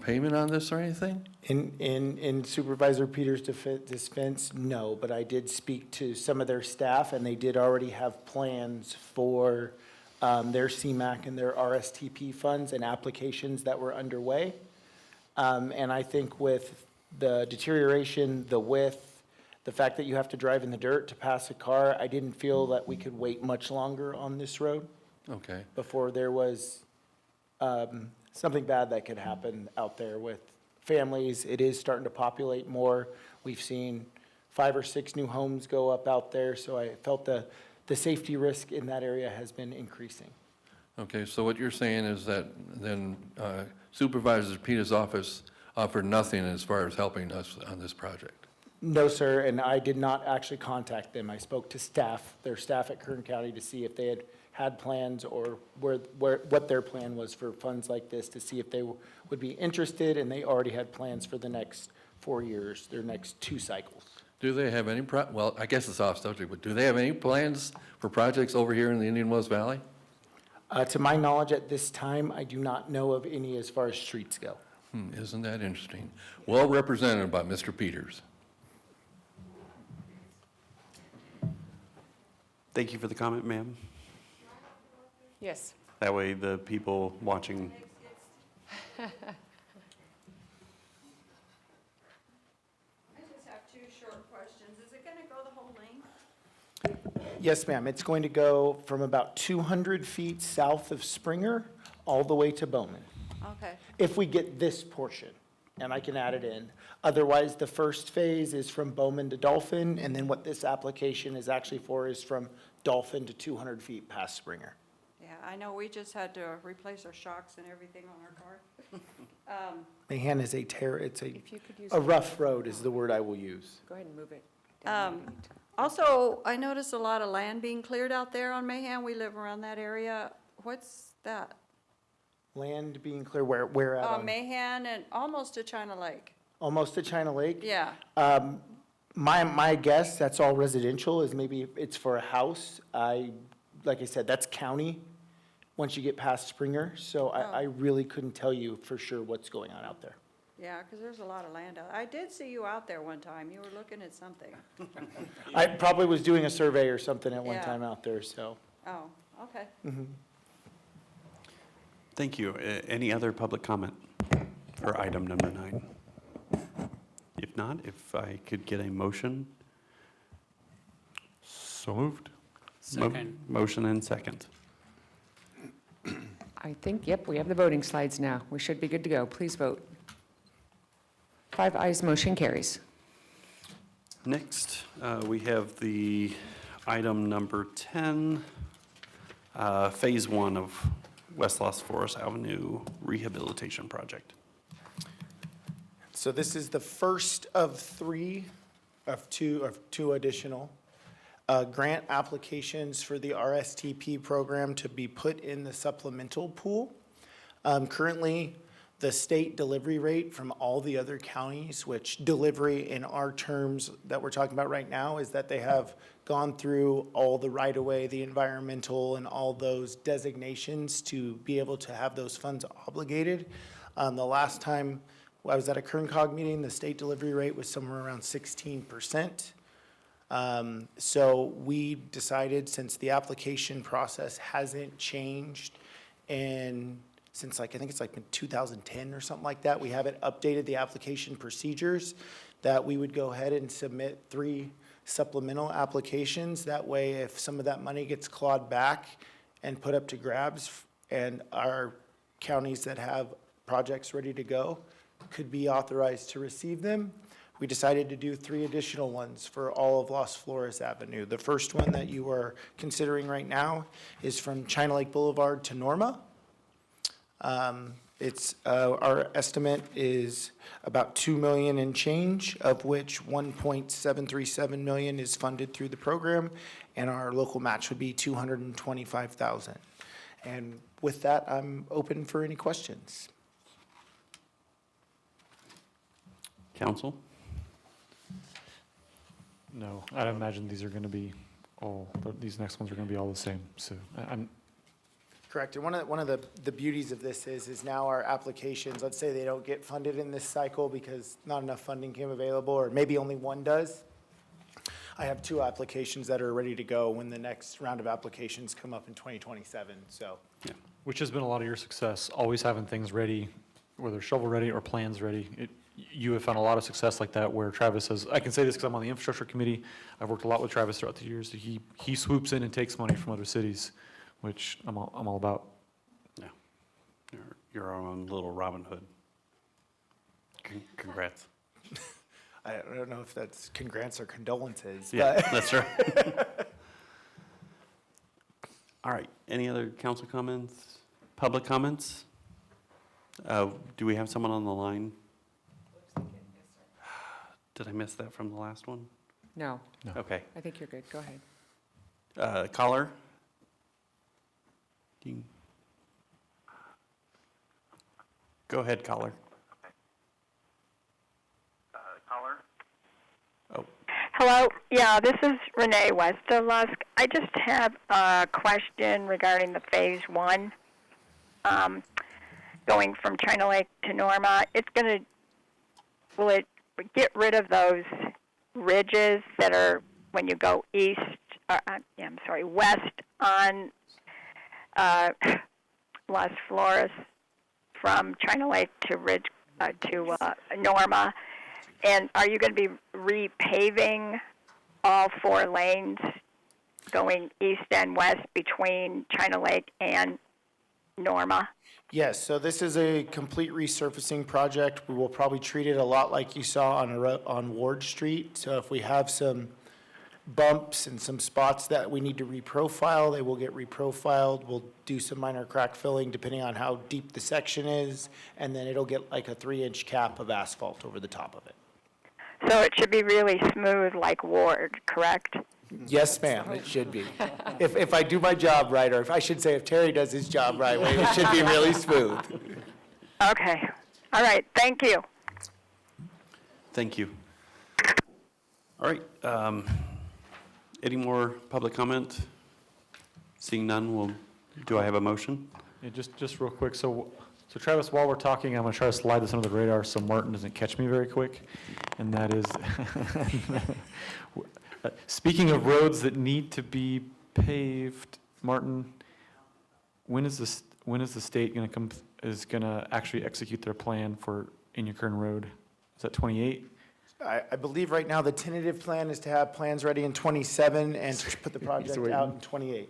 payment on this or anything? In Supervisor Peters' defense, no, but I did speak to some of their staff, and they did already have plans for their CMAQ and their RSTP funds and applications that were underway. And I think with the deterioration, the width, the fact that you have to drive in the dirt to pass a car, I didn't feel that we could wait much longer on this road Okay. before there was something bad that could happen out there with families. It is starting to populate more. We've seen 5 or 6 new homes go up out there, so I felt the safety risk in that area has been increasing. Okay, so what you're saying is that then Supervisor Peta's office offered nothing as far as helping us on this project? No, sir, and I did not actually contact them. I spoke to staff, their staff at Kern County, to see if they had plans or what their plan was for funds like this, to see if they would be interested, and they already had plans for the next 4 years, their next 2 cycles. Do they have any, well, I guess it's off subject, but do they have any plans for projects over here in the Indian Wells Valley? To my knowledge, at this time, I do not know of any as far as streets go. Isn't that interesting? Well represented by Mr. Peters. Thank you for the comment, ma'am. Yes. That way the people watching. I just have 2 short questions. Is it going to go the whole length? Yes, ma'am. It's going to go from about 200 feet south of Springer all the way to Bowman. Okay. If we get this portion, and I can add it in. Otherwise, the first phase is from Bowman to Dolphin, and then what this application is actually for is from Dolphin to 200 feet past Springer. Yeah, I know we just had to replace our shocks and everything on our car. Mahan is it's If you could use a rough road is the word I will use. Go ahead and move it. Also, I noticed a lot of land being cleared out there on Mahan. We live around that area. What's that? Land being clear, where at? on- Mahan and almost to China Lake. Almost to China Lake? Yeah. My guess, that's all residential, is maybe it's for a house. Like I said, that's county, once you get past Springer, so I really couldn't tell you for sure what's going on out there. Yeah, because there's a lot of land out. I did see you out there one time. You were looking at something. I probably was doing a survey or something at one Yeah. time out there, so. Oh, okay. Thank you. Any other public comment for item number 9? If not, if I could get a motion. So moved. Second. Motion and second. I think, yep, we have the voting slides now. We should be good to go. Please vote. 5 ayes, motion carries. Next, we have the item number 10, Phase 1 of West Las Flores Avenue Rehabilitation Project. So this is the first of 3, of two additional grant applications for the RSTP program to be put in the supplemental pool. Currently, the state delivery rate from all the other counties, which delivery in our terms that we're talking about right now, is that they have gone through all the right-of-way, the environmental, and all those designations to be able to have those funds obligated. The last time I was at a KernCog meeting, the state delivery rate was somewhere around 16%. So we decided, since the application process hasn't changed since I think it's like in 2010 or something like that, we haven't updated the application procedures, that we would go ahead and submit 3 supplemental applications. That way, if some of that money gets clawed back and put up to grabs, and our counties that have projects ready to go could be authorized to receive them, we decided to do 3 additional ones for all of Las Flores Avenue. The first one that you are considering right now is from China Lake Boulevard to Norma. Our estimate is about $2 million and change, of which $1.737 million is funded through the program, and our local match would be $225,000. And with that, I'm open for any questions. Council? No, I'd imagine these are going to be these next ones are going to be all the same, so I'm. Correct, and one of the beauties of this is now our applications, let's say they don't get funded in this cycle because not enough funding came available, or maybe only one does. I have 2 applications that are ready to go when the next round of applications come up in 2027, so. Yeah. Which has been a lot of your success, always having things ready, whether shovel ready or plans ready. you have found a lot of success like that where Travis has, I can say this because I'm on the infrastructure committee. I've worked a lot with Travis throughout the years. He swoops in and takes money from other cities, which I'm all about. Yeah. You're our own little Robin Hood. Congrats. I don't know if that's congrats or condolences, Yeah, but. that's right. All right, any other council comments, public comments? Do we have someone on the line? Did I miss that from the last one? No, Okay. I think you're good. Go ahead. Caller? Go ahead, caller. Hello, yeah, this is Renee Westerlusk. I just have a question regarding the Phase 1, going from China Lake to Norma. Will it get rid of those ridges that are when you go west on Las Flores from China Lake to Norma? And are you going to be repaving all 4 lanes going east and west between China Lake and Norma? Yes, so this is a complete resurfacing project. We will probably treat it a lot like you saw on Ward Street. So if we have some bumps and some spots that we need to reprofile, they will get reprofiled. We'll do some minor crack filling depending on how deep the section is, and then it'll get like a 3-inch cap of asphalt over the top of it. So it should be really smooth like Ward, correct? Yes, ma'am, it should be. If I do my job right, or if I should say if Terry does his job right, it should be really smooth. Okay. All right. Thank you. Thank you. All right, any more public comment? Seeing none, do I have a motion? Yeah, just real quick, so Travis, while we're talking, I'm gonna try to slide this under the radar so Martin doesn't catch me very quick. And that is, speaking of roads that need to be paved, Martin, when is the state gonna actually execute their plan for Indian Kern Road? Is that 28? I believe right now the tentative plan is to have plans ready in 27 and to put the project out in 28.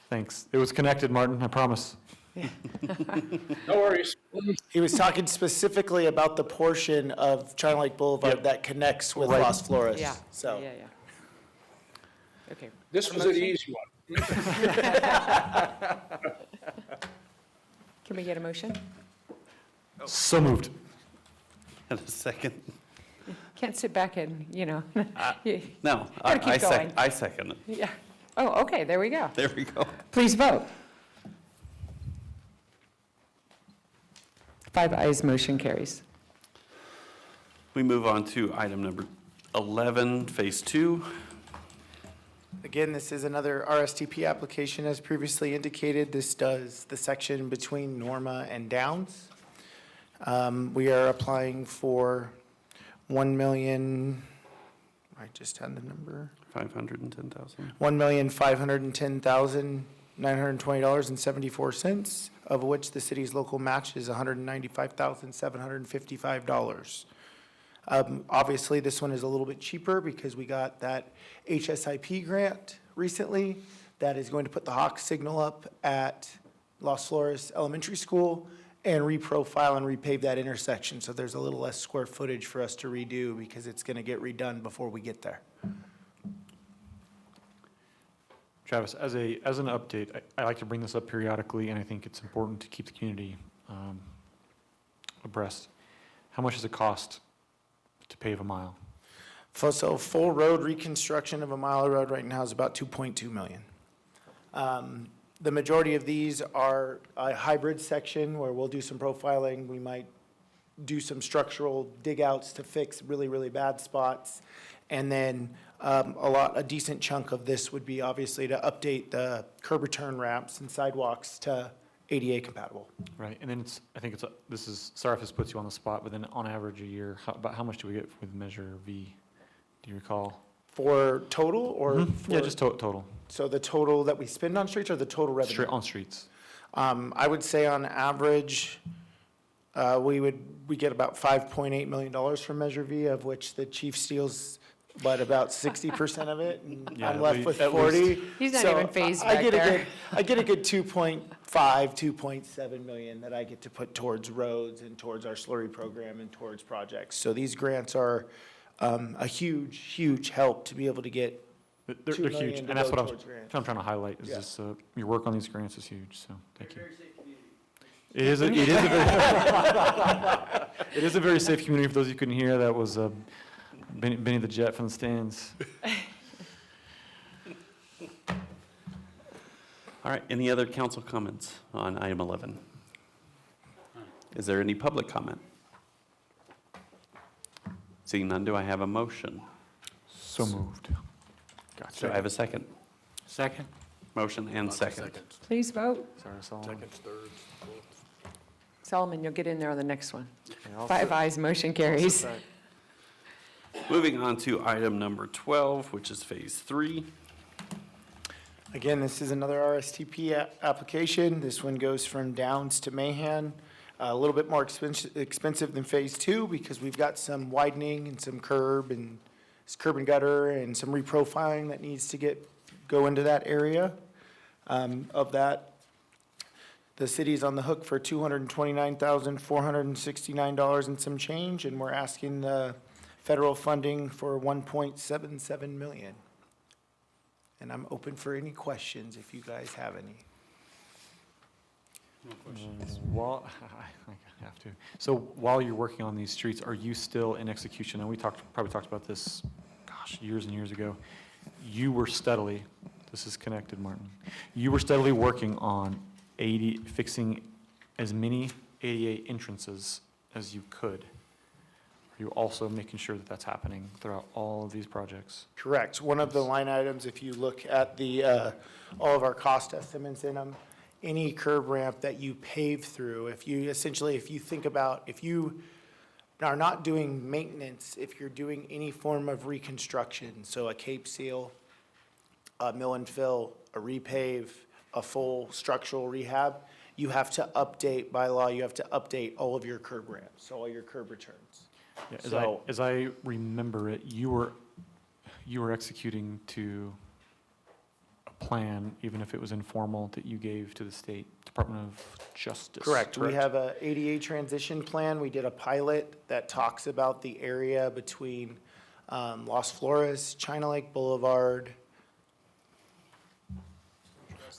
Thanks. It was connected, Martin, I promise. No worries. He was talking specifically about the portion of China Lake Boulevard that connects with Right. Las Flores. Yeah, So yeah. Okay. This was an easy one. Can we get a motion? So moved. And a second? Can't sit back and, No, Gotta keep going. I second it. Yeah. Oh, okay, there we go. There we go. Please vote. 5 ayes, motion carries. We move on to item number 11, Phase 2. again, this is another RSTP application as previously indicated. This does the section between Norma and Downs. We are applying for 1 million, I just had the number. 510,000. $1,510,920.74, of which the city's local match is $195,755. Obviously, this one is a little bit cheaper because we got that HSIP grant recently that is going to put the Hawk signal up at Las Flores Elementary School and reprofile and repave that intersection. So there's a little less square footage for us to redo because it's going to get redone before we get there. Travis, as an update, I like to bring this up periodically, and I think it's important to keep the community abreast. How much does it cost to pave a mile? So full road reconstruction of a mile of road right now is about 2.2 million. The majority of these are a hybrid section where we'll do some profiling. We might do some structural dig outs to fix really, really bad spots. And then a decent chunk of this would be obviously to update the curb return ramps and sidewalks to ADA compatible. Right, and then sorry if this puts you on the spot, but then on average a year, about how much do we get with Measure V? Do you recall? For total or? Yeah, just total. So the total that we spend on streets or the total revenue? On streets. I would say on average, We get about $5.8 million from Measure V, of which the chief steals, about 60% of it, and Yeah, I'm left at with least. 40. He's not So even phased I back get a there. good- I get a good 2.7 million that I get to put towards roads and towards our slurry program and towards projects. So these grants are a huge, huge help to be able to get They're 2 they're million huge, to and that's go what towards grants. I'm trying to highlight, is Yeah. this, your work on these grants is huge, so thank you. It is a very, it is a very safe community. For those who couldn't hear, that was Benny the Jet from the stands. All right, any other council comments on item 11? Is there any public comment? Seeing none, do I have a motion? So moved. Do I have a second? Second? Motion and second. Please vote. Sorry, Solomon. Seconds, thirds, fourths. Solomon, you'll get in there on the next one. I'll 5 sit- ayes, motion carries. Moving on to item number 12, which is Phase 3. Again, this is another RSTP application. This one goes from Downs to Mahan. A little bit more expensive than Phase 2 because we've got some widening and some curb and gutter and some reprofiling that needs to go into that area. Of that, the city's on the hook for $229,469 and some change, and we're asking the federal funding for $1.77 million. And I'm open for any questions if you guys have any. While, I have to. So while you're working on these streets, are you still in execution? And we probably talked about this, gosh, years and years ago. You were steadily, this is connected, Martin. You were steadily working on fixing as many ADA entrances as you could. Are you also making sure that that's happening throughout all of these projects? Correct. One of the line items, if you look at all of our cost estimates in them, any curb ramp that you pave through, if you think about, if you are not doing maintenance, if you're doing any form of reconstruction, so a cape seal, a mill and fill, a repave, a full structural rehab, you have to update, by law, you have to update all of your curb ramps, all your curb returns. Yeah, So- as I remember it, you were executing to a plan, even if it was informal, that you gave to the State Department of Justice. Correct. We have a ADA transition plan. We did a pilot that talks about the area between Los Flores, China Lake Boulevard,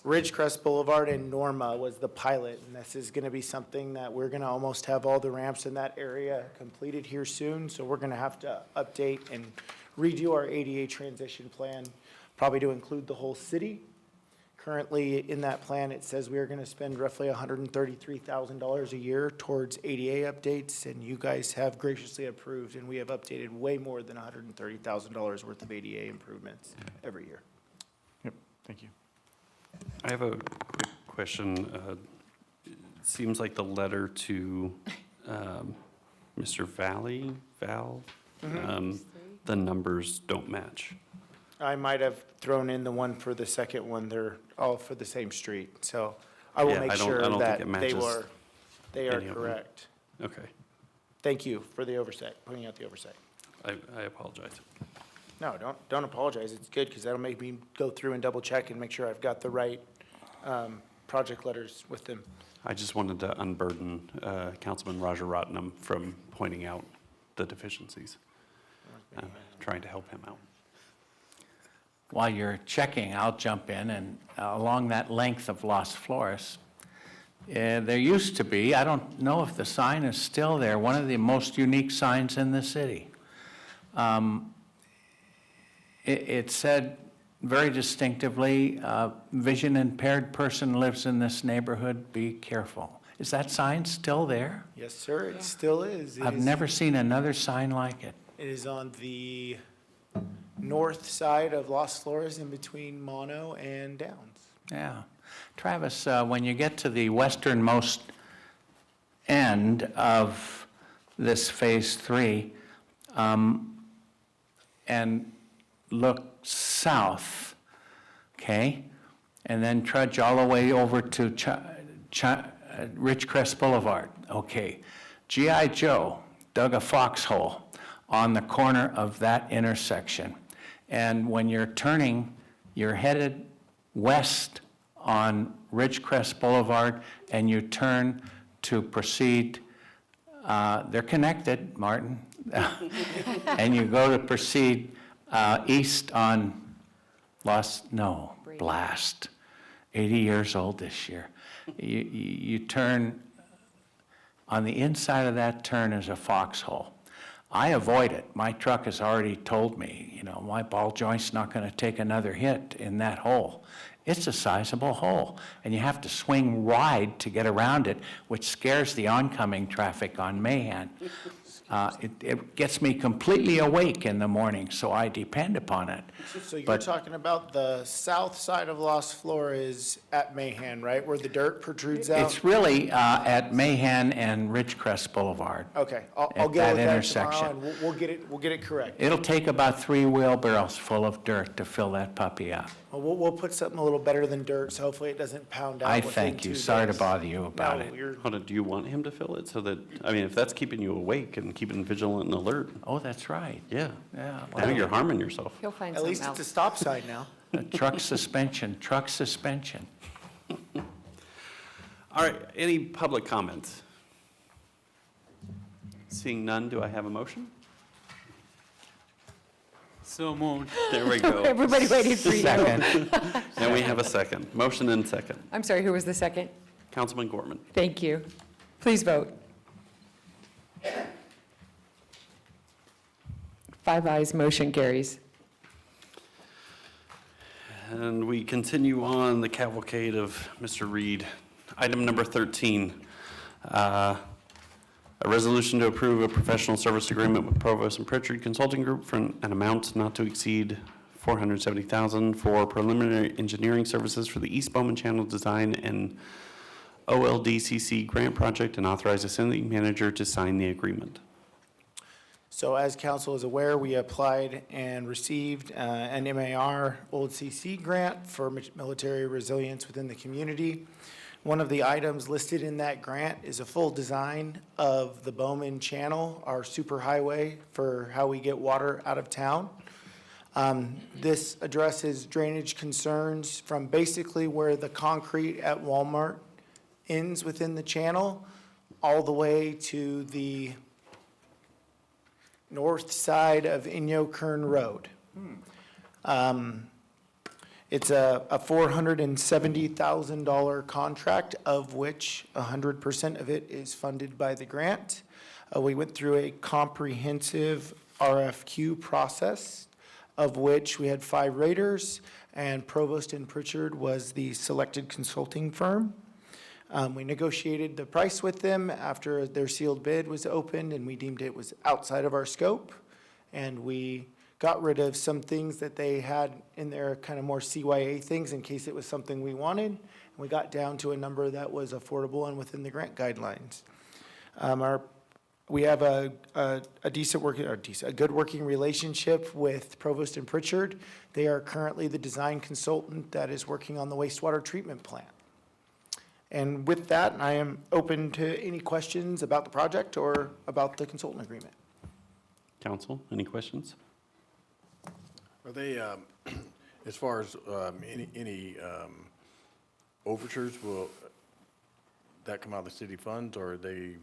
Ridgecrest Boulevard, and Norma was the pilot. And this is going to be something that we're going to almost have all the ramps in that area completed here soon. So we're going to have to update and redo our ADA transition plan, probably to include the whole city. Currently, in that plan, it says we are going to spend roughly $133,000 a year towards ADA updates, and you guys have graciously approved, and we have updated way more than $130,000 worth of ADA improvements every year. Yep, thank you. I have a quick question. It seems like the letter to Mr. Val, the numbers don't match. I might have thrown in the one for the second one. They're all for the same street, so I will Yeah, make I don't sure think that it matches they are any of them. correct. Okay, Thank you for the oversight, pointing out the oversight. I apologize. No, don't apologize. It's good because that'll make me go through and double check and make sure I've got the right project letters with them. I just wanted to unburden Councilman Roger Rottenham from pointing out the deficiencies, trying to help him out. While you're checking, I'll jump in, and along that length of Los Flores, there used to be, I don't know if the sign is still there, one of the most unique signs in the city. It said very distinctively, vision impaired person lives in this neighborhood, be careful. Is that sign still there? Yes, sir, it still is. I've never seen another sign like it. It is on the north side of Los Flores in between Mono and Downs. Yeah. Travis, when you get to the westernmost end of this Phase 3, and look south, okay? And then trudge all the way over to Ridgecrest Boulevard, okay? G.I. Joe dug a foxhole on the corner of that intersection. And when you're turning, you're headed west on Ridgecrest Boulevard, and you turn to proceed, they're connected, Martin, and you go to proceed east on Blast, 80 years old this year. You turn, on the inside of that turn is a foxhole. I avoid it. My truck has already told me, my ball joint's not going to take another hit in that hole. It's a sizable hole, and you have to swing wide to get around it, which scares the oncoming traffic on Mahan. It gets me completely awake in the morning, so I depend upon it. So you're But- talking about the south side of Los Flores at Mahan, right, where the dirt protrudes out? It's really at Mahan and Ridgecrest Boulevard. Okay, I'll at get that with that intersection. tomorrow, and we'll get it correct. It'll take about 3 wheelbarrows full of dirt to fill that puppy up. Well, we'll put something a little better than dirt, so hopefully it doesn't pound out I within thank you. 2 Sorry to days. bother you about No, it. you're- Hold on, do you want him to fill it so that, if that's keeping you awake and keeping vigilant and alert? Oh, that's right. Yeah. Yeah. Now you're harming yourself. He'll find At something least else. it's a stop sign now. Truck suspension. All right, any public comments? Seeing none, do I have a motion? So moved. There we go. Everybody waited for you. Second. And we have a second. Motion and second. I'm sorry, who was the second? Councilman Gorman. Thank you. Please vote. 5 ayes, motion carries. And we continue on the cavalcade of Mr. Reed. Item number 13, a resolution to approve a professional service agreement with Provost and Pritchard Consulting Group for an amount not to exceed $470,000 for preliminary engineering services for the East Bowman Channel Design and OLDCC grant project, and authorize the city manager to sign the agreement. So as council is aware, we applied and received an MAR Old CC grant for military resilience within the community. One of the items listed in that grant is a full design of the Bowman Channel, our superhighway for how we get water out of town. This addresses drainage concerns from basically where the concrete at Walmart ends within the channel, all the way to the north side of Inyo Kern Road. It's a $470,000 contract, of which 100% of it is funded by the grant. We went through a comprehensive RFQ process, of which we had 5 raters, and Provost and Pritchard was the selected consulting firm. We negotiated the price with them after their sealed bid was opened, and we deemed it was outside of our scope. And we got rid of some things that they had in their kind of more CYA things in case it was something we wanted. And we got down to a number that was affordable and within the grant guidelines. We have a good working relationship with Provost and Pritchard. They are currently the design consultant that is working on the wastewater treatment plant. And with that, I am open to any questions about the project or about the consultant agreement. Council, any questions? Are they, as far as any overtures, will that come out of the city funds, or are they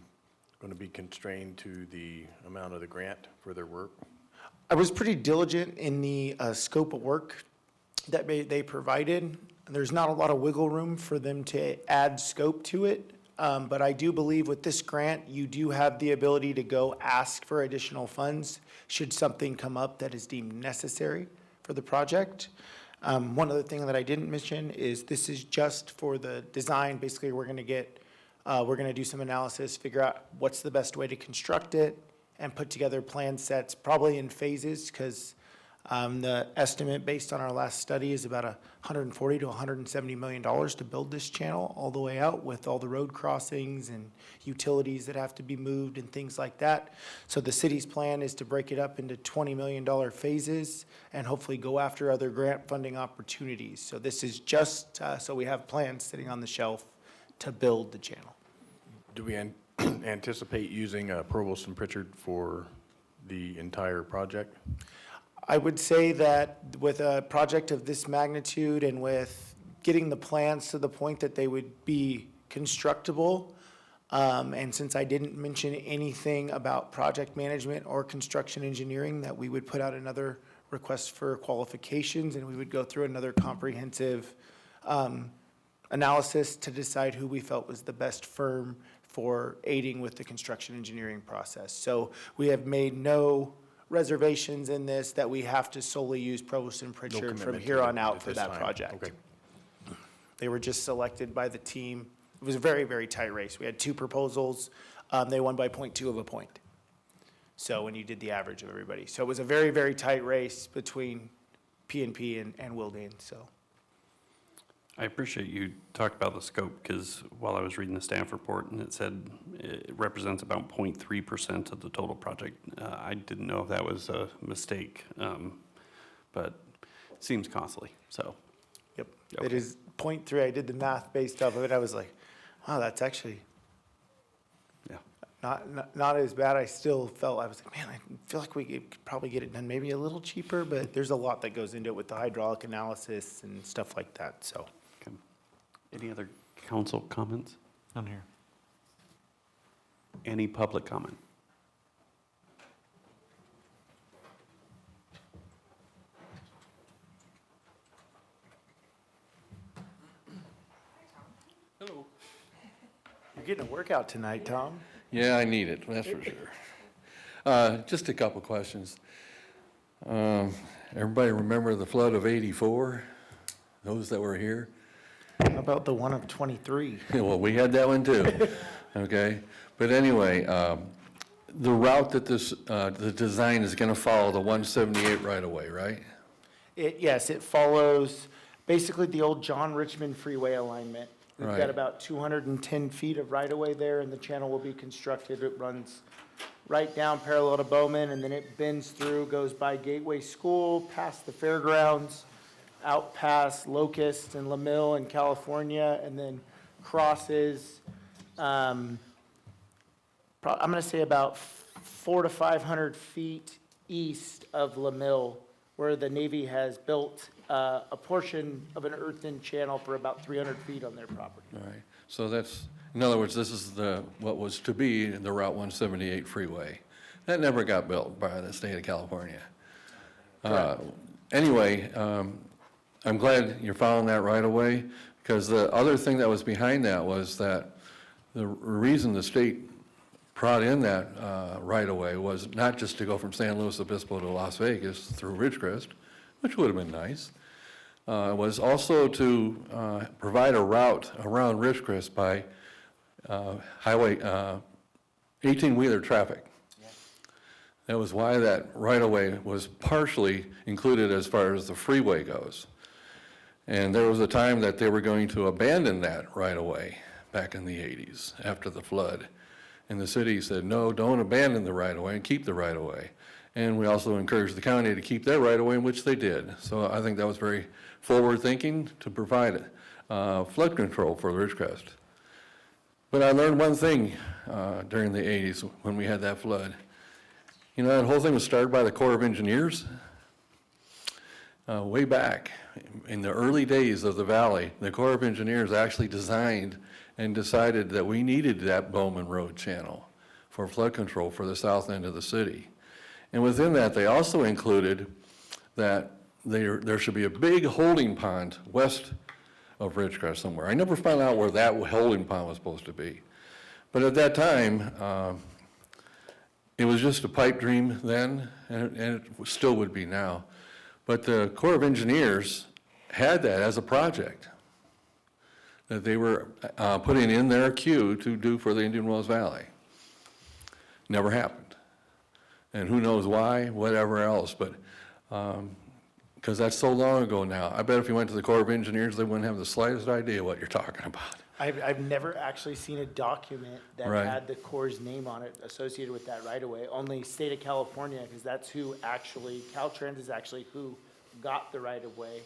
going to be constrained to the amount of the grant for their work? I was pretty diligent in the scope of work that they provided. There's not a lot of wiggle room for them to add scope to it. But I do believe with this grant, you do have the ability to go ask for additional funds should something come up that is deemed necessary for the project. One other thing that I didn't mention is this is just for the design. Basically, we're going to do some analysis, figure out what's the best way to construct it, and put together plan sets, probably in phases, because the estimate based on our last study is about $140 to $170 million to build this channel all the way out, with all the road crossings and utilities that have to be moved and things like that. So the city's plan is to break it up into $20 million phases and hopefully go after other grant funding opportunities. So this is just so we have plans sitting on the shelf to build the channel. Do we anticipate using Provost and Pritchard for the entire project? I would say that with a project of this magnitude and with getting the plans to the point that they would be constructible, and since I didn't mention anything about project management or construction engineering, that we would put out another request for qualifications and we would go through another comprehensive analysis to decide who we felt was the best firm for aiding with the construction engineering process. So we have made no reservations in this that we have to solely use Provost and Pritchard from commitment here to on it out at for this that time. project. Okay. They were just selected by the team. It was a very, very tight race. We had two proposals. They won by 0.2 of a point. So when you did the average of everybody. So it was a very, very tight race between P&P and Willdan, so. I appreciate you talked about the scope, because while I was reading the staff report, and it said it represents about 0.3% of the total project. I didn't know if that was a mistake, but it seems costly, so. Yep. Okay. It is 0.3. I did the math based off of it. I was like, wow, that's actually not as bad. I still felt, I was like, man, I feel like we could probably get it done maybe a little cheaper, but there's a lot that goes into it with the hydraulic analysis and stuff like that, so. Okay. Any other council comments? None here. Any public comment? Hello. You're getting a workout tonight, Tom. Yeah, I need it, that's for sure. Just a couple questions. Everybody remember the flood of '84? Those that were here? How about the one of 23? Well, we had that one too, okay? But anyway, the route that this, the design is gonna follow, the 178 right away, right? Yes, it follows basically the old John Richmond Freeway alignment. We've Right. got about 210 feet of right-of-way there, and the channel will be constructed. It runs right down parallel to Bowman, and then it bends through, goes by Gateway School, past the fairgrounds, out past Locust and LaMille in California, and then crosses, I'm gonna say about 400 to 500 feet east of LaMille, where the Navy has built a portion of an earthen channel for about 300 feet on their property. All right, so that's, in other words, this is the, what was to be the Route 178 freeway. That never got built by the state of California. Anyway, I'm glad you're following that right away, because the other thing that was behind that was that the reason the state brought in that right away was not just to go from San Luis Obispo to Las Vegas through Ridgecrest, which would have been nice, was also to provide a route around Ridgecrest by highway 18-wheeler traffic. That was why that right-of-way was partially included as far as the freeway goes. And there was a time that they were going to abandon that right-of-way back in the 80s after the flood. And the city said, no, don't abandon the right-of-way and keep the right-of-way. And we also encouraged the county to keep their right-of-way, which they did. So I think that was very forward-thinking to provide flood control for Ridgecrest. But I learned one thing during the 80s when we had that flood. You know, that whole thing was started by the Corps of Engineers. Way back in the early days of the valley, the Corps of Engineers actually designed and decided that we needed that Bowman Road channel for flood control for the south end of the city. And within that, they also included that there should be a big holding pond west of Ridgecrest somewhere. I never found out where that holding pond was supposed to be. But at that time, it was just a pipe dream then, and it still would be now. But the Corps of Engineers had that as a project that they were putting in their queue to do for the Indian Wells Valley. Never happened. And who knows why, whatever else, but because that's so long ago now. I bet if you went to the Corps of Engineers, they wouldn't have the slightest idea what you're talking about. I've never actually seen a document that Right. had the Corps' name on it associated with that right-of-way. Only state of California, because that's who actually, Caltrans is actually who got the right-of-way.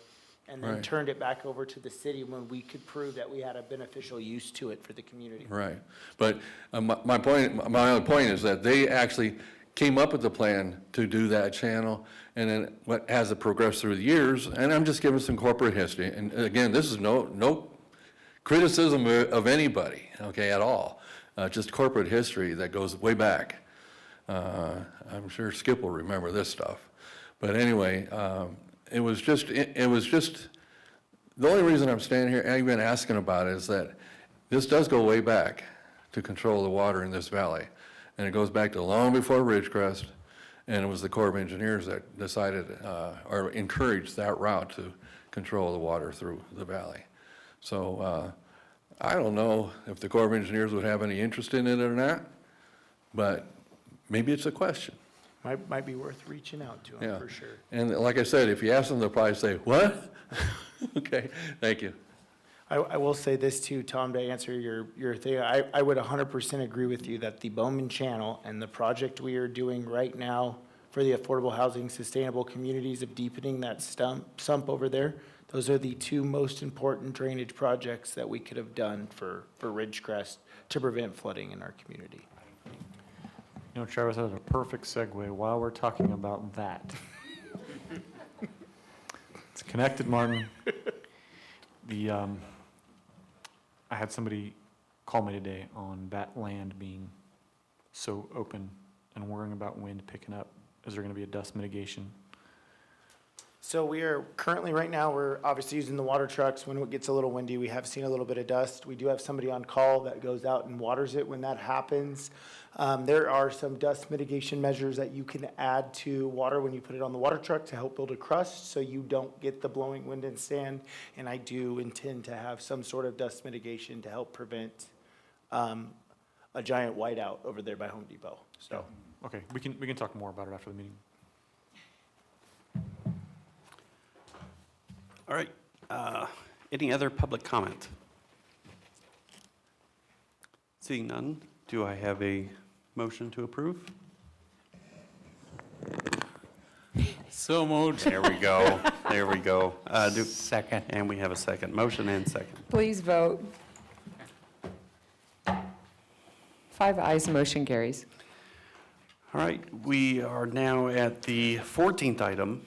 and then Right. turned it back over to the city when we could prove that we had a beneficial use to it for the community. Right. But my other point is that they actually came up with the plan to do that channel, and then as it progressed through the years, and I'm just giving some corporate history, and again, this is no criticism of anybody, okay, at all, just corporate history that goes way back. I'm sure Skip will remember this stuff. But anyway, it was just, the only reason I'm standing here and even asking about it is that this does go way back to control the water in this valley. And it goes back to long before Ridgecrest, and it was the Corps of Engineers that decided or encouraged that route to control the water through the valley. So I don't know if the Corps of Engineers would have any interest in it or not, but maybe it's a question. Might be worth reaching out to them, Yeah. for sure. And like I said, if you ask them, they'll probably say, what? Okay, thank you. I will say this too, Tom, to answer your thing. I would 100% agree with you that the Bowman Channel and the project we are doing right now for the affordable housing sustainable communities of deepening that sump over there, those are the two most important drainage projects that we could have done for Ridgecrest to prevent flooding in our community. You know, Travis, that's a perfect segue while we're talking about that. It's connected, Martin. I had somebody call me today on that land being so open and worrying about wind picking up. Is there going to be a dust mitigation? So we are currently, right now, we're obviously using the water trucks. When it gets a little windy, we have seen a little bit of dust. We do have somebody on call that goes out and waters it when that happens. There are some dust mitigation measures that you can add to water when you put it on the water truck to help build a crust so you don't get the blowing wind and sand. And I do intend to have some sort of dust mitigation to help prevent a giant whiteout over there by Home Depot. So, Okay, we can talk more about it after the meeting. All right. Any other public comment? Seeing none, do I have a motion to approve? So moved. There we go. There we go. Second. And we have a second. Motion and second. Please vote. 5 ayes, motion carries. All right, we are now at the 14th item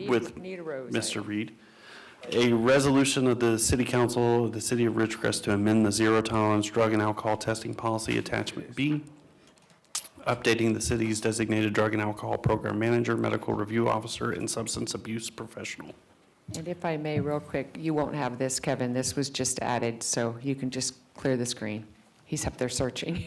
with Need a rose. Mr. Reed. A resolution of the City Council of the City of Ridgecrest to amend the zero tolerance drug and alcohol testing policy, Attachment B, updating the city's designated drug and alcohol program manager, medical review officer, and substance abuse professional. And if I may, real quick, you won't have this, Kevin. This was just added, so you can just clear the screen. He's up there searching.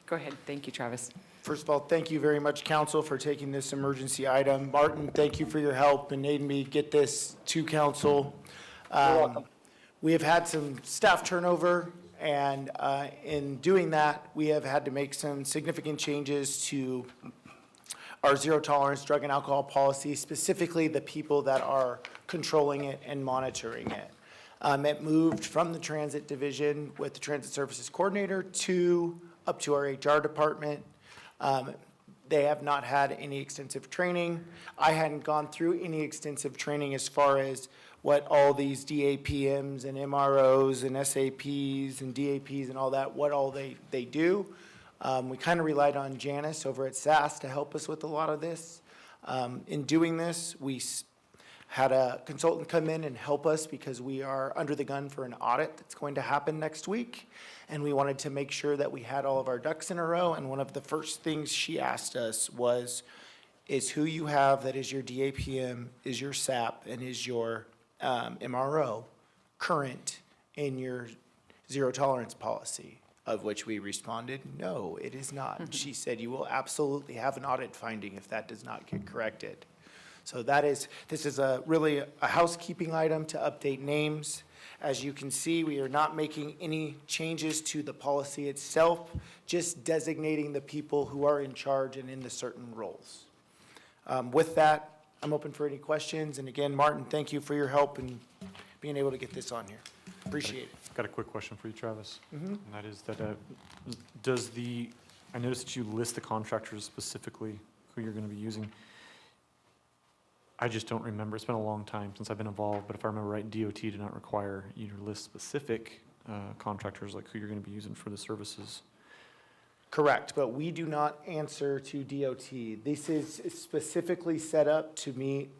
Go ahead. Thank you, Travis. first of all, thank you very much, council, for taking this emergency item. Martin, thank you for your help in aiding me get this to council. You're welcome. We have had some staff turnover, and in doing that, we have had to make some significant changes to our zero tolerance drug and alcohol policy, specifically the people that are controlling it and monitoring it. It moved from the transit division with the transit services coordinator up to our HR department. They have not had any extensive training. I hadn't gone through any extensive training as far as what all these DAPMs and MROs and SAPs and DAPs and all that, what all they do. We kind of relied on Janice over at SAS to help us with a lot of this. In doing this, we had a consultant come in and help us because we are under the gun for an audit that's going to happen next week. And we wanted to make sure that we had all of our ducks in a row. And one of the first things she asked us was, is who you have that is your DAPM, is your SAP, and is your MRO current in your zero tolerance policy? Of which we responded, no, it is not. She said, you will absolutely have an audit finding if that does not get corrected. So this is really a housekeeping item to update names. As you can see, we are not making any changes to the policy itself, just designating the people who are in charge and in the certain roles. With that, I'm open for any questions. And again, Martin, thank you for your help in being able to get this on here. Appreciate it. Got a quick question for you, Travis. Mhm. And that is that, I noticed that you list the contractors specifically who you're going to be using. I just don't remember. It's been a long time since I've been involved, but if I remember right, DOT did not require you to list specific contractors, like who you're going to be using for the services. Correct, but we do not answer to DOT. This is specifically set up to meet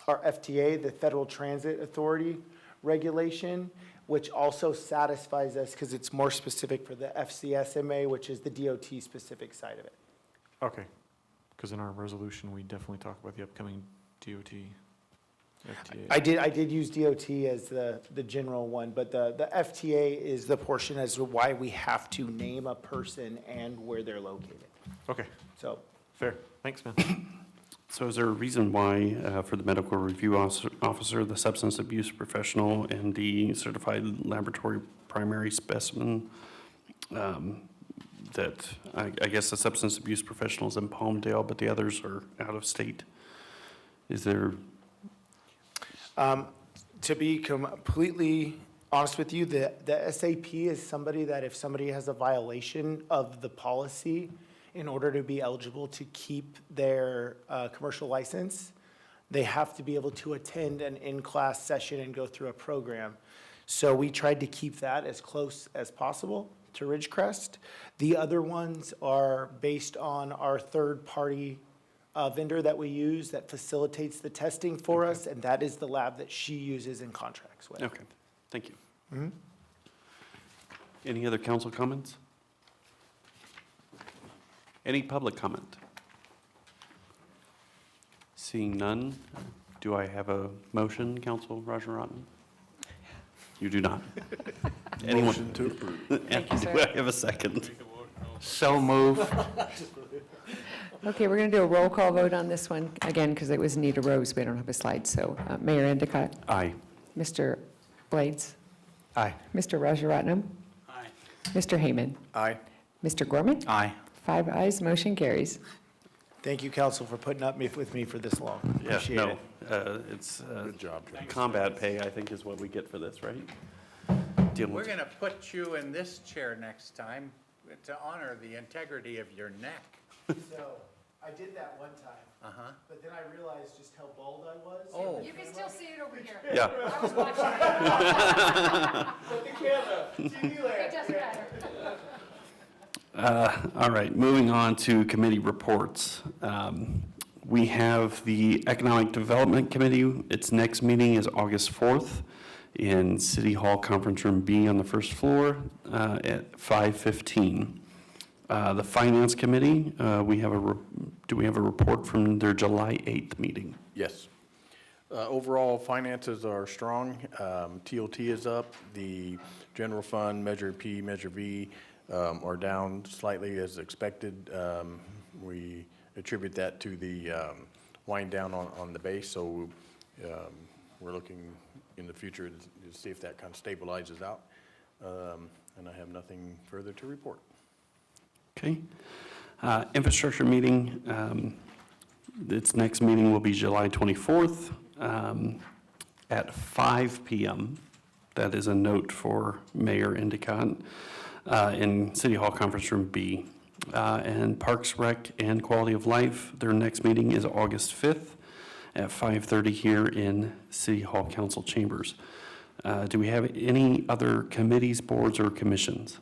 our FTA, the Federal Transit Authority regulation, which also satisfies us because it's more specific for the FCSMA, which is the DOT specific side of it. Okay, because in our resolution, we definitely talk about the upcoming DOT, FTA. I did use DOT as the general one, but the FTA is the portion as to why we have to name a person and where they're located. Okay, So, fair. Thanks, man. So is there a reason why, for the medical review officer, the substance abuse professional, and the certified laboratory primary specimen, that, I guess the substance abuse professional is in Palmdale, but the others are out of state? Is there, to be completely honest with you, the SAP is somebody that if somebody has a violation of the policy, in order to be eligible to keep their commercial license, they have to be able to attend an in-class session and go through a program. So we tried to keep that as close as possible to Ridgecrest. The other ones are based on our third-party vendor that we use that facilitates the testing for us, and that is the lab that she uses and contracts with. okay, thank you. Any other council comments? Any public comment? Seeing none, do I have a motion, Council Rajaratnam? You do not. Anyone? Motion to approve. Thank you, Do sir. I have a second? So move. Okay, we're going to do a roll call vote on this one, again, because it was Nita Rose, we don't have a slide. So Mayor Endicott, Aye. Mr. Blades, Aye. Mr. Rajaratnam, Aye. Mr. Heyman, Aye. Mr. Gorman, Aye. 5 ayes, motion carries. Thank you, council, for putting up with me for this long. Yeah, Appreciate no, it. it's, Good job, Joe. combat pay, I think, is what we get for this, right? Dealing We're with- going to put you in this chair next time to honor the integrity of your neck. So, I did that one time, Uh-huh. but then I realized just how bald I was. Oh. You can still see it over here. Yeah. I was watching. Put the camera, TV land. It doesn't matter. All right, moving on to committee reports. We have the Economic Development Committee. Its next meeting is August 4th in City Hall Conference Room B on the first floor at 5:15. The Finance Committee, do we have a report from their July 8th meeting? Yes. Overall, finances are strong. TOT is up. The general fund, Measure P, Measure V, are down slightly as expected. We attribute that to the wind down on the base, so we're looking in the future to see if that kind of stabilizes out. And I have nothing further to report. Okay. Infrastructure meeting, its next meeting will be July 24th at 5 p.m. That is a note for Mayor Endicott in City Hall Conference Room B. And Parks, Rec, and Quality of Life, their next meeting is August 5th at 5:30 here in City Hall Council Chambers. Do we have any other committees, boards, or commissions?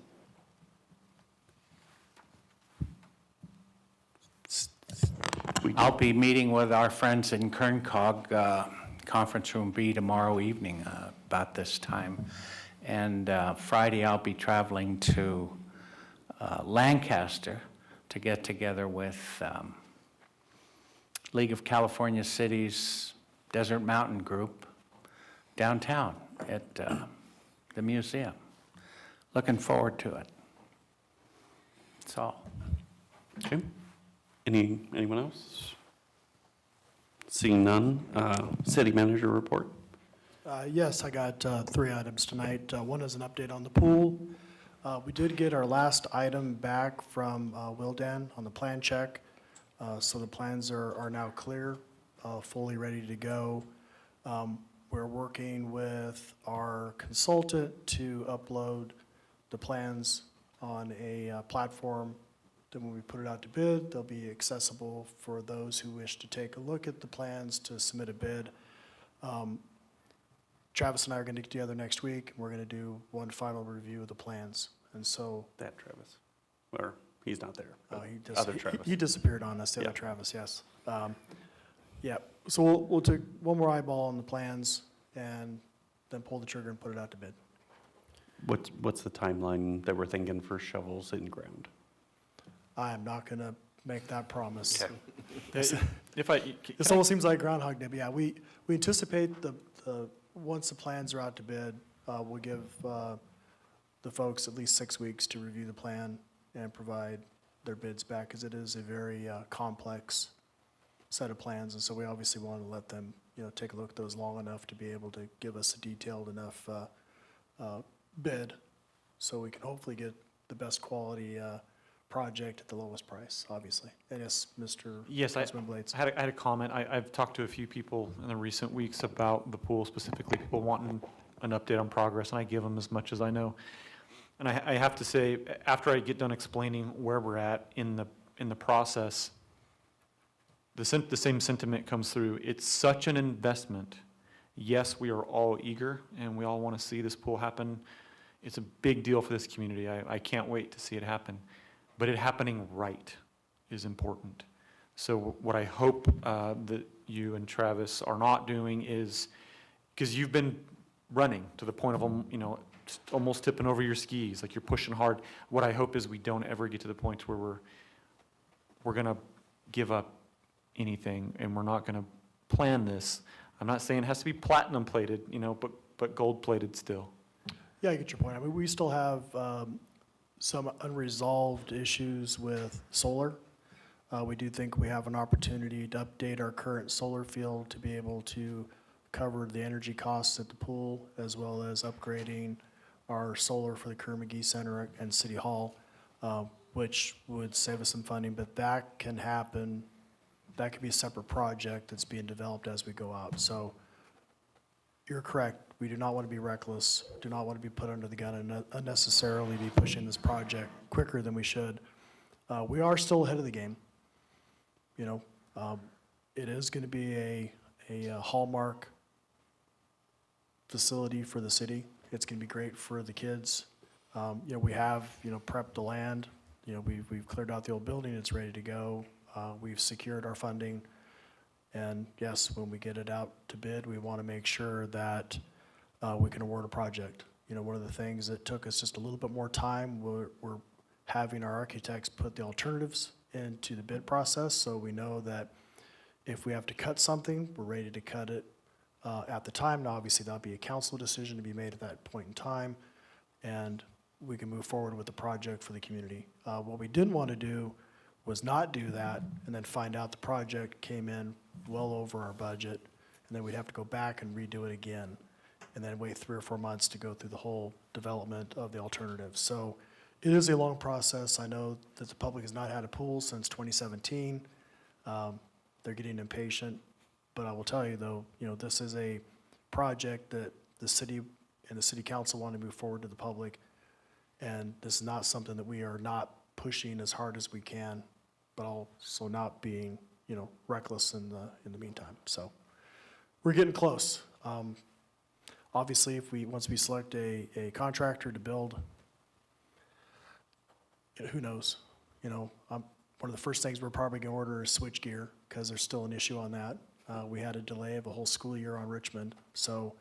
I'll be meeting with our friends in Kerncog, Conference Room B tomorrow evening about this time. And Friday, I'll be traveling to Lancaster to get together with League of California Cities Desert Mountain Group downtown at the museum. Looking forward to it. That's all. Okay. Anyone else? Seeing none, city manager report. Yes, I got 3 items tonight. One is an update on the pool. We did get our last item back from Wildan on the plan check. So the plans are now clear, fully ready to go. We're working with our consultant to upload the plans on a platform Then when we put it out to bid, they'll be accessible for those who wish to take a look at the plans to submit a bid. Travis and I are going to get together next week, and we're going to do one final review of the plans. And so. That Travis, or he's not there, Oh, but he other Travis. He disappeared on us, the other Yeah. Travis, yes. Yeah, so we'll take one more eyeball on the plans and then pull the trigger and put it out to bid. What's the timeline that we're thinking for shovels in ground? I am not gonna make that promise. Okay. This If I, this almost seems like Groundhog Day, but yeah, we anticipate once the plans are out to bid, we'll give the folks at least 6 weeks to review the plan and provide their bids back, because it is a very complex set of plans, and so we obviously want to let them, take a look at those long enough to be able to give us a detailed enough bid, so we can hopefully get the best quality project at the lowest price, obviously. And yes, Mr. Yes, Councilman Blades. I had a comment. I've talked to a few people in the recent weeks about the pool specifically, people wanting an update on progress, and I give them as much as I know. And I have to say, after I get done explaining where we're at in the process, the same sentiment comes through. It's such an investment. Yes, we are all eager, and we all want to see this pool happen. It's a big deal for this community. I can't wait to see it happen. But it happening right is important. So what I hope that you and Travis are not doing is, because you've been running to the point of, almost tipping over your skis, like you're pushing hard. What I hope is we don't ever get to the point where we're going to give up anything, and we're not going to plan this. I'm not saying it has to be platinum plated, but gold plated still. Yeah, I get your point. I mean, we still have some unresolved issues with solar. We do think we have an opportunity to update our current solar field to be able to cover the energy costs at the pool, as well as upgrading our solar for the Kerr-McGee Center and City Hall, which would save us some funding, but that can happen. That could be a separate project that's being developed as we go out. So you're correct. We do not want to be reckless, do not want to be put under the gun and unnecessarily be pushing this project quicker than we should. We are still ahead of the game. It is going to be a hallmark facility for the city. It's going to be great for the kids. We have, prepped the land. We've cleared out the old building. It's ready to go. We've secured our funding. And yes, when we get it out to bid, we want to make sure that we can award a project. One of the things that took us just a little bit more time, we're having our architects put the alternatives into the bid process, so we know that if we have to cut something, we're ready to cut it at the time. Now, obviously, that'll be a council decision to be made at that point in time, and we can move forward with the project for the community. What we didn't want to do was not do that and then find out the project came in well over our budget, and then we'd have to go back and redo it again, and then wait 3 or 4 months to go through the whole development of the alternatives. So it is a long process. I know that the public has not had a pool since 2017. They're getting impatient, but I will tell you though, this is a project that the city and the city council want to move forward to the public, and this is not something that we are not pushing as hard as we can, but also not being, reckless in the meantime. So we're getting close. Obviously, once we select a contractor to build, who knows? One of the first things we're probably going to order is switchgear, because there's still an issue on that. We had a delay of a whole school year on Richmond, so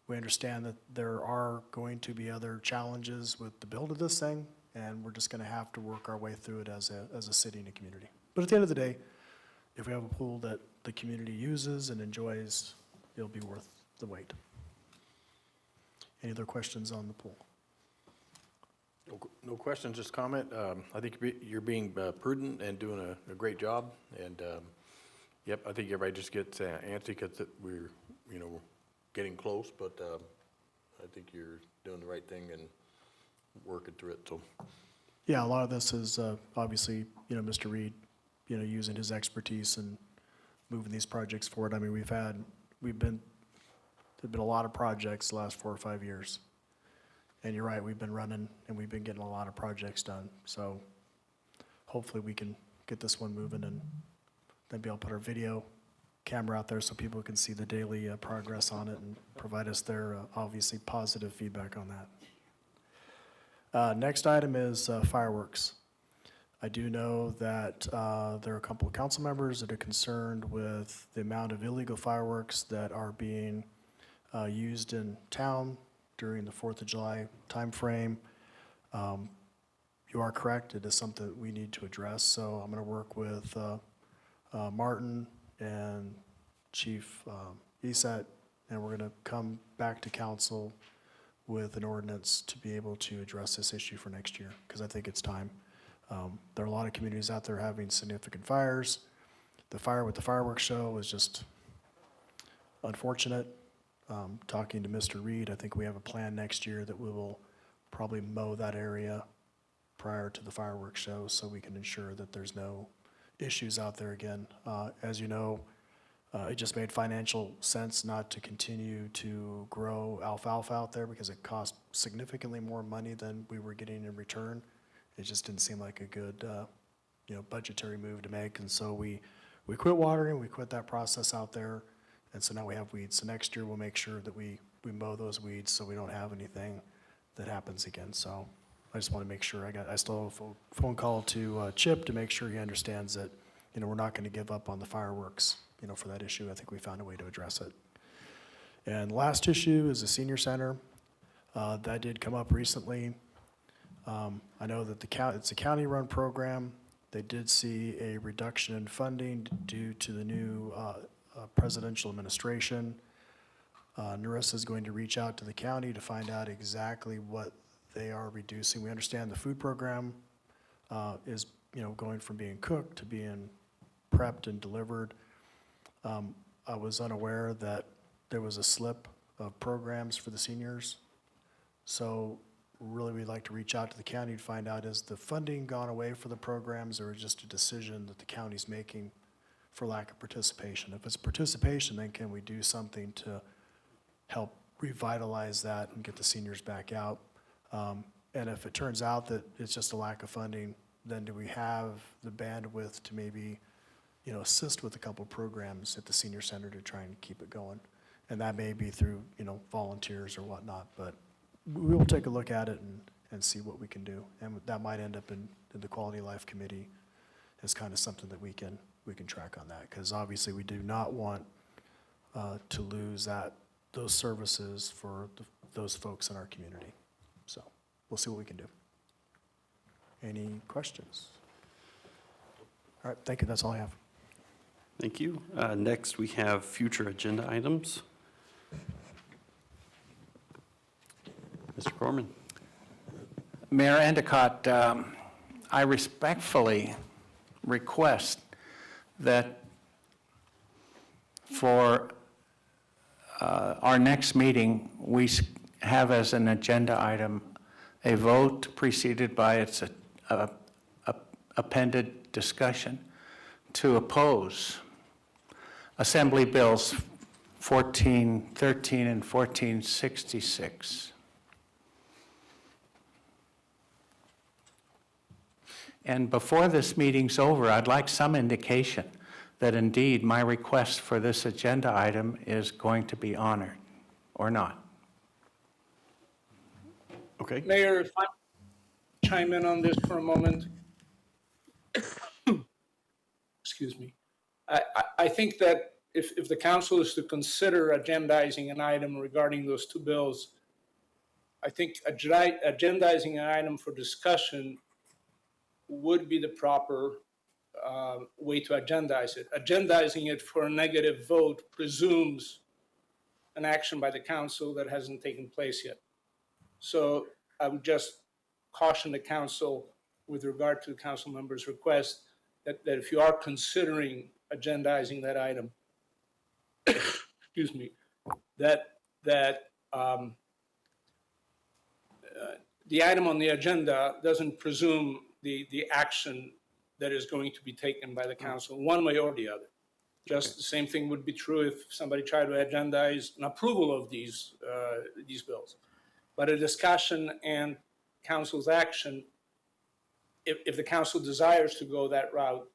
we understand that there are going to be other challenges with the build of this thing, and we're just going to have to work our way through it as a city and a community. But at the end of the day, if we have a pool that the community uses and enjoys, it'll be worth the wait. Any other questions on the pool? No questions, just comment. I think you're being prudent and doing a great job. And, yep, I think everybody just gets antsy because we're, getting close. But I think you're doing the right thing and working through it. So, Yeah, a lot of this is obviously, Mr. Reed, using his expertise and moving these projects forward. I mean, there've been a lot of projects the last 4 or 5 years. And you're right, we've been running and we've been getting a lot of projects done. So hopefully we can get this one moving, and maybe I'll put our video camera out there so people can see the daily progress on it and provide us their obviously positive feedback on that. Next item is fireworks. I do know that there are a couple of council members that are concerned with the amount of illegal fireworks that are being used in town during the 4th of July timeframe. You are correct, it is something that we need to address, so I'm going to work with Martin and Chief Esat, and we're going to come back to council with an ordinance to be able to address this issue for next year, because I think it's time. There are a lot of communities out there having significant fires. The fire with the fireworks show was just unfortunate. Talking to Mr. Reed, I think we have a plan next year that we will probably mow that area prior to the fireworks show so we can ensure that there's no issues out there again. As you know, it just made financial sense not to continue to grow alfalfa out there because it cost significantly more money than we were getting in return. It just didn't seem like a good, budgetary move to make, and so we quit watering, we quit that process out there, and so now we have weeds. So next year we'll make sure that we mow those weeds so we don't have anything that happens again. So I just want to make sure I still have a phone call to Chip to make sure he understands that, we're not going to give up on the fireworks, for that issue. I think we found a way to address it. And the last issue is the senior center. That did come up recently. I know that it's a county-run program. They did see a reduction in funding due to the new presidential administration. Narissa is going to reach out to the county to find out exactly what they are reducing. We understand the food program is, going from being cooked to being prepped and delivered. I was unaware that there was a slip of programs for the seniors. So really, we'd like to reach out to the county to find out, is the funding gone away for the programs, or just a decision that the county's making for lack of participation? If it's participation, then can we do something to help revitalize that and get the seniors back out? And if it turns out that it's just a lack of funding, then do we have the bandwidth to maybe, assist with a couple programs at the senior center to try and keep it going? And that may be through, volunteers or whatnot, but we will take a look at it and see what we can do. And that might end up in the Quality of Life Committee as kind of something that we can track on that. Because obviously we do not want to lose those services for those folks in our community. So we'll see what we can do. Any questions? All right, thank you. That's all I have. Thank you. Next, we have future agenda items. Mr. Corman. Mayor Endicott, I respectfully request that for our next meeting, we have as an agenda item a vote preceded by its appended discussion to oppose Assembly Bills 1413 and 1466. And before this meeting's over, I'd like some indication that indeed my request for this agenda item is going to be honored, or not. Okay. Mayor, if I chime in on this for a moment. Excuse me. I think that if the council is to consider agendizing an item regarding those two bills, I think agendizing an item for discussion would be the proper way to agendize it. Agendizing it for a negative vote presumes an action by the council that hasn't taken place yet. So I would just caution the council with regard to the council member's request that if you are considering agendizing that item, excuse me, that the item on the agenda doesn't presume the action that is going to be taken by the council one way or the other. Just the same thing would be true if somebody tried to agendize an approval of these bills. But a discussion and council's action if the council desires to go that route,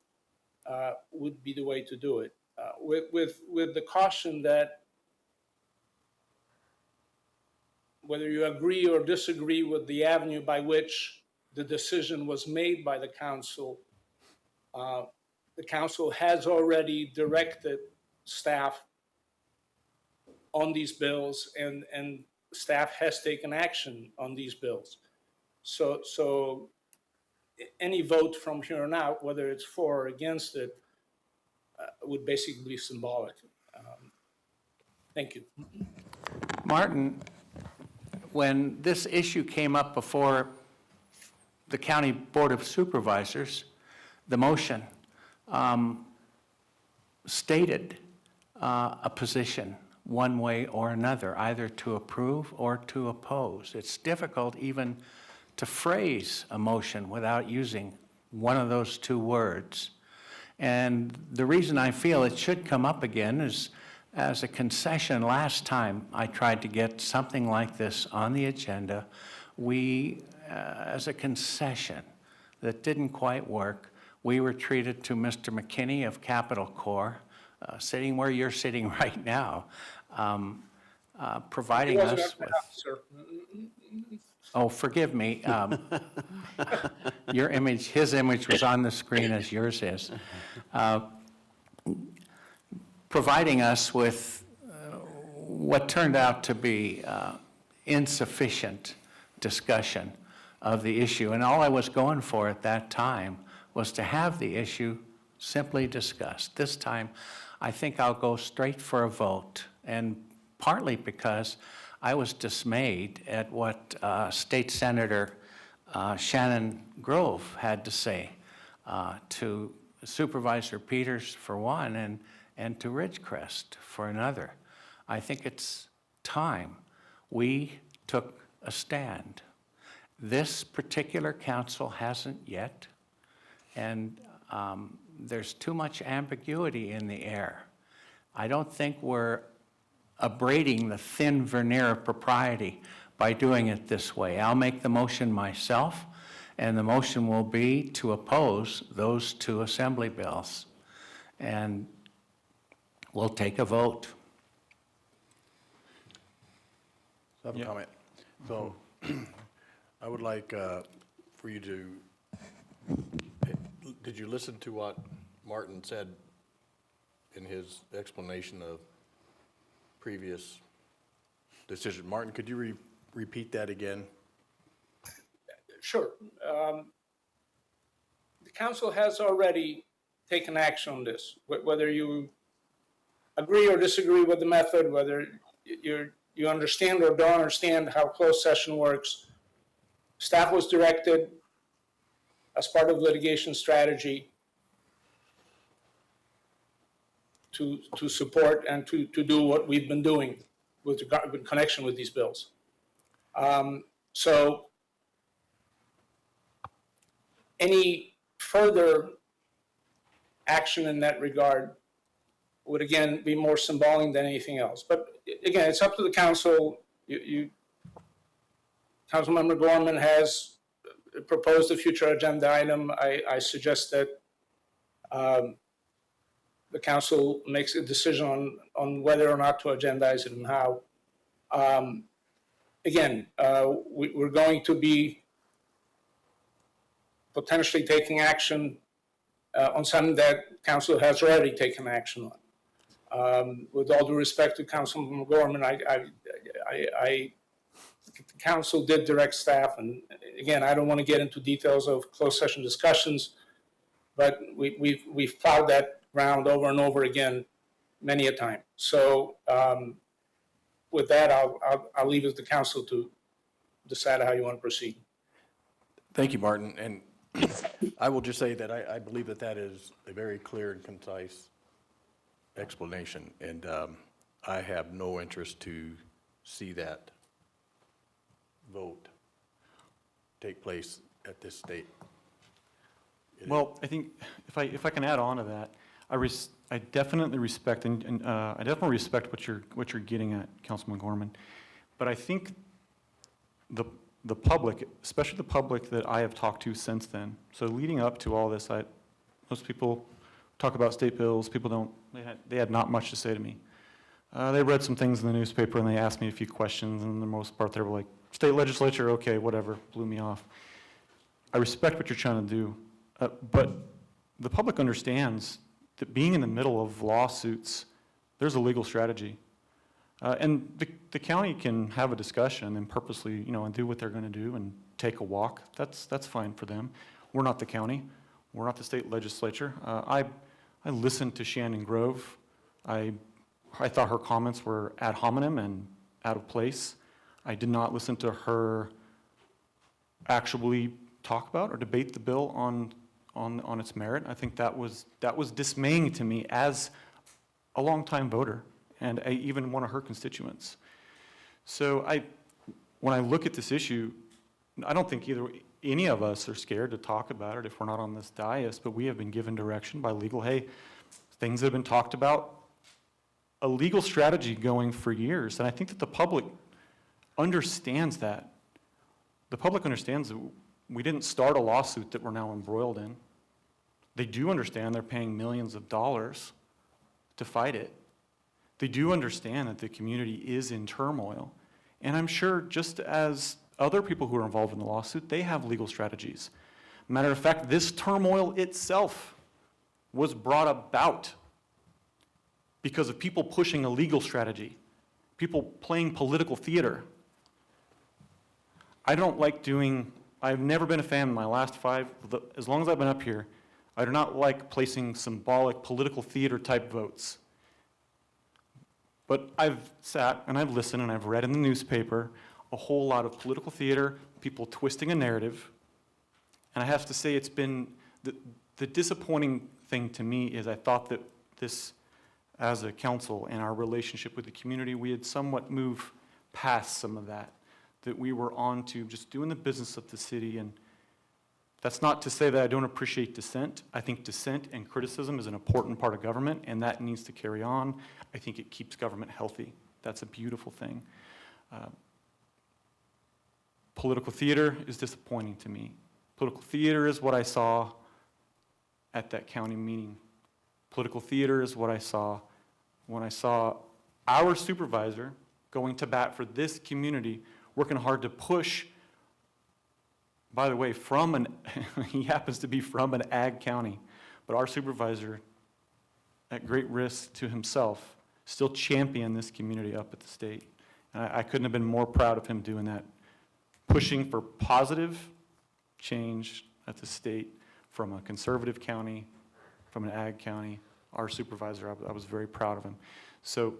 would be the way to do it. With the caution that whether you agree or disagree with the avenue by which the decision was made by the council has already directed staff on these bills, and staff has taken action on these bills. So any vote from here on out, whether it's for or against it, would basically be symbolic. Thank you. Martin, when this issue came up before the County Board of Supervisors, the motion stated a position one way or another, either to approve or to oppose. It's difficult even to phrase a motion without using one of those two words. And the reason I feel it should come up again is as a concession. Last time I tried to get something like this on the agenda, we, as a concession that didn't quite work, we were treated to Mr. McKinney of Capital Corps, sitting where you're sitting right now, providing us with... Oh, forgive me. Your image, his image was on the screen as yours is. Providing us with what turned out to be insufficient discussion of the issue. And all I was going for at that time was to have the issue simply discussed. This time, I think I'll go straight for a vote, and partly because I was dismayed at what State Senator Shannon Grove had to say to Supervisor Peters for one, and to Ridgecrest for another. I think it's time we took a stand. This particular council hasn't yet, and there's too much ambiguity in the air. I don't think we're abrading the thin veneer of propriety by doing it this way. I'll make the motion myself, and the motion will be to oppose those two assembly bills. And we'll take a vote. I have a comment. So I would like for you to, did you listen to what Martin said in his explanation of previous decision? Martin, could you repeat that again? Sure. The council has already taken action on this. Whether you agree or disagree with the method, whether you understand or don't understand how closed session works, staff was directed as part of litigation strategy to support and to do what we've been doing with connection with these bills. So any further action in that regard would again be more symbolic than anything else. But again, it's up to the council. Councilmember Gorman has proposed a future agenda item. I suggest that the council makes a decision on whether or not to agendize it and how. Again, we're going to be potentially taking action on something that council has already taken action on. With all due respect to Councilman Gorman, the council did direct staff, and again, I don't want to get into details of closed session discussions, but we've plowed that ground over and over again many a time. So with that, I'll leave it to the council to decide how you want to proceed. Thank you, Martin. And I will just say that I believe that that is a very clear and concise explanation, and I have no interest to see that vote take place at this state. Well, I think if I can add on to that, I definitely respect and I definitely respect what you're getting at, Councilman Gorman. But I think the public, especially the public that I have talked to since then. So leading up to all this, most people talk about state bills. People don't, they had not much to say to me. They read some things in the newspaper and they asked me a few questions, and for the most part they were like, state legislature, okay, whatever, blew me off. I respect what you're trying to do, but the public understands that being in the middle of lawsuits, there's a legal strategy. And the county can have a discussion and purposely, and do what they're going to do and take a walk. That's fine for them. We're not the county. We're not the state legislature. I listened to Shannon Grove. I thought her comments were ad hominem and out of place. I did not listen to her actually talk about or debate the bill on its merit. I think that was dismaying to me as a longtime voter and even one of her constituents. So when I look at this issue, I don't think any of us are scared to talk about it if we're not on this dais, but we have been given direction by legal, hey, things that have been talked about, a legal strategy going for years. And I think that the public understands that. The public understands that we didn't start a lawsuit that we're now embroiled in. They do understand they're paying millions of dollars to fight it. They do understand that the community is in turmoil. And I'm sure just as other people who are involved in the lawsuit, they have legal strategies. Matter of fact, this turmoil itself was brought about because of people pushing a legal strategy, people playing political theater. I've never been a fan in my last as long as I've been up here, I do not like placing symbolic political theater type votes. But I've sat and I've listened and I've read in the newspaper a whole lot of political theater, people twisting a narrative. And I have to say it's been, the disappointing thing to me is I thought that this, as a council and our relationship with the community, we had somewhat moved past some of that we were on to just doing the business of the city. And that's not to say that I don't appreciate dissent. I think dissent and criticism is an important part of government, and that needs to carry on. I think it keeps government healthy. That's a beautiful thing. Political theater is disappointing to me. Political theater is what I saw at that county meeting. Political theater is what I saw when I saw our supervisor going to bat for this community, working hard to push, by the way, he happens to be from an ag county, but our supervisor, at great risk to himself, still championed this community up at the state. And I couldn't have been more proud of him doing that, pushing for positive change at the state from a conservative county, from an ag county. Our supervisor, I was very proud of him. So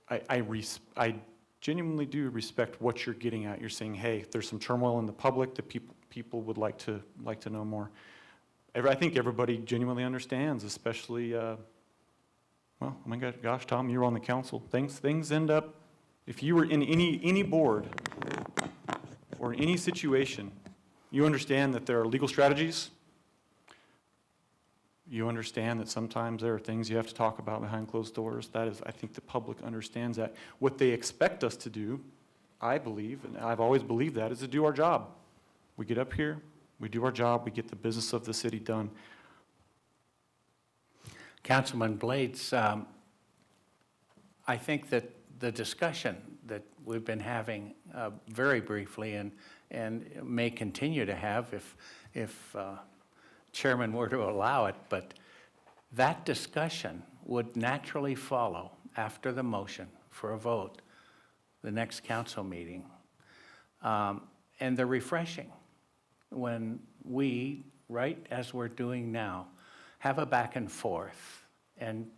I genuinely do respect what you're getting at. You're saying, hey, there's some turmoil in the public that people would like to know more. I think everybody genuinely understands, especially, well, oh my gosh, Tom, you were on the council. Things end up, if you were in any board or in any situation, you understand that there are legal strategies. You understand that sometimes there are things you have to talk about behind closed doors. That is, I think the public understands that. What they expect us to do, I believe, and I've always believed that, is to do our job. We get up here, we do our job, we get the business of the city done. Councilman Blades, I think that the discussion that we've been having very briefly and may continue to have if Chairman were to allow it, but that discussion would naturally follow after the motion for a vote, the next council meeting. And they're refreshing when we, right as we're doing now, have a back and forth and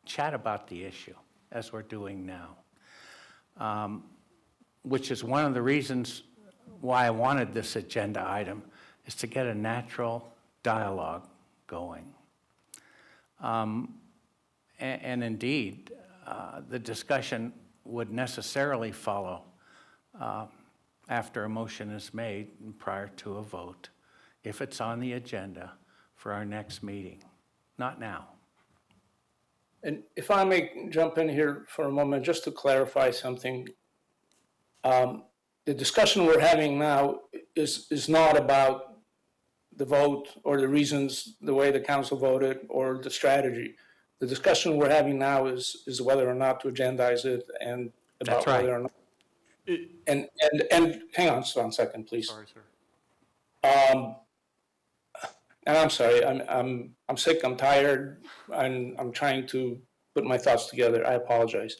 chat about the issue as we're doing now, which is one of the reasons why I wanted this agenda item, is to get a natural dialogue going. And indeed, the discussion would necessarily follow after a motion is made and prior to a vote, if it's on the agenda for our next meeting, not now. And if I may jump in here for a moment, just to clarify something. the discussion we're having now is not about the vote or the reasons, the way the council voted or the strategy. The discussion we're having now is whether or not to agendize it and about That's right. whether or not. And hang on just one second, please. Sorry, sir. And I'm sorry, I'm sick, I'm tired, and I'm trying to put my thoughts together. I apologize.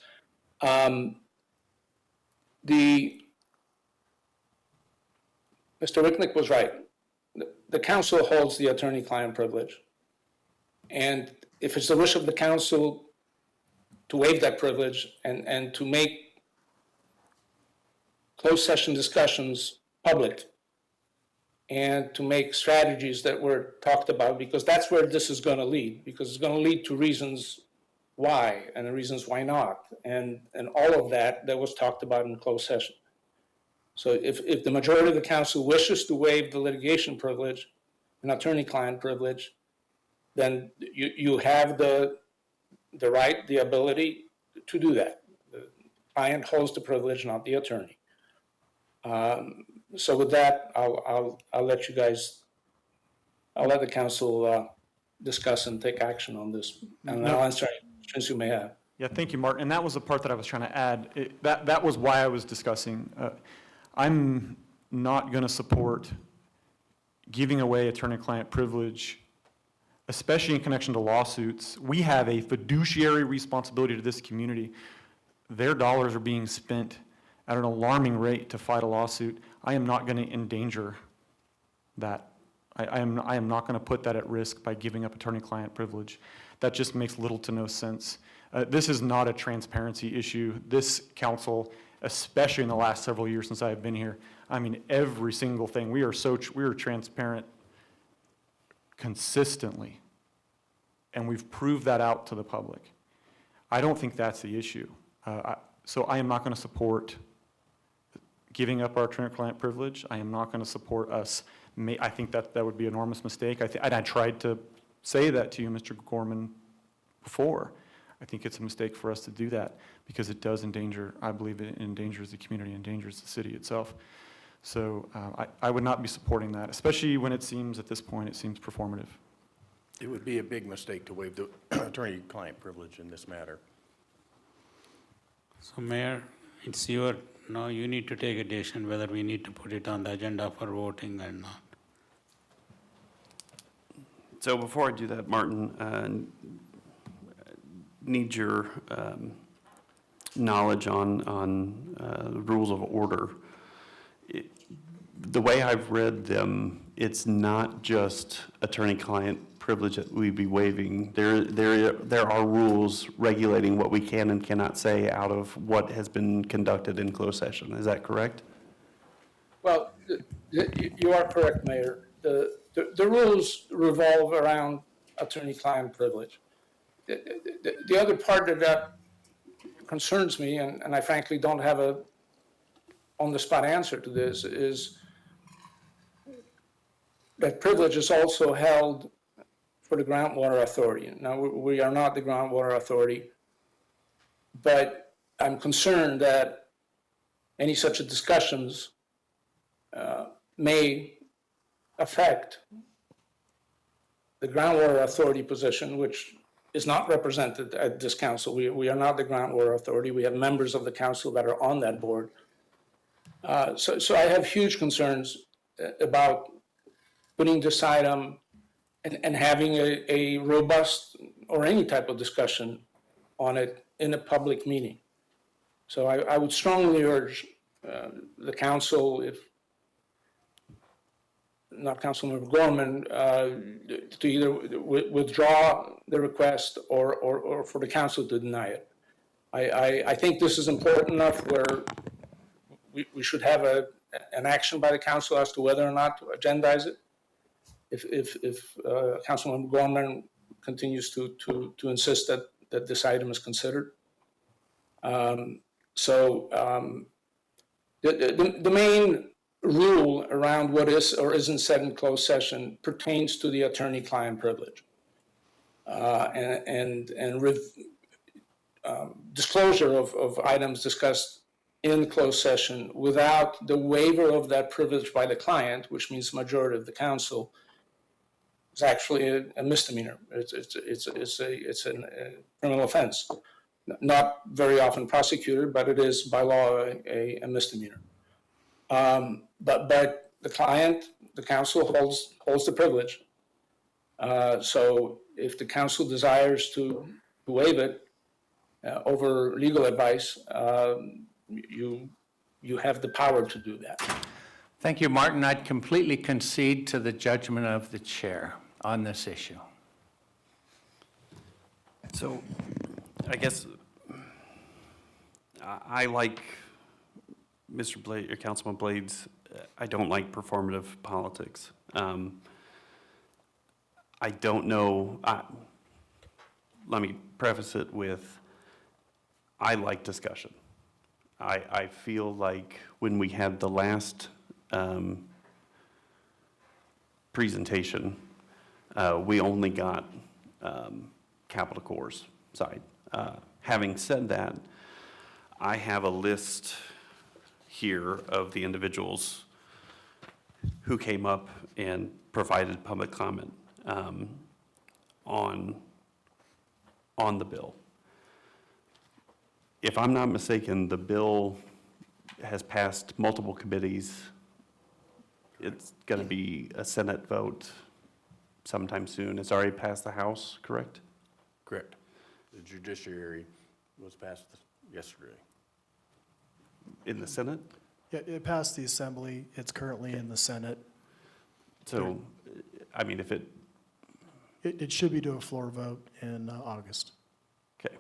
Mr. Wicknick was right. The council holds the attorney-client privilege. And if it's the wish of the council to waive that privilege and to make closed session discussions public and to make strategies that were talked about, because that's where this is going to lead, because it's going to lead to reasons why and the reasons why not, and all of that was talked about in closed session. So if the majority of the council wishes to waive the litigation privilege and attorney-client privilege, then you have the right, the ability to do that. The client holds the privilege, not the attorney. So with that, I'll let you guys, I'll let the council discuss and take action on this. And I'll answer any questions you may have. Yeah, thank you, Mark. And that was the part that I was trying to add. That was why I was discussing. I'm not going to support giving away attorney-client privilege, especially in connection to lawsuits. We have a fiduciary responsibility to this community. Their dollars are being spent at an alarming rate to fight a lawsuit. I am not going to endanger that. I am not going to put that at risk by giving up attorney-client privilege. That just makes little to no sense. This is not a transparency issue. This council, especially in the last several years since I've been here, I mean, every single thing, we are transparent consistently, and we've proved that out to the public. I don't think that's the issue. So I am not going to support giving up our attorney-client privilege. I am not going to support us. I think that would be an enormous mistake. And I tried to say that to you, Mr. Gorman, before. I think it's a mistake for us to do that because it does endanger, I believe it endangers the community, endangers the city itself. So I would not be supporting that, especially when it seems, at this point, it seems performative. It would be a big mistake to waive the attorney-client privilege in this matter. So Mayor, it's your, now you need to take a decision whether we need to put it on the agenda for voting or not. So before I do that, Martin, need your knowledge on the rules of order. The way I've read them, it's not just attorney-client privilege that we'd be waiving. There are rules regulating what we can and cannot say out of what has been conducted in closed session. Is that correct? Well, you are correct, Mayor. The rules revolve around attorney-client privilege. The other part that concerns me, and I frankly don't have a on-the-spot answer to this, is that privilege is also held for the Groundwater Authority. Now, we are not the Groundwater Authority, but I'm concerned that any such discussions may affect the Groundwater Authority position, which is not represented at this council. We are not the Groundwater Authority. We have members of the council that are on that board. So I have huge concerns about putting this item and having a robust or any type of discussion on it in a public meeting. So I would strongly urge the council, if not Councilmember Gorman, to either withdraw the request or for the council to deny it. I think this is important enough where we should have an action by the council as to whether or not to agendize it. If Councilmember Gorman continues to insist that this item is considered. The main rule around what is or isn't said in closed session pertains to the attorney-client privilege. Disclosure of items discussed in closed session without the waiver of that privilege by the client, which means majority of the council, is actually a misdemeanor. It's a criminal offense. Not very often prosecuted, but it is by law a misdemeanor. But the client, the council holds the privilege. So if the council desires to waive it over legal advice, you have the power to do that. Thank you, Martin. I'd completely concede to the judgment of the chair on this issue. So, I guess, I like Mr. Blade, or Councilman Blades, I don't like performative politics. I don't know, let me preface it with, I like discussion. I feel like when we had the last presentation, we only got Capital Corps' side. Having said that, I have a list here of the individuals who came up and provided public comment on the bill. If I'm not mistaken, the bill has passed multiple committees. It's going to be a Senate vote sometime soon. It's already passed the House, correct? Correct. The judiciary was passed yesterday. In the Senate? Yeah, it passed the Assembly. It's currently in the Senate. So, I mean, if It should be to a floor vote in August. Okay.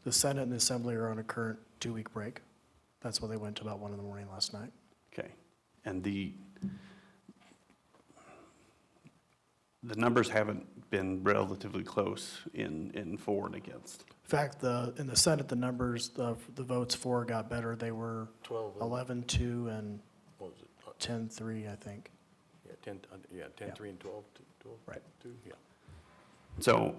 The Senate and the Assembly are on a current 2-week break. That's why they went to about 1 in the morning last night. Okay. And the numbers haven't been relatively close in for and against. In fact, in the Senate, the numbers, the votes for got better. They were 11-2 and 10-3, I think. Yeah, 10-3 and 12-2. Right. Yeah. So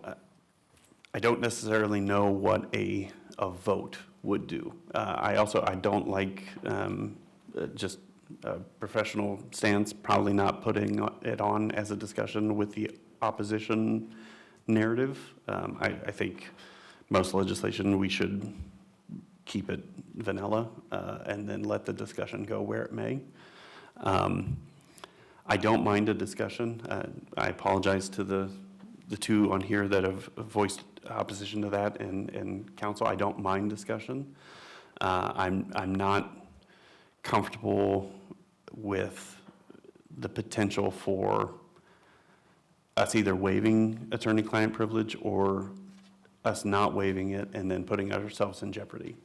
I don't necessarily know what a vote would do. I don't like just a professional stance, probably not putting it on as a discussion with the opposition narrative. I think most legislation, we should keep it vanilla and then let the discussion go where it may. I don't mind a discussion. I apologize to the two on here that have voiced opposition to that and council. I don't mind discussion. I'm not comfortable with the potential for us either waiving attorney-client privilege or us not waiving it and then putting ourselves in jeopardy.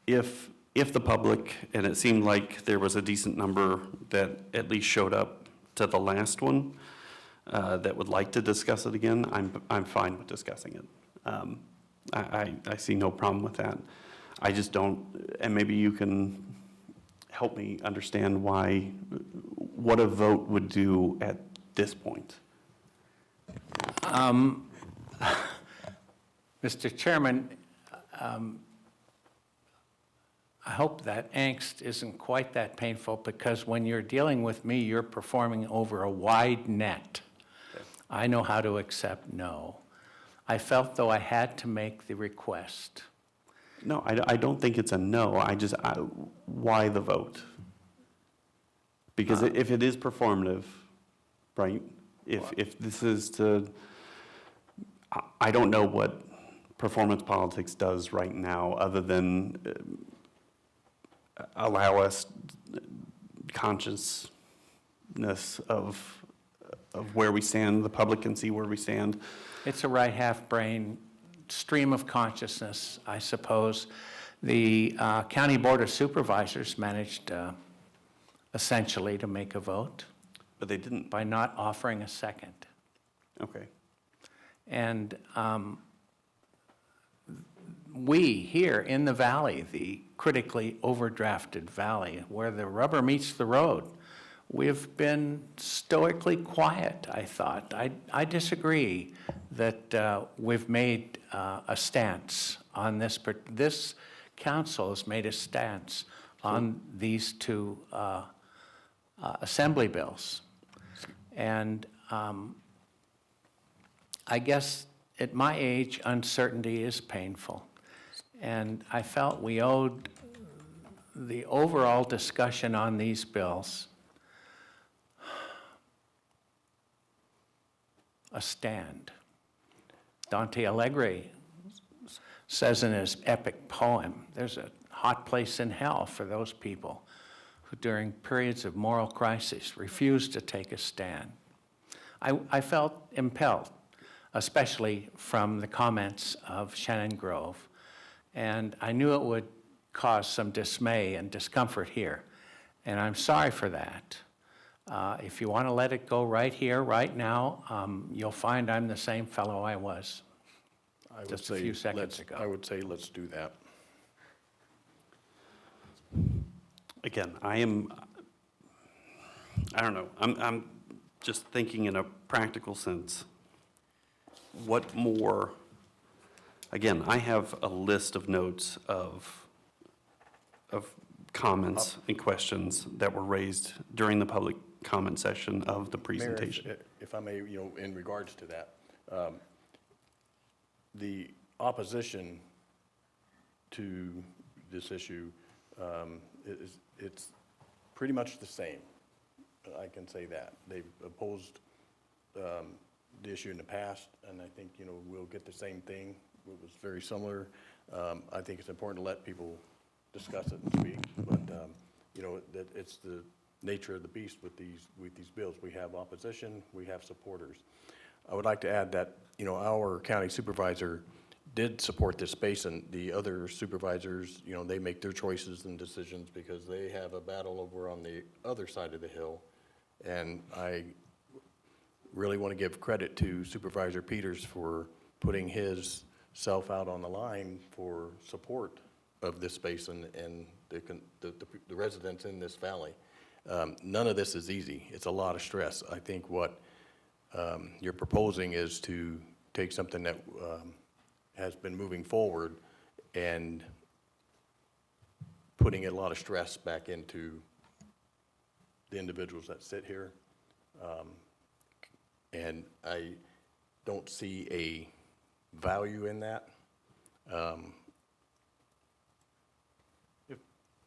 If the public, and it seemed like there was a decent number that at least showed up to the last one, that would like to discuss it again, I'm fine with discussing it. I see no problem with that. I just don't, and maybe you can help me understand what a vote would do at this point. Mr. Chairman, I hope that angst isn't quite that painful, because when you're dealing with me, you're performing over a wide net. I know how to accept no. I felt though I had to make the request. No, I don't think it's a no. Why the vote? Because if it is performative, right? If this is to, I don't know what performance politics does right now other than allow us consciousness of where we stand, the public can see where we stand. It's a right half brain stream of consciousness, I suppose. The County Board of Supervisors managed essentially to make a vote. But they didn't. By not offering a second. Okay. And we here in the valley, the critically overdrafted valley, where the rubber meets the road, we've been stoically quiet, I thought. I disagree that we've made a stance on this, but this council has made a stance on these two assembly bills. And I guess at my age, uncertainty is painful. And I felt we owed the overall discussion on these bills a stand. Dante Alighieri says in his epic poem, there's a hot place in hell for those people who during periods of moral crisis refuse to take a stand. I felt impelled, especially from the comments of Shannon Grove, and I knew it would cause some dismay and discomfort here, and I'm sorry for that. If you want to let it go right here, right now, you'll find I'm the same fellow I was just a few seconds ago. I would say let's do that. Again, I don't know, I'm just thinking in a practical sense. What more, again, I have a list of notes of comments and questions that were raised during the public comment session of the presentation. Mayor, if I may, in regards to that, the opposition to this issue, it's pretty much the same. I can say that. They've opposed the issue in the past, and I think, we'll get the same thing. It was very similar. I think it's important to let people discuss it and speak, but, that it's the nature of the beast with these bills. We have opposition, we have supporters. I would like to add that, our county supervisor did support this basin. The other supervisors, they make their choices and decisions because they have a battle over on the other side of the hill. And I really want to give credit to Supervisor Peters for putting his self out on the line for support of this basin and the residents in this valley. None of this is easy. It's a lot of stress. I think what you're proposing is to take something that has been moving forward and putting a lot of stress back into the individuals that sit here. And I don't see a value in that.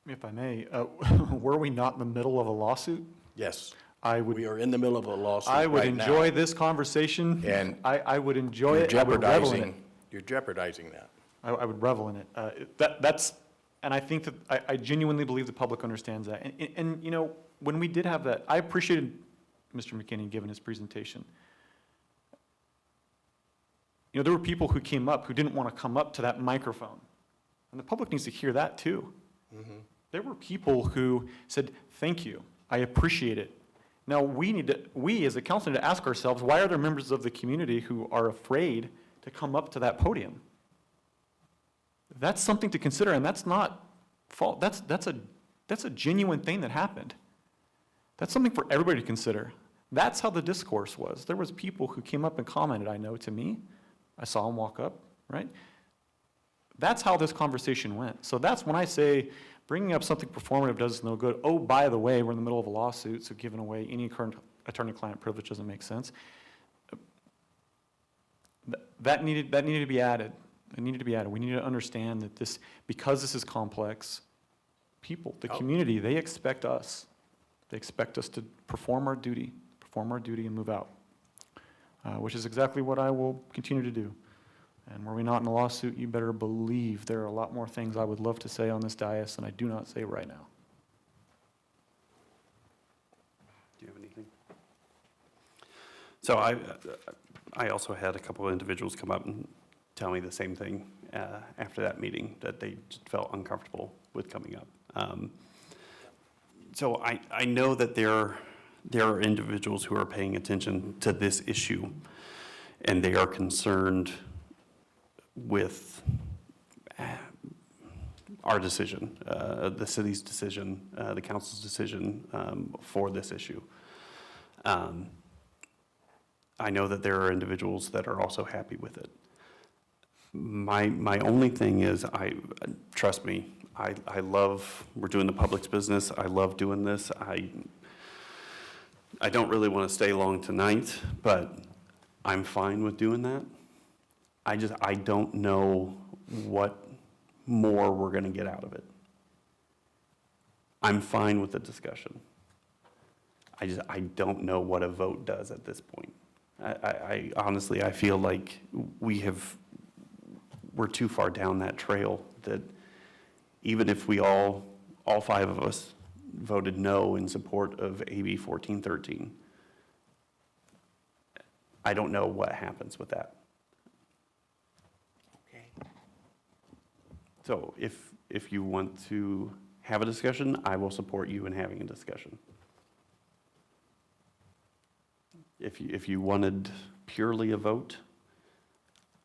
If I may, were we not in the middle of a lawsuit? Yes. We are in the middle of a lawsuit I would right now. enjoy this conversation. And I would enjoy You're it. I would revel in it. You're jeopardizing that. I would revel in it. And I think that I genuinely believe the public understands that. And when we did have that, I appreciated Mr. McKinney giving his presentation. There were people who came up who didn't want to come up to that microphone. And the public needs to hear that too. Mm-hmm. There were people who said, thank you, I appreciate it. Now we as a council need to ask ourselves, why are there members of the community who are afraid to come up to that podium? That's something to consider, and that's not fault. That's a genuine thing that happened. That's something for everybody to consider. That's how the discourse was. There was people who came up and commented, I know, to me. I saw them walk up, right? That's how this conversation went. So that's when I say bringing up something performative does us no good. Oh, by the way, we're in the middle of a lawsuit, so giving away any current attorney-client privilege doesn't make sense. That needed to be added. It needed to be added. We need to understand that because this is complex, people, the community, they expect us. They expect us to perform our duty and move out, which is exactly what I will continue to do. And were we not in a lawsuit, you better believe there are a lot more things I would love to say on this dais than I do not say right now. Do you have anything? So I also had a couple of individuals come up and tell me the same thing after that meeting, that they just felt uncomfortable with coming up. So I know that there are individuals who are paying attention to this issue, and they are concerned with our decision, the city's decision, the council's decision for this issue. I know that there are individuals that are also happy with it. My only thing is, trust me, I love, we're doing the public's business. I love doing this. I don't really want to stay long tonight, but I'm fine with doing that. I don't know what more we're going to get out of it. I'm fine with the discussion. I don't know what a vote does at this point. I honestly, I feel like we're too far down that trail that even if we all 5 of us voted no in support of AB 1413, I don't know what happens with that. Okay. So if you want to have a discussion, I will support you in having a discussion. If you wanted purely a vote,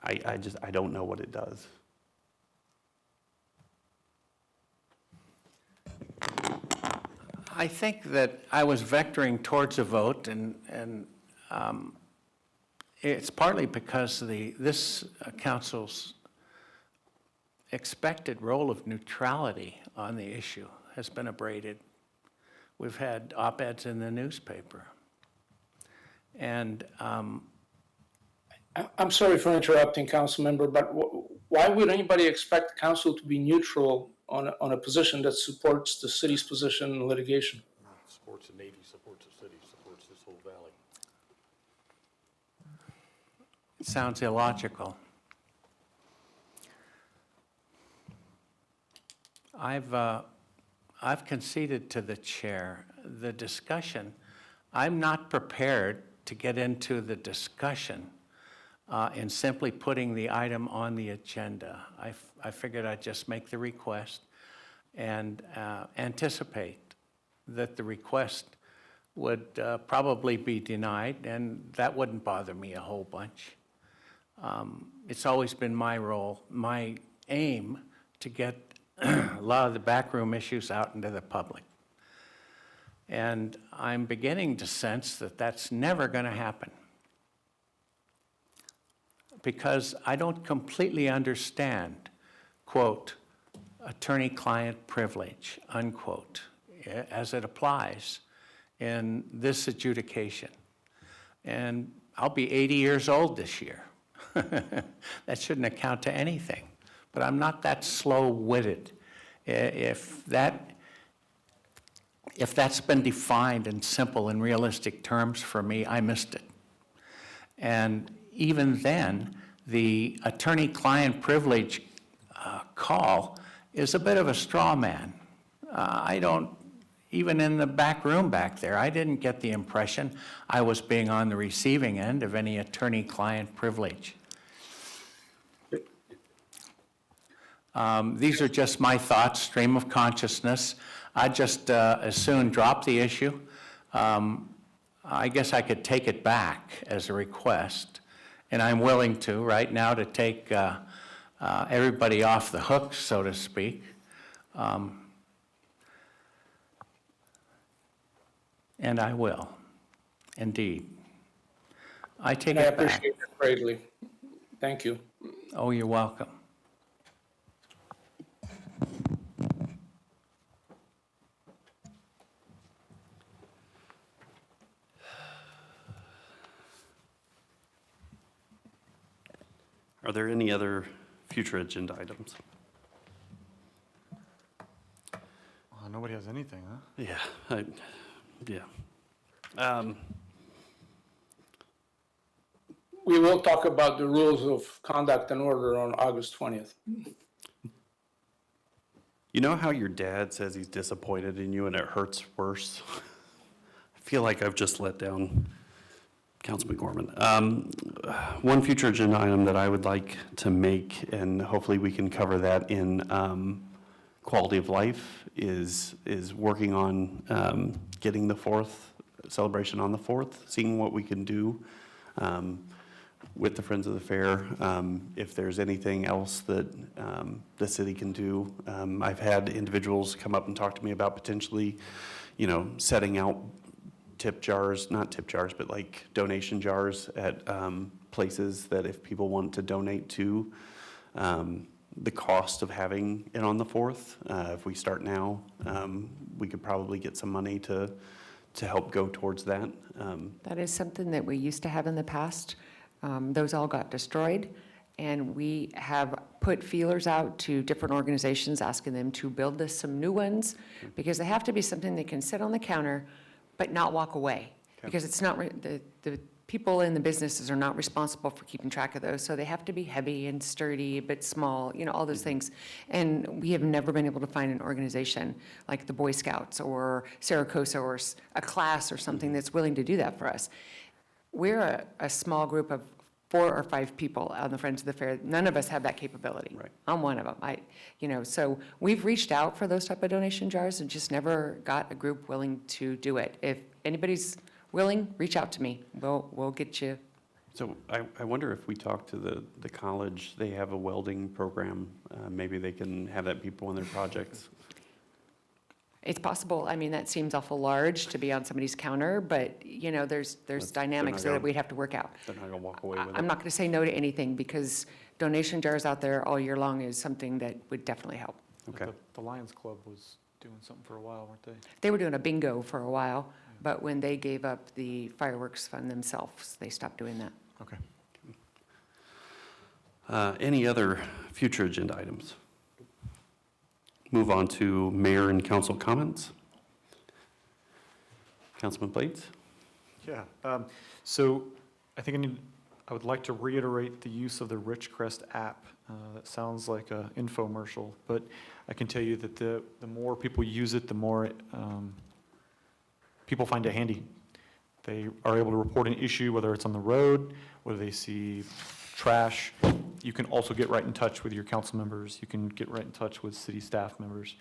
I don't know what it does. I think that I was vectoring towards a vote, and it's partly because this council's expected role of neutrality on the issue has been abraded. We've had op-eds in the newspaper. And I'm sorry for interrupting, council member, but why would anybody expect council to be neutral on a position that supports the city's position in litigation? Supports the Navy, supports the city, supports this whole valley. it sounds illogical. I've conceded to the chair the discussion. I'm not prepared to get into the discussion in simply putting the item on the agenda. I figured I'd just make the request and anticipate that the request would probably be denied, and that wouldn't bother me a whole bunch. It's always been my role, my aim, to get a lot of the backroom issues out into the public. And I'm beginning to sense that that's never going to happen, because I don't completely understand, quote, attorney-client privilege, unquote, as it applies in this adjudication. And I'll be 80 years old this year. That shouldn't account to anything. But I'm not that slow-witted. If that's been defined in simple and realistic terms for me, I missed it. And even then, the attorney-client privilege call is a bit of a straw man. Even in the back room back there, I didn't get the impression I was being on the receiving end of any attorney-client privilege. These are just my thoughts, stream of consciousness. I'd just as soon drop the issue. I guess I could take it back as a request, and I'm willing to right now to take everybody off the hook, so to speak. And I will, indeed. I take it back. I appreciate it greatly. Thank you. Oh, you're welcome. Are there any other future agenda items? Nobody has anything, huh? Yeah, yeah. We will talk about the rules of conduct and order on August 20th. You know how your dad says he's disappointed in you and it hurts worse? I feel like I've just let down Councilman Gorman. One future agenda item that I would like to make, and hopefully we can cover that in quality of life, is working on getting the 4th celebration on the 4th, seeing what we can do. with the Friends of the Fair. If there's anything else that the city can do. I've had individuals come up and talk to me about potentially, setting out tip jars, not tip jars, but like donation jars at places that if people want to donate to, the cost of having it on the 4th, if we start now, we could probably get some money to help go towards that. That is something that we used to have in the past. Those all got destroyed, and we have put feelers out to different organizations, asking them to build us some new ones, because they have to be something that can sit on the counter, but not walk away. Because it's not, the people in the businesses are not responsible for keeping track of those, so they have to be heavy and sturdy, but small, all those things. And we have never been able to find an organization like the Boy Scouts or Saracosa or a class or something that's willing to do that for us. We're a small group of 4 or 5 people on the Friends of the Fair. None of us have that capability. Right. I'm one of them. So we've reached out for those type of donation jars and just never got a group willing to do it. If anybody's willing, reach out to me. We'll get you. So I wonder if we talk to the college, they have a welding program. Maybe they can have that be one of their projects. It's possible. I mean, that seems awful large to be on somebody's counter, but, there's dynamics that we'd have to work out. They're not going to walk away with it. I'm not going to say no to anything, because donation jars out there all year long is something that would definitely help. Okay. The Lions Club was doing something for a while, weren't they? They were doing a bingo for a while, but when they gave up the fireworks fund themselves, they stopped doing that. Okay. Any other future agenda items? Move on to mayor and council comments. Councilman Blades? Yeah, so I think I would like to reiterate the use of the Ridgecrest app. That sounds like an infomercial, but I can tell you that the more people use it, the more people find it handy. They are able to report an issue, whether it's on the road, whether they see trash. You can also get right in touch with your council members. You can get right in touch with city staff members.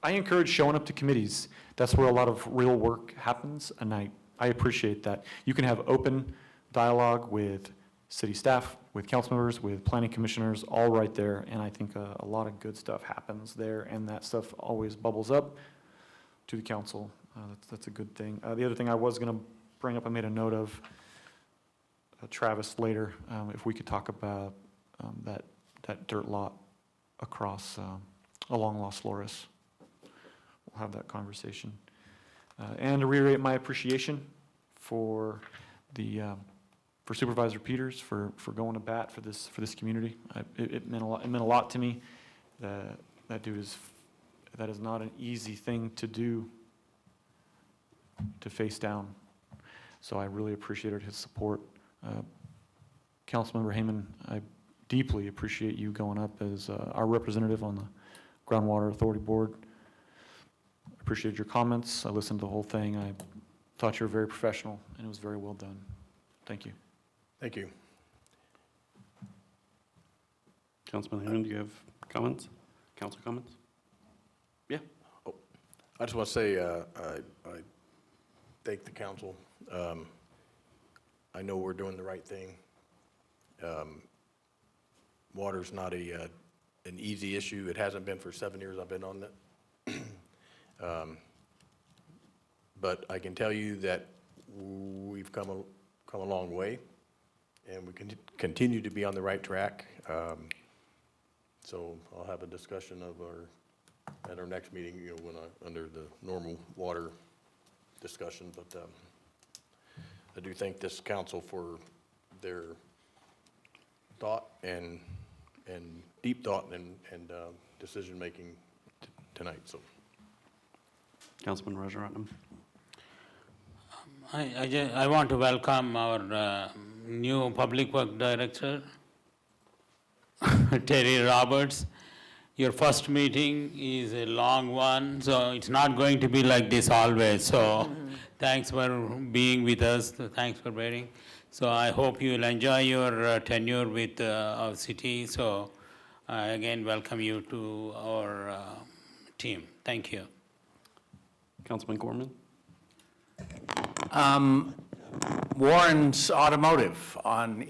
I encourage showing up to committees. That's where a lot of real work happens, and I appreciate that. You can have open dialogue with city staff, with council members, with planning commissioners, all right there, and I think a lot of good stuff happens there, and that stuff always bubbles up to the council. That's a good thing. The other thing I was going to bring up, I made a note of, Travis later, if we could talk about that dirt lot across along Las Flores. We'll have that conversation. And to reiterate my appreciation for for Supervisor Peters for going to bat for this community. It meant a lot. It meant a lot to me. That dude that is not an easy thing to do, to face down. So I really appreciated his support. Councilmember Heyman, I deeply appreciate you going up as our representative on the Groundwater Authority Board. I appreciated your comments. I listened to the whole thing. I thought you were very professional, and it was very well done. Thank you. Thank you. Councilman Heyman, do you have comments? Council comments? Yeah. Oh, I just want to say I thank the council. I know we're doing the right thing. Water's not an easy issue. It hasn't been for 7 years I've been on that. But I can tell you that we've come a long way, and we can continue to be on the right track. So I'll have a discussion at our next meeting, when under the normal water discussion. But I do thank this council for their thought and deep thought and decision-making tonight, so. Councilman Rajaratnam. I want to welcome our new Public Work Director, Terry Roberts. Your first meeting is a long one, so it's not going to be like this always. So thanks for being with us. Thanks for waiting. So I hope you will enjoy your tenure with our city. So I again welcome you to our team. Thank you. Councilman Gorman. Warren's Automotive on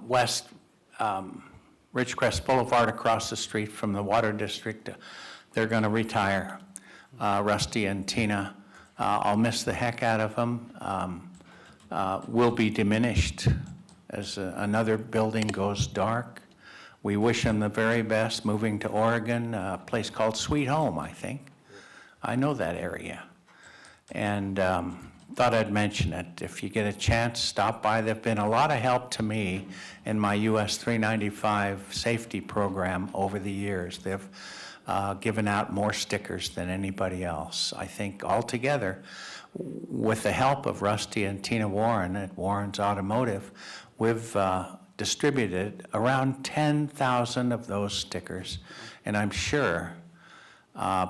west Ridgecrest Boulevard across the street from the Water District. They're going to retire, Rusty and Tina. I'll miss the heck out of them. Will be diminished as another building goes dark. We wish them the very best moving to Oregon, a place called Sweet Home, I think. I know that area. And thought I'd mention it. If you get a chance, stop by. They've been a lot of help to me in my US 395 safety program over the years. They've given out more stickers than anybody else. I think altogether, with the help of Rusty and Tina Warren at Warren's Automotive, we've distributed around 10,000 of those stickers. And I'm sure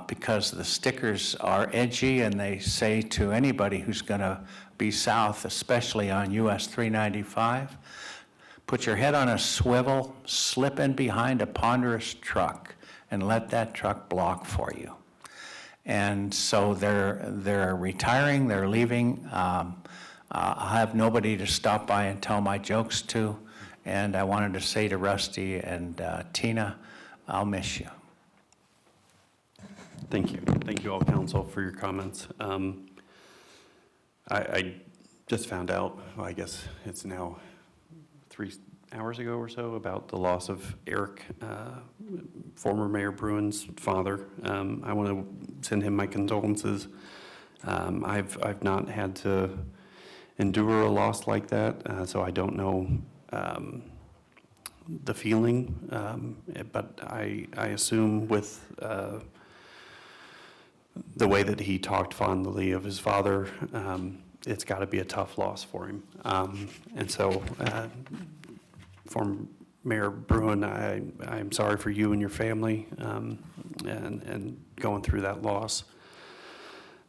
because the stickers are edgy and they say to anybody who's going to be south, especially on US 395, put your head on a swivel, slip in behind a ponderous truck, and let that truck block for you. And so they're retiring, they're leaving. I have nobody to stop by and tell my jokes to, and I wanted to say to Rusty and Tina, I'll miss you. Thank you. Thank you all, council, for your comments. I just found out, well, I guess it's now 3 hours ago or so, about the loss of Eric, former Mayor Bruin's father. I want to send him my condolences. I've not had to endure a loss like that, so I don't know the feeling, but I assume with the way that he talked fondly of his father, it's got to be a tough loss for him. And so, for Mayor Bruin, I'm sorry for you and your family, and going through that loss.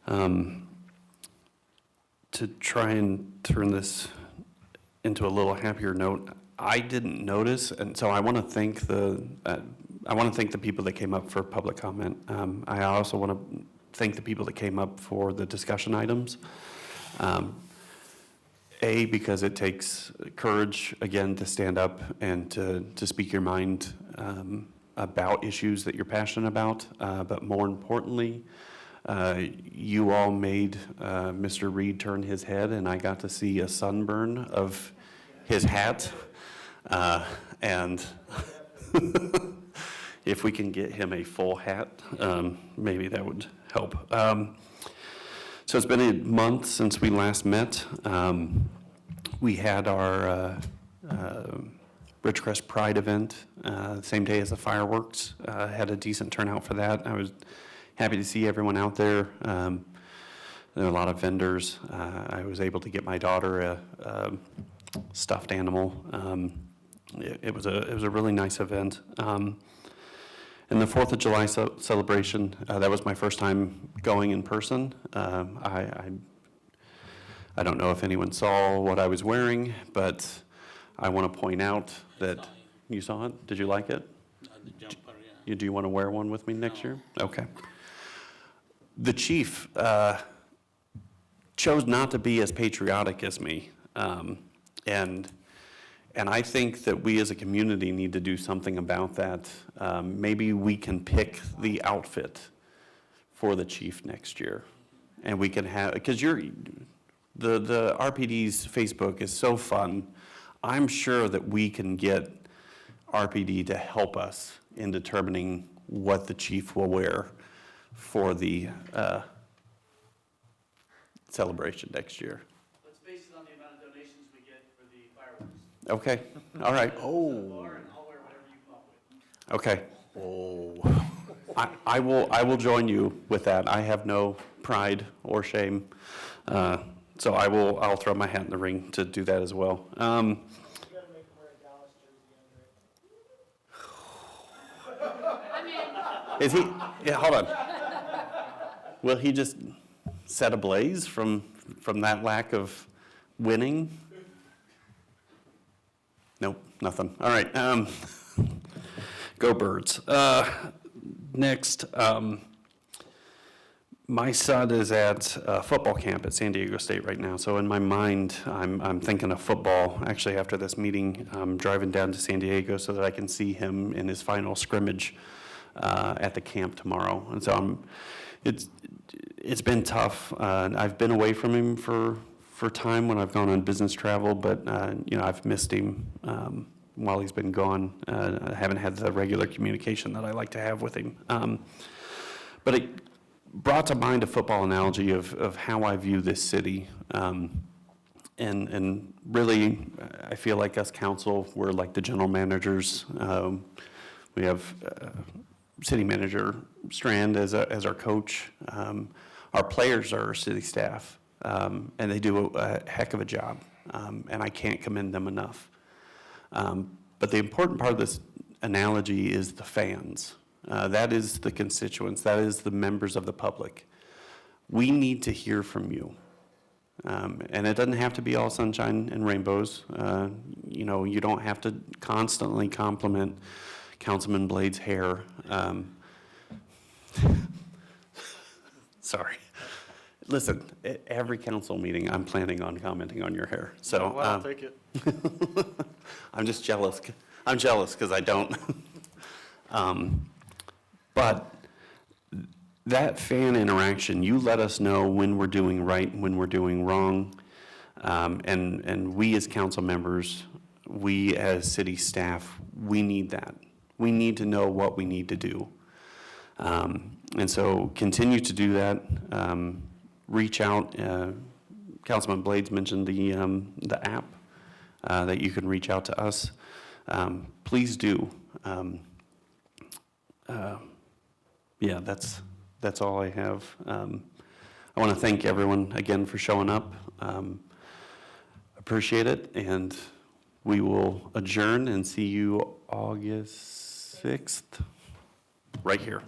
To try and turn this into a little happier note, I didn't notice, and so I want to thank the people that came up for public comment. I also want to thank the people that came up for the discussion items. Because it takes courage, again, to stand up and to speak your mind about issues that you're passionate about. But more importantly, you all made Mr. Reed turn his head, and I got to see a sunburn of his hat. And if we can get him a full hat, maybe that would help. So it's been a month since we last met. We had our Ridgecrest Pride event, same day as the fireworks. Had a decent turnout for that. I was happy to see everyone out there. There were a lot of vendors. I was able to get my daughter a stuffed animal. It was a really nice event. And the 4th of July celebration, that was my first time going in person. I don't know if anyone saw what I was wearing, but I want to point out that you saw it. Did you like it? The jumper, yeah. Do you want to wear one with me next year? Okay. The chief chose not to be as patriotic as me, and I think that we as a community need to do something about that. Maybe we can pick the outfit for the chief next year, and we can have, because the RPD's Facebook is so fun. I'm sure that we can get RPD to help us in determining what the chief will wear for the celebration next year. Let's base it on the amount of donations we get for the fireworks. Okay, all right. Okay. I will join you with that. I have no pride or shame. So I'll throw my hat in the ring to do that as well. Is he, yeah, hold on. Will he just set ablaze from that lack of winning? Nope, nothing. All right, go Birds. Next, My son is at football camp at San Diego State right now, so in my mind, I'm thinking of football. Actually, after this meeting, I'm driving down to San Diego so that I can see him in his final scrimmage at the camp tomorrow. And so it's been tough. I've been away from him for time when I've gone on business travel, but I've missed him while he's been gone. I haven't had the regular communication that I like to have with him. But it brought to mind a football analogy of how I view this city. And really, I feel like us council, we're like the general managers. We have city manager Strand as our coach. Our players are our city staff, and they do a heck of a job, and I can't commend them enough. But the important part of this analogy is the fans. That is the constituents, that is the members of the public. We need to hear from you. And it doesn't have to be all sunshine and rainbows. You don't have to constantly compliment Councilman Blade's hair. Sorry. Listen, at every council meeting, I'm planning on commenting on your hair. So I'll take it. I'm just jealous. I'm jealous because I don't. But that fan interaction, you let us know when we're doing right and when we're doing wrong. And we as council members, we as city staff, we need that. We need to know what we need to do. And so continue to do that. Reach out. Councilman Blades mentioned the app that you can reach out to us. Please do. Yeah, that's all I have. I want to thank everyone again for showing up. Appreciate it, and we will adjourn and see you August 6th, right here.